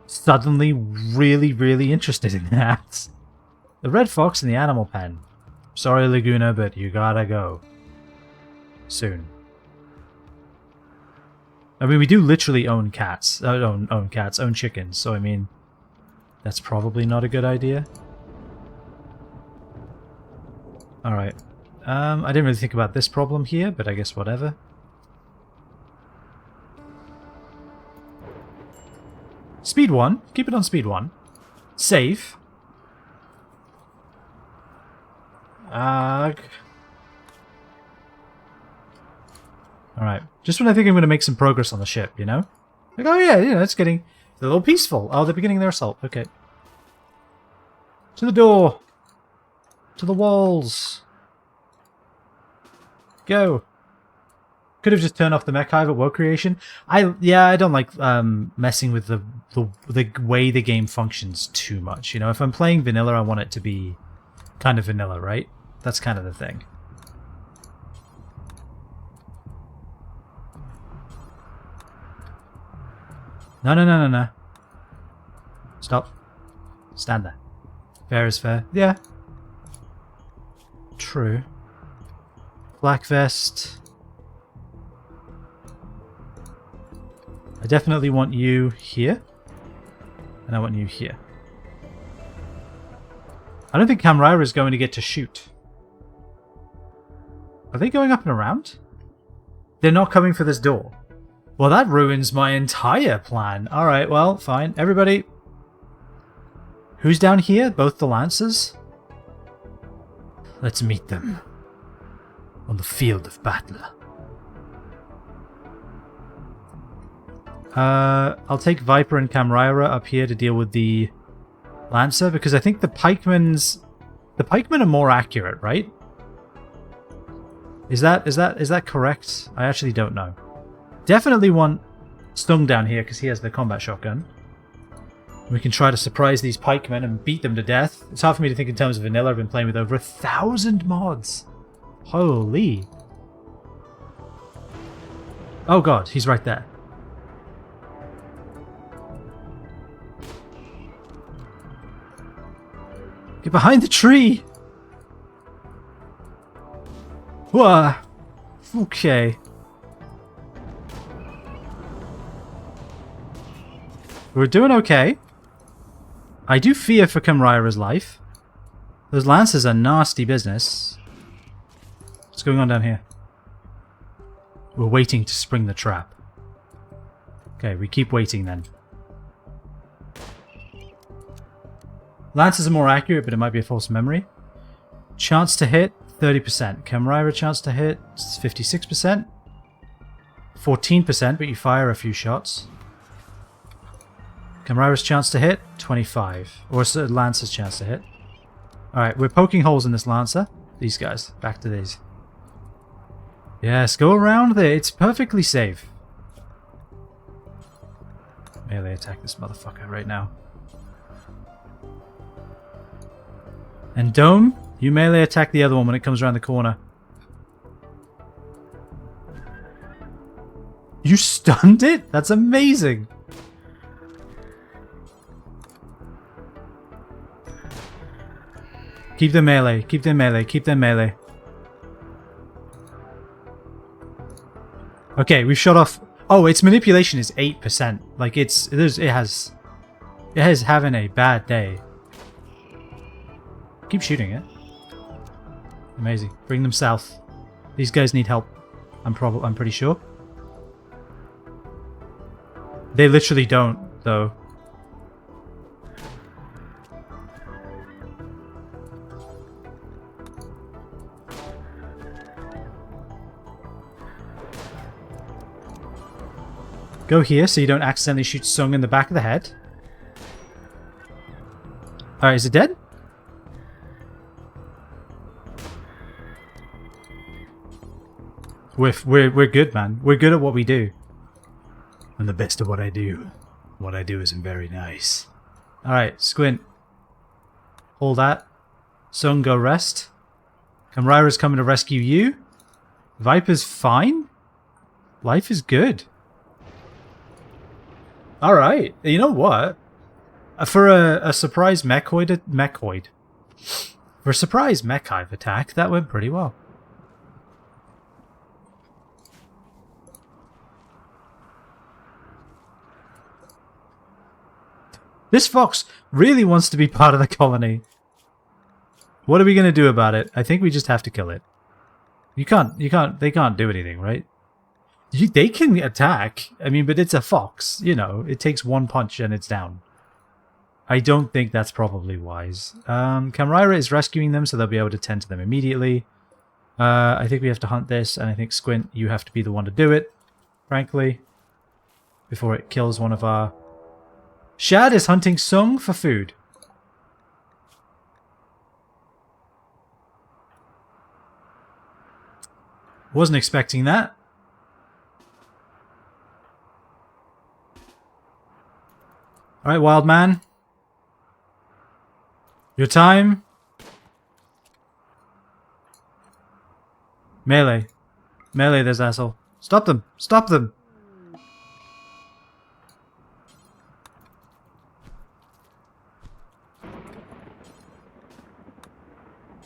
suddenly really interested in that. The red fox in the animal pen. Sorry, Laguna, but you gotta go. Soon. I mean, we do literally own cats. Own cats, own chickens. So, I mean, that's probably not a good idea. Alright. I didn't really think about this problem here, but I guess whatever. Speed 1. Keep it on speed 1. Save. Alright. Just when I think I'm going to make some progress on the ship, you know? Like, oh yeah, it's getting a little peaceful. Oh, they're beginning their assault. Okay. To the door. To the walls. Go. Could have just turned off the mech hive at world creation. I don't like messing with the way the game functions too much. You know, if I'm playing vanilla, I want it to be kind of vanilla, right? That's kind of the thing. No. Stop. Stand there. Fair is fair. Yeah. True. Black vest. I definitely want you here. And I want you here. I don't think Camryra is going to get to shoot. Are they going up and around? They're not coming for this door. Well, that ruins my entire plan. Alright, well, fine. Everybody. Who's down here? Both the Lancers? Let's meet them. On the field of battle. I'll take Viper and Camryra up here to deal with the Lancer, because I think the Pikeman's The pikemen are more accurate, right? Is that correct? I actually don't know. Definitely want Stung down here because he has the combat shotgun. We can try to surprise these pikemen and beat them to death. It's hard for me to think in terms of vanilla. I've been playing with over 1,000 mods. Holy. Oh god, he's right there. Get behind the tree! Whoa. Okay. We're doing okay. I do fear for Camraira's life. Those lances are nasty business. What's going on down here? We're waiting to spring the trap. Okay, we keep waiting then. Lances are more accurate, but it might be a false memory. Chance to hit, 30%. Camraira chance to hit, 56%. 14%, but you fire a few shots. Camraira's chance to hit, 25. Or Lancer's chance to hit. Alright, we're poking holes in this Lancer. These guys. Back to these. Yes, go around there. It's perfectly safe. Melee attack this motherfucker right now. And Dome, you melee attack the other one when it comes around the corner. You stunned it? That's amazing. Keep them melee, keep them melee, keep them melee. Okay, we've shot off. Oh, its manipulation is 8%. Like it has having a bad day. Keep shooting it. Amazing. Bring them south. These guys need help. I'm pretty sure. They literally don't, though. Go here so you don't accidentally shoot Sung in the back of the head. Alright, is it dead? We're good, man. We're good at what we do. I'm the best at what I do. What I do isn't very nice. Alright, Squint. Hold that. Sung, go rest. Camraira's coming to rescue you. Viper's fine. Life is good. Alright, you know what? For a surprise For a surprise mech hive attack, that went pretty well. This fox really wants to be part of the colony. What are we going to do about it? I think we just have to kill it. They can't do anything, right? They can attack. I mean, but it's a fox. You know, it takes one punch and it's down. I don't think that's probably wise. Camraira is rescuing them, so they'll be able to tend to them immediately. I think we have to hunt this, and I think Squint, you have to be the one to do it, frankly, before it kills one of our... Shad is hunting Sung for food. Wasn't expecting that. Alright, wild man. Your time. Melee. Melee this asshole. Stop them! Stop them!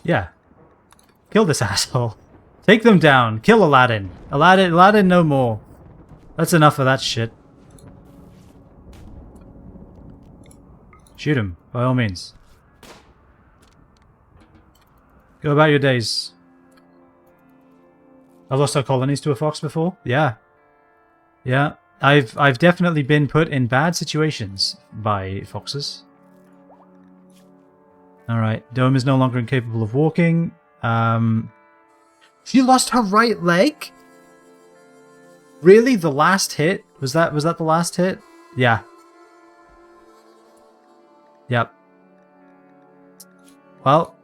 Yeah. Kill this asshole. Take them down. Kill Aladdin. Aladdin no more. That's enough of that shit. Shoot him, by all means. Go about your days. I've lost our colonies to a fox before? Yeah. Yeah. I've definitely been put in bad situations by foxes. Alright, Dome is no longer incapable of walking. She lost her right leg? Really? The last hit? Was that the last hit? Yeah. Yep. Well,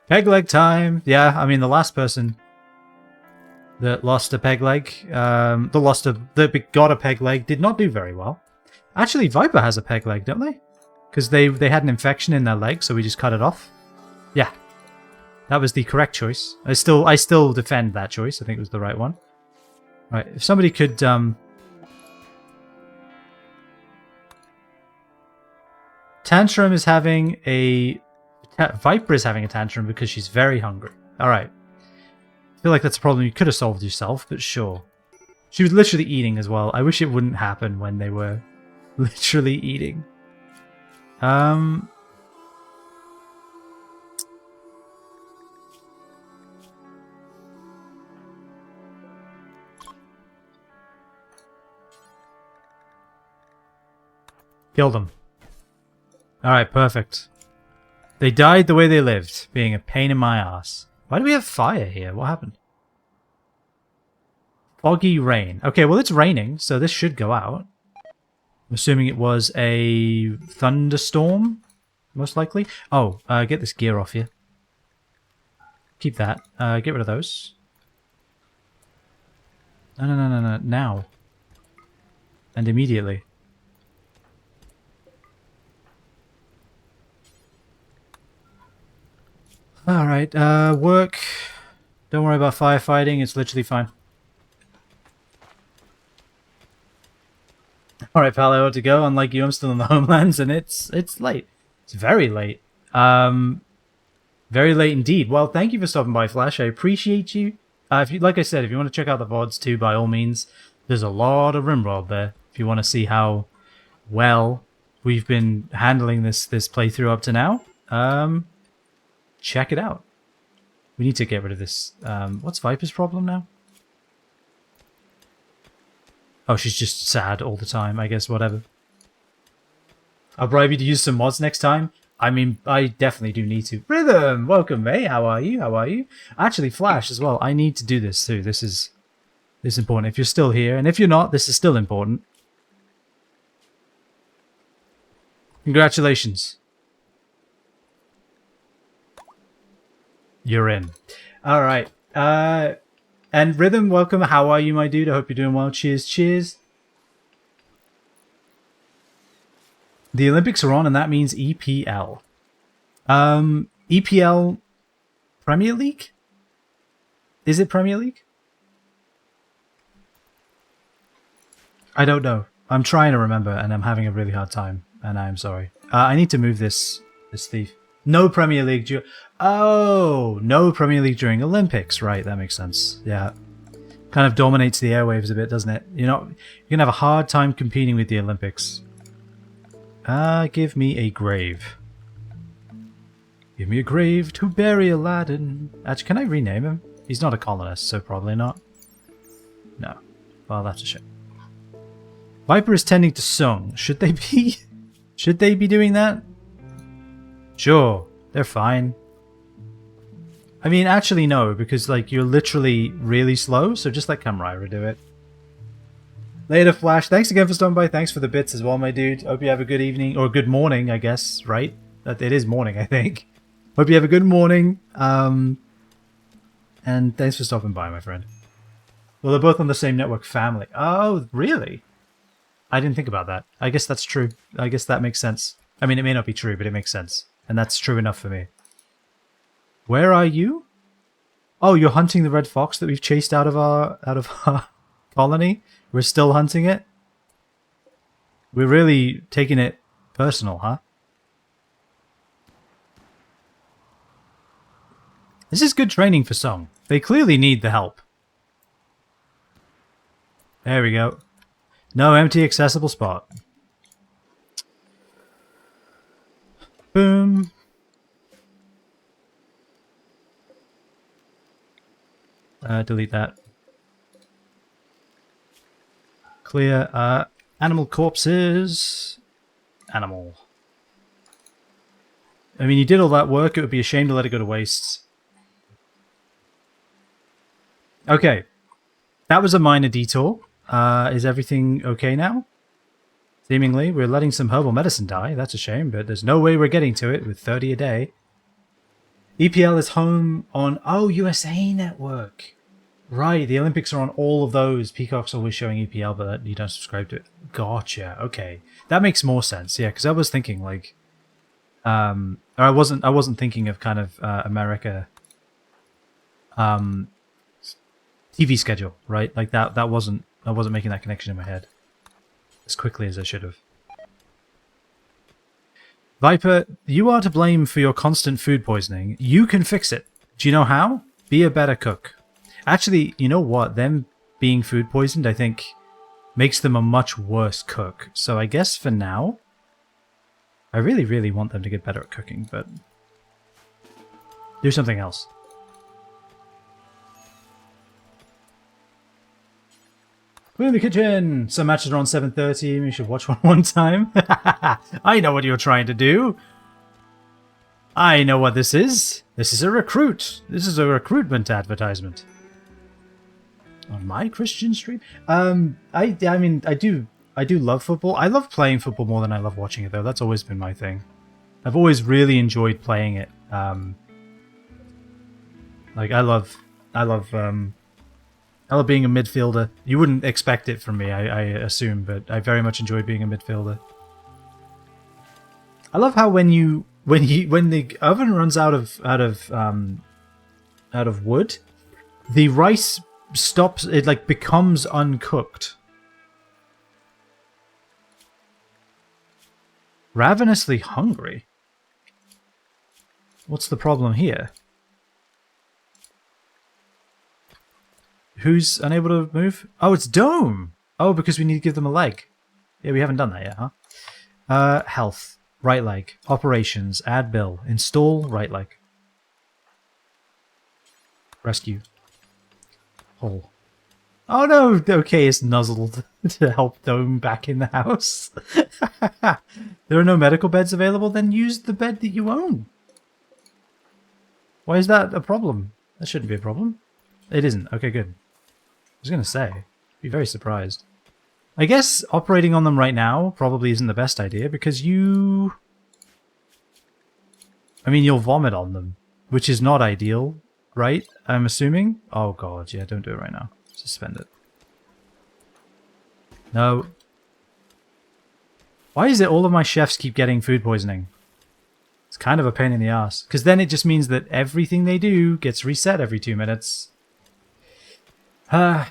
Peg leg time. Yeah, I mean the last person that lost a peg leg, that got a peg leg, did not do very well. Actually, Viper has a peg leg, don't they? Because they had an infection in their leg, so we just cut it off. Yeah, that was the correct choice. I still defend that choice. I think it was the right one. Right, if somebody could Tantrum is having a Viper is having a tantrum because she's very hungry. All right. I feel like that's a problem you could have solved yourself, but sure. She was literally eating as well. I wish it wouldn't happen when they were literally eating. Killed them. Alright, perfect. They died the way they lived, being a pain in my ass. Why do we have fire here? What happened? Foggy rain. Okay, well it's raining, so this should go out. I'm assuming it was a thunderstorm, most likely. Oh, get this gear off here. Keep that. Get rid of those. No. Now. And immediately. Alright, work. Don't worry about firefighting, it's literally fine. Alright, pal, I ought to go. Unlike you, I'm still in the homelands, and it's late. It's very late. Very late indeed. Well, thank you for stopping by, Flash. I appreciate you. If you, like I said, if you want to check out the VODs too, by all means, there's a lot of Rimworld there. If you want to see how well we've been handling this playthrough up to now, check it out. We need to get rid of this. What's Viper's problem now? Oh, she's just sad all the time. I guess, whatever. I'll bribe you to use some mods next time. I mean, I definitely do need to. Rhythm! Welcome, mate. How are you? How are you? Actually, Flash as well. I need to do this too. This is important. If you're still here, and if you're not, this is still important. Congratulations. You're in. Alright. And Rhythm, welcome. How are you, my dude? I hope you're doing well. Cheers, cheers. The Olympics are on, and that means EPL. EPL Premier League? Is it Premier League? I don't know. I'm trying to remember, and I'm having a really hard time, and I'm sorry. I need to move this thief. No Premier League. Oh, no Premier League during Olympics. Right, that makes sense. Yeah. Kind of dominates the airwaves a bit, doesn't it? You're going to have a hard time competing with the Olympics. Give me a grave. Give me a grave to bury Aladdin. Actually, can I rename him? He's not a colonist, so probably not. No. Well, that's a shame. Viper is tending to Sung. Should they be? Should they be doing that? Sure, they're fine. I mean, actually no, because like you're literally really slow, so just let Kamraira do it. Later, Flash. Thanks again for stopping by. Thanks for the bits as well, my dude. Hope you have a good evening, or good morning, I guess, right? It is morning, I think. Hope you have a good morning. And thanks for stopping by, my friend. Well, they're both on the same network family. Oh, really? I didn't think about that. I guess that's true. I guess that makes sense. I mean, it may not be true, but it makes sense. And that's true enough for me. Where are you? Oh, you're hunting the red fox that we've chased out of our colony? We're still hunting it? We're really taking it personal, huh? This is good training for Song. They clearly need the help. There we go. No empty accessible spot. Boom. Delete that. Clear. Animal corpses. Animal. I mean, you did all that work. It would be a shame to let it go to waste. Okay. That was a minor detour. Is everything okay now? Seemingly, we're letting some herbal medicine die. That's a shame, but there's no way we're getting to it with 30 a day. EPL is home on USA Network. Right, the Olympics are on all of those. Peacock's always showing EPL, but you don't subscribe to it. Gotcha. Okay, that makes more sense. Yeah, because I was thinking like, or I wasn't thinking of kind of America, TV schedule, right? Like I wasn't making that connection in my head as quickly as I should have. Viper, you are to blame for your constant food poisoning. You can fix it. Do you know how? Be a better cook. Actually, you know what? Them being food poisoned, I think, makes them a much worse cook. So I guess for now, I really, really want them to get better at cooking, but do something else. Clean the kitchen! Some matches are on 7:30. We should watch one time. I know what you're trying to do. I know what this is. This is a recruit. This is a recruitment advertisement. On my Christian stream? I mean, I do love football. I love playing football more than I love watching it, though. That's always been my thing. I've always really enjoyed playing it. Like, I love being a midfielder. You wouldn't expect it from me, I assume, but I very much enjoy being a midfielder. I love how when the oven runs out of wood, the rice stops. It like becomes uncooked. Ravenously hungry. What's the problem here? Who's unable to move? Oh, it's Dome! Oh, because we need to give them a leg. Yeah, we haven't done that yet, huh? Health. Right leg. Operations. Add bill. Install. Right leg. Rescue. Hole. Oh no! Okay, it's nuzzled to help Dome back in the house. There are no medical beds available? Then use the bed that you own. Why is that a problem? That shouldn't be a problem. It isn't. Okay, good. I was going to say, be very surprised. I guess operating on them right now probably isn't the best idea because you... I mean, you'll vomit on them, which is not ideal, right? I'm assuming? Oh god, yeah, don't do it right now. Suspend it. No. Why is it all of my chefs keep getting food poisoning? It's kind of a pain in the ass. Because then it just means that everything they do gets reset every 2 minutes. The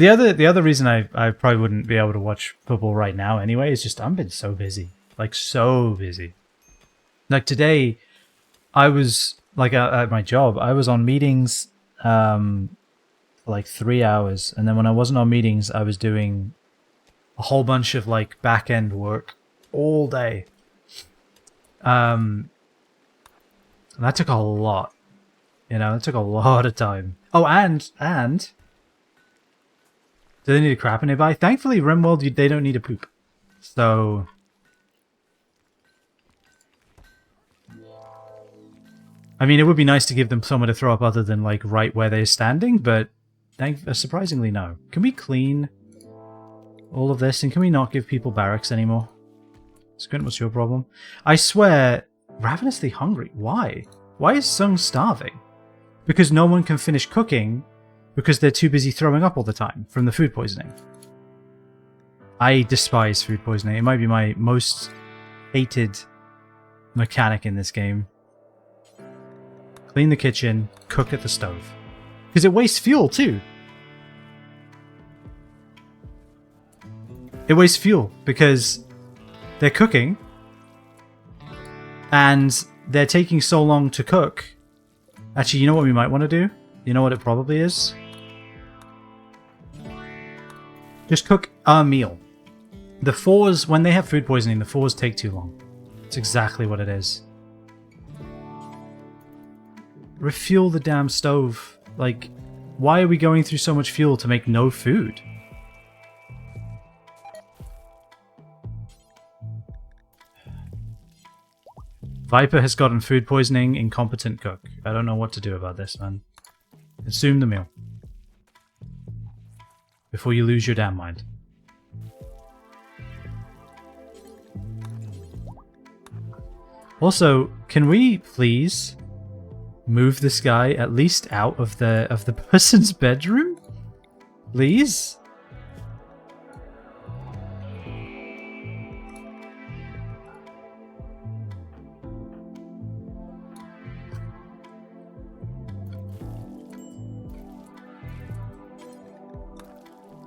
other reason I probably wouldn't be able to watch football right now anyway is just I've been so busy. Like, so busy. Like, today, I was, like, at my job, I was on meetings for like 3 hours. And then when I wasn't on meetings, I was doing a whole bunch of, like, back-end work all day. And that took a lot. You know, it took a lot of time. Oh, and do they need a crap nearby? Thankfully, Rimworld, they don't need a poop. So... I mean, it would be nice to give them somewhere to throw up other than, like, right where they're standing, but surprisingly, no. Can we clean all of this, and can we not give people barracks anymore? Squint, what's your problem? I swear, ravenously hungry. Why? Why is Sung starving? Because no one can finish cooking because they're too busy throwing up all the time from the food poisoning. I despise food poisoning. It might be my most hated mechanic in this game. Clean the kitchen, cook at the stove. Because it wastes fuel too. It wastes fuel because they're cooking and they're taking so long to cook. Actually, you know what we might want to do? You know what it probably is? Just cook a meal. The fours, when they have food poisoning, the fours take too long. That's exactly what it is. Refuel the damn stove. Like, why are we going through so much fuel to make no food? Viper has gotten food poisoning, incompetent cook. I don't know what to do about this, man. Consume the meal. Before you lose your damn mind. Also, can we please move this guy at least out of the person's bedroom? Please?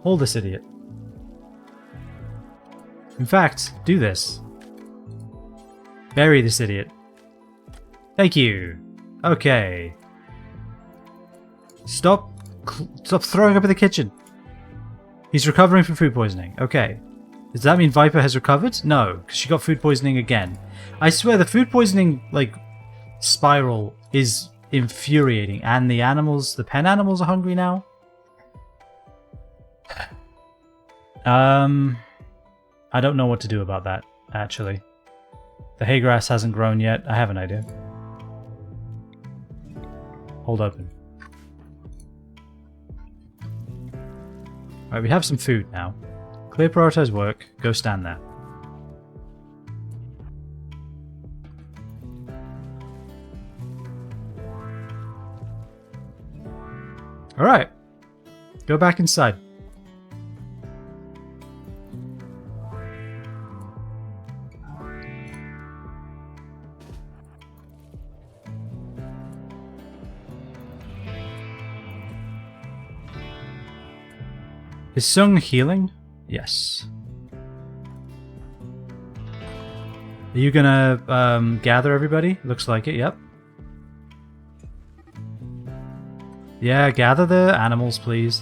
Hold this idiot. In fact, do this. Bury this idiot. Thank you. Okay. Stop throwing up in the kitchen. He's recovering from food poisoning. Okay. Does that mean Viper has recovered? No, because she got food poisoning again. I swear the food poisoning, like, spiral is infuriating. And the animals, the pen animals are hungry now. I don't know what to do about that, actually. The hay grass hasn't grown yet. I have an idea. Hold open. Alright, we have some food now. Clear prioritize work. Go stand there. Alright. Go back inside. Is Sung healing? Yes. Are you gonna gather everybody? Looks like it, yep. Yeah, gather the animals, please.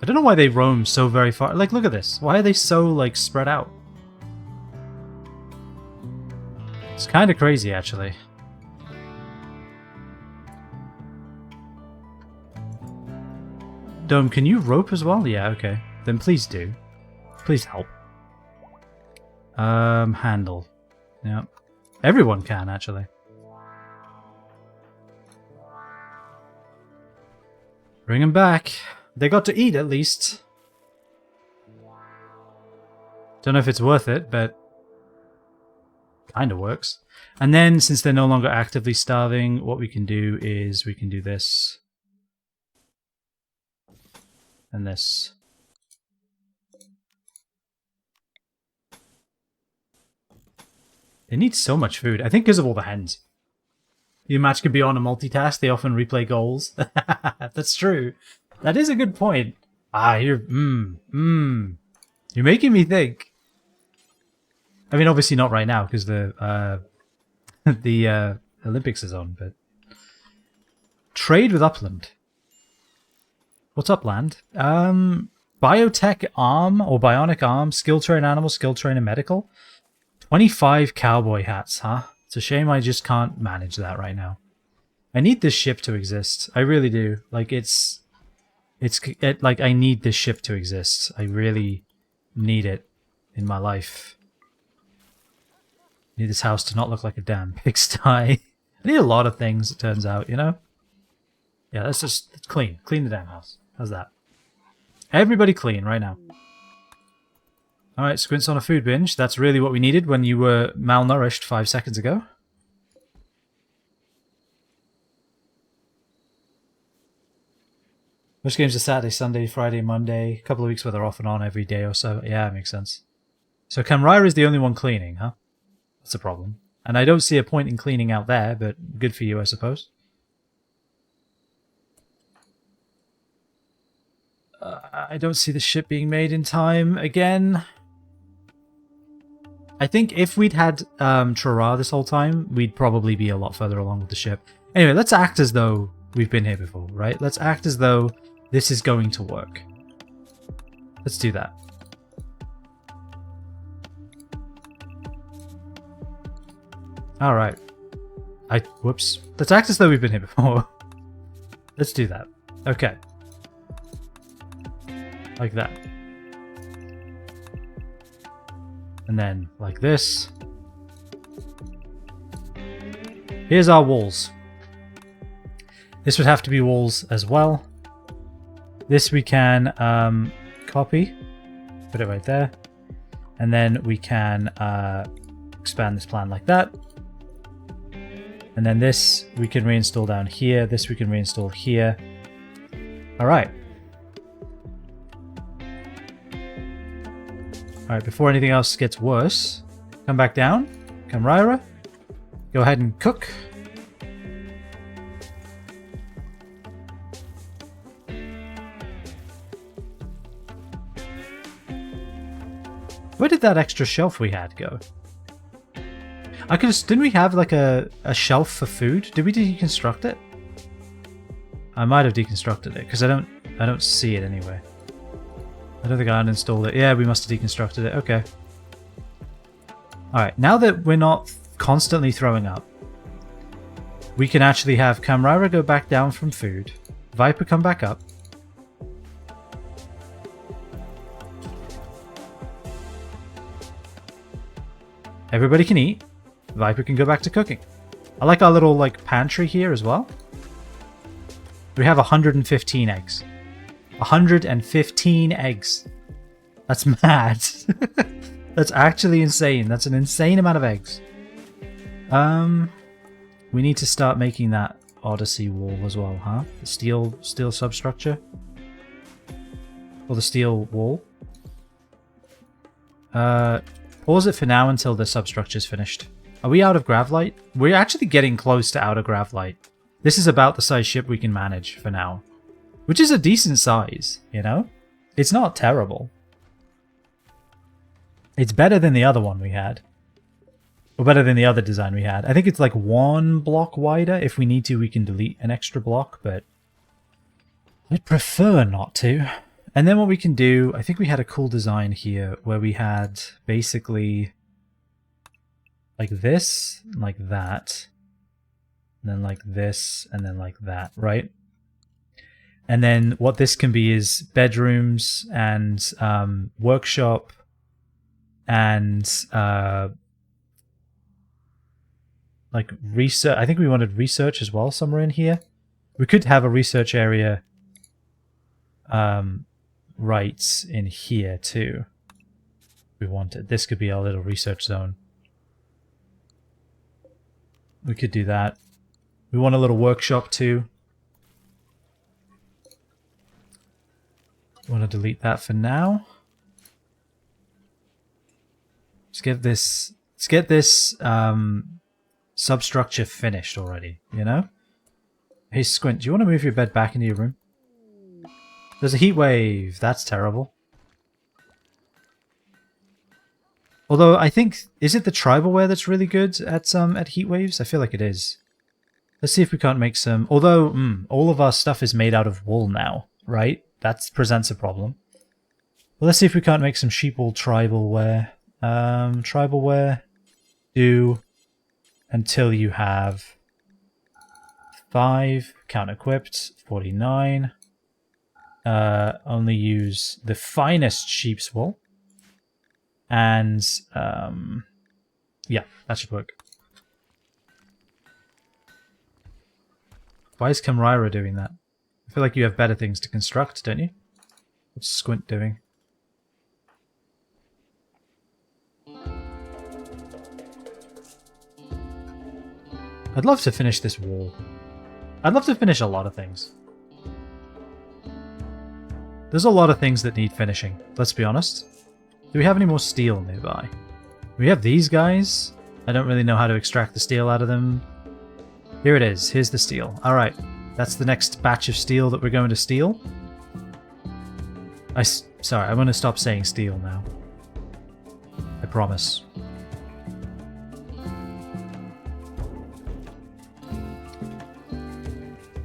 I don't know why they roam so very far. Like, look at this. Why are they so, like, spread out? It's kind of crazy, actually. Dome, can you rope as well? Yeah, okay. Then please do. Please help. Handle. Yep. Everyone can, actually. Bring them back. They got to eat, at least. Don't know if it's worth it, but kind of works. And then, since they're no longer actively starving, what we can do is we can do this. And this. They need so much food. I think because of all the hens. The match could be on a multitask. They often replay goals. That's true. That is a good point. Ah, you're... You're making me think. I mean, obviously not right now, because the Olympics is on, but... Trade with Upland. What's Upland? Biotech arm, or bionic arm, skill train animal, skill trainer medical. 25 cowboy hats, huh? It's a shame I just can't manage that right now. I need this ship to exist. I really do. Like, like, I need this ship to exist. I really need it in my life. I need this house to not look like a damn pigsty. I need a lot of things, it turns out, you know? Yeah, let's just clean. Clean the damn house. How's that? Everybody clean right now. Alright, Squints on a food binge. That's really what we needed when you were malnourished 5 seconds ago. Most games are Saturday, Sunday, Friday, Monday. A couple of weeks where they're off and on every day or so. Yeah, that makes sense. So Camrira is the only one cleaning, huh? That's a problem. And I don't see a point in cleaning out there, but good for you, I suppose. I don't see the ship being made in time again. I think if we'd had Trara this whole time, we'd probably be a lot further along with the ship. Anyway, let's act as though we've been here before, right? Let's act as though this is going to work. Let's do that. Alright. Whoops. Let's act as though we've been here before. Let's do that. Okay. Like that. And then, like this. Here's our walls. This would have to be walls as well. This we can copy. Put it right there. And then we can expand this plan like that. And then this we can reinstall down here. This we can reinstall here. Alright. Alright, before anything else gets worse, come back down. Camera. Go ahead and cook. Where did that extra shelf we had go? I could just, didn't we have like a shelf for food? Did we deconstruct it? I might have deconstructed it because I don't see it anyway. I don't think I uninstalled it. Yeah, we must have deconstructed it. Okay. Alright, now that we're not constantly throwing up, we can actually have Camera go back down from food, Viper come back up. Everybody can eat. Viper can go back to cooking. I like our little like pantry here as well. We have 115 eggs. 115 eggs. That's mad. That's actually insane. That's an insane amount of eggs. We need to start making that Odyssey wall as well, huh? The steel substructure. Or the steel wall. Pause it for now until the substructure's finished. Are we out of gravlight? We're actually getting close to out of gravlight. This is about the size ship we can manage for now. Which is a decent size, you know? It's not terrible. It's better than the other one we had. Or better than the other design we had. I think it's like 1 block wider. If we need to, we can delete an extra block, but I'd prefer not to. And then what we can do, I think we had a cool design here where we had basically like this, like that, and then like this, and then like that, right? And then what this can be is bedrooms and workshop and like research. I think we wanted research as well somewhere in here. We could have a research area right in here too. We wanted. This could be our little research zone. We could do that. We want a little workshop too. Want to delete that for now. Let's get this substructure finished already, you know? Hey Squint, do you want to move your bed back into your room? There's a heat wave. That's terrible. Although I think, is it the tribal wear that's really good at heat waves? I feel like it is. Let's see if we can't make some. Although all of our stuff is made out of wool now, right? That presents a problem. Well, let's see if we can't make some sheep wool tribal wear. Tribal wear. Do until you have 5 count equipped. 49. Only use the finest sheep's wool. And, yeah, that should work. Why is Camera doing that? I feel like you have better things to construct, don't you? What's Squint doing? I'd love to finish this wall. I'd love to finish a lot of things. There's a lot of things that need finishing, let's be honest. Do we have any more steel nearby? We have these guys. I don't really know how to extract the steel out of them. Here it is. Here's the steel. Alright. That's the next batch of steel that we're going to steal. Sorry, I'm going to stop saying steel now. I promise.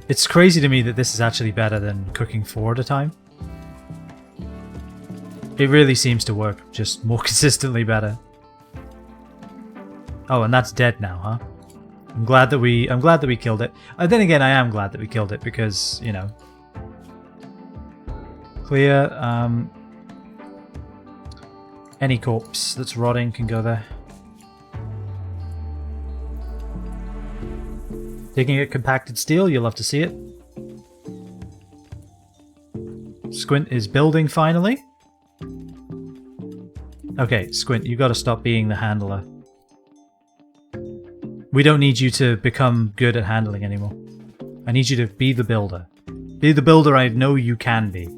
It's crazy to me that this is actually better than cooking 4 at a time. It really seems to work, just more consistently better. Oh, and that's dead now, huh? I'm glad that we killed it. Then again, I am glad that we killed it because, you know. Clear. Any corpse that's rotting can go there. Digging at compacted steel, you'll love to see it. Squint is building finally. Okay, Squint, you gotta stop being the handler. We don't need you to become good at handling anymore. I need you to be the builder. Be the builder I know you can be.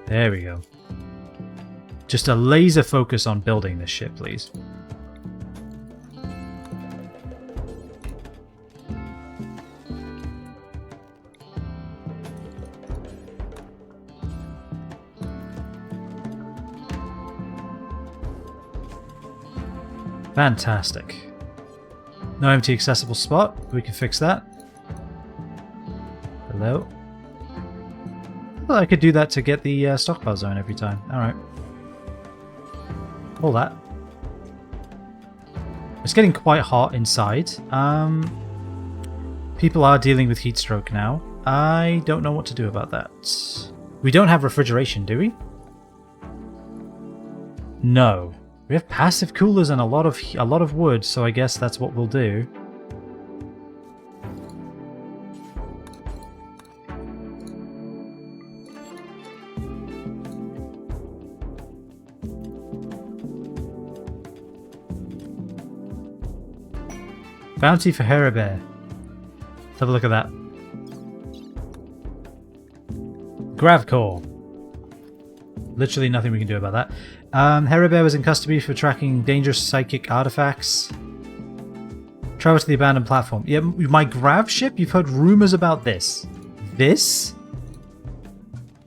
There we go. Just a laser focus on building this ship, please. Fantastic. No empty accessible spot. We can fix that. Hello. Well, I could do that to get the stockpile zone every time. Alright. All that. It's getting quite hot inside. People are dealing with heat stroke now. I don't know what to do about that. We don't have refrigeration, do we? No. We have passive coolers and a lot of wood, so I guess that's what we'll do. Bounty for Herabear. Let's have a look at that. Gravcore. Literally nothing we can do about that. Herabear was in custody for tracking dangerous psychic artifacts. Travel to the abandoned platform. Yeah, my grav ship? You've heard rumors about this. This?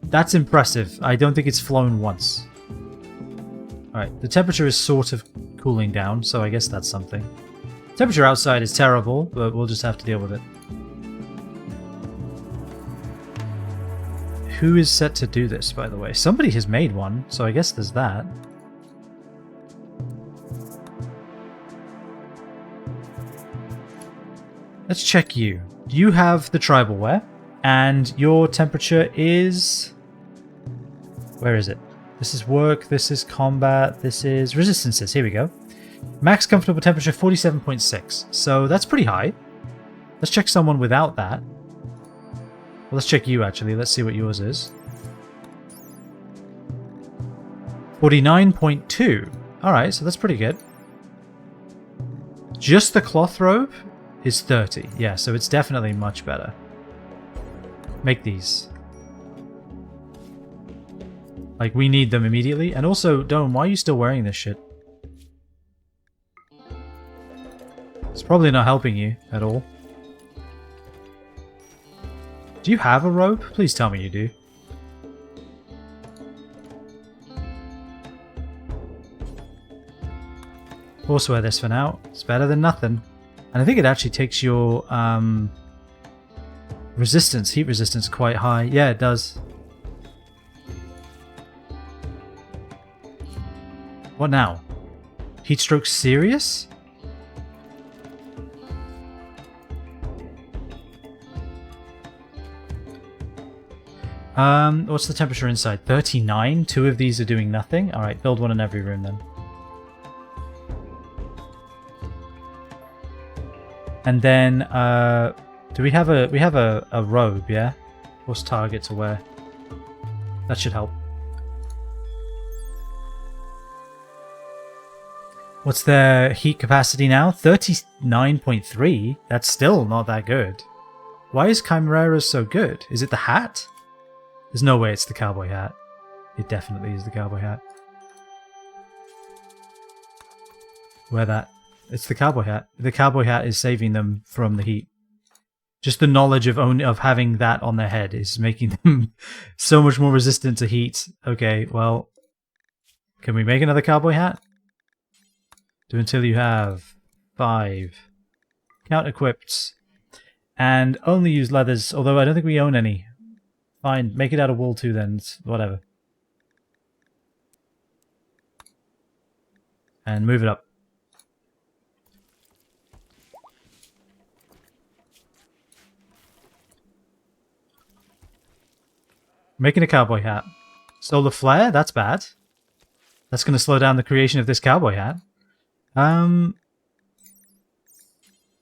That's impressive. I don't think it's flown once. Alright, the temperature is sort of cooling down, so I guess that's something. Temperature outside is terrible, but we'll just have to deal with it. Who is set to do this, by the way? Somebody has made one, so I guess there's that. Let's check you. You have the tribal wear, and your temperature is... Where is it? This is work, this is combat, this is resistances. Here we go. Max comfortable temperature 47.6, so that's pretty high. Let's check someone without that. Well, let's check you actually, let's see what yours is. 49.2. Alright, so that's pretty good. Just the cloth robe is 30. Yeah, so it's definitely much better. Make these. Like, we need them immediately. And also, Dome, why are you still wearing this shit? It's probably not helping you at all. Do you have a robe? Please tell me you do. Also wear this for now. It's better than nothing. And I think it actually takes your resistance, heat resistance quite high. Yeah, it does. What now? Heat stroke serious? What's the temperature inside? 39? Two of these are doing nothing? Alright, build one in every room then. And then, do we have a robe, yeah? What's target to wear? That should help. What's their heat capacity now? 39.3? That's still not that good. Why is Chimera's so good? Is it the hat? There's no way it's the cowboy hat. It definitely is the cowboy hat. Wear that. It's the cowboy hat. The cowboy hat is saving them from the heat. Just the knowledge of having that on their head is making them so much more resistant to heat. Okay, well, can we make another cowboy hat? Do until you have 5. Count equipped. And only use leathers, although I don't think we own any. Fine, make it out of wool too then, whatever. And move it up. Making a cowboy hat. Solar flare? That's bad. That's going to slow down the creation of this cowboy hat.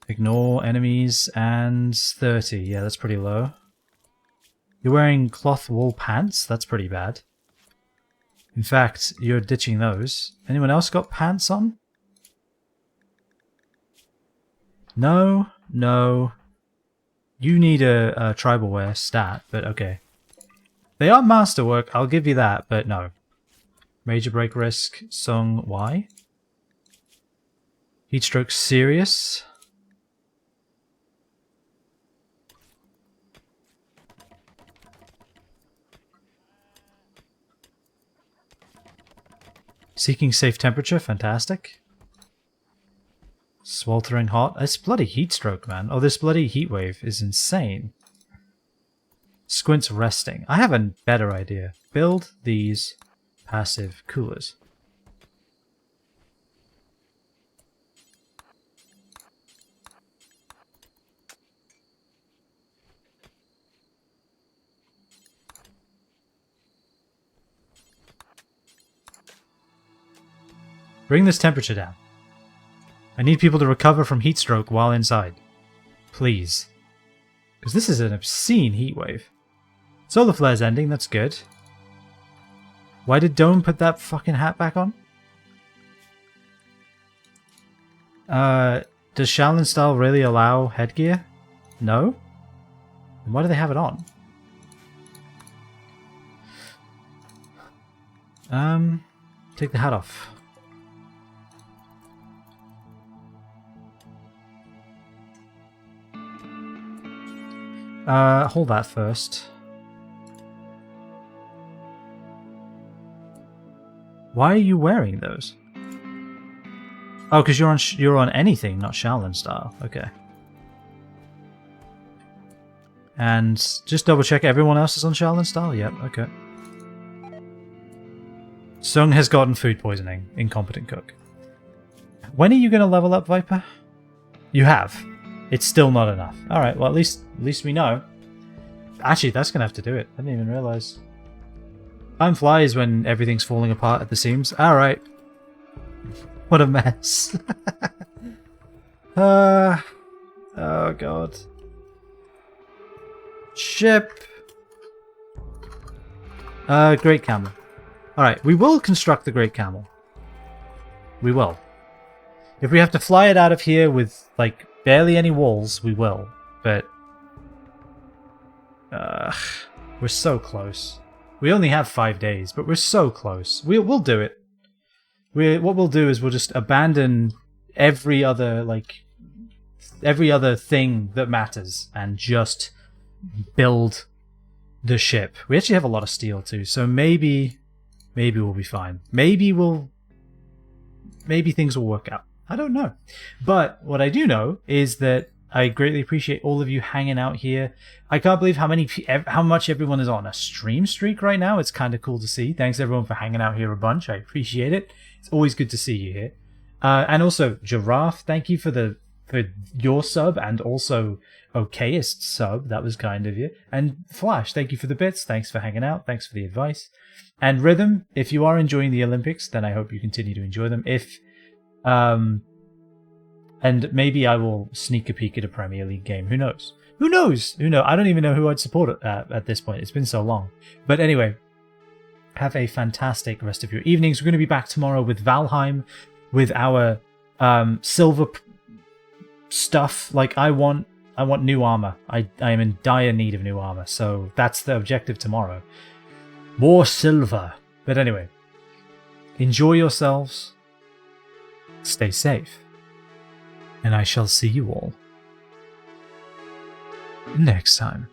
Ignore enemies and 30. Yeah, that's pretty low. You're wearing cloth wool pants? That's pretty bad. In fact, you're ditching those. Anyone else got pants on? No, no. You need a tribal wear stat, but okay. They are masterwork, I'll give you that, but no. Major break risk, sung, why? Heatstroke serious. Seeking safe temperature, fantastic. Sweltering hot. This bloody heat stroke, man. Oh, this bloody heat wave is insane. Squints resting. I have a better idea. Build these passive coolers. Bring this temperature down. I need people to recover from heat stroke while inside. Please. Because this is an obscene heat wave. Solar flare's ending, that's good. Why did Dome put that fucking hat back on? Does Shaolin style really allow headgear? No? Then why do they have it on? Take the hat off. Hold that first. Why are you wearing those? Oh, because you're on anything, not Shaolin style. Okay. And just double check everyone else is on Shaolin style. Yep. Okay. Sung has gotten food poisoning. Incompetent cook. When are you going to level up, Viper? You have. It's still not enough. All right. Well, at least we know. Actually, that's gonna have to do it. I didn't even realize. Time flies when everything's falling apart at the seams. All right. What a mess. Oh god. Ship. Great Camel. All right. We will construct the Great Camel. We will. If we have to fly it out of here with like barely any walls, we will. But we're so close. We only have 5 days, but we're so close. We'll do it. What we'll do is we'll just abandon every other thing that matters and just build the ship. We actually have a lot of steel too, so maybe we'll be fine. Maybe things will work out. I don't know. But what I do know is that I greatly appreciate all of you hanging out here. I can't believe how much everyone is on a stream streak right now. It's kind of cool to see. Thanks everyone for hanging out here a bunch. I appreciate it. It's always good to see you here. And also Giraffe, thank you for your sub and also okayest sub. That was kind of you. And Flash, thank you for the bits. Thanks for hanging out. Thanks for the advice. And Rhythm, if you are enjoying the Olympics, then I hope you continue to enjoy them. And maybe I will sneak a peek at a Premier League game. Who knows? Who knows? I don't even know who I'd support at this point. It's been so long. But anyway, have a fantastic rest of your evenings. We're going to be back tomorrow with Valheim, with our silver stuff. Like I want new armor. I am in dire need of new armor. So that's the objective tomorrow. More silver. But anyway, enjoy yourselves. Stay safe. And I shall see you all next time.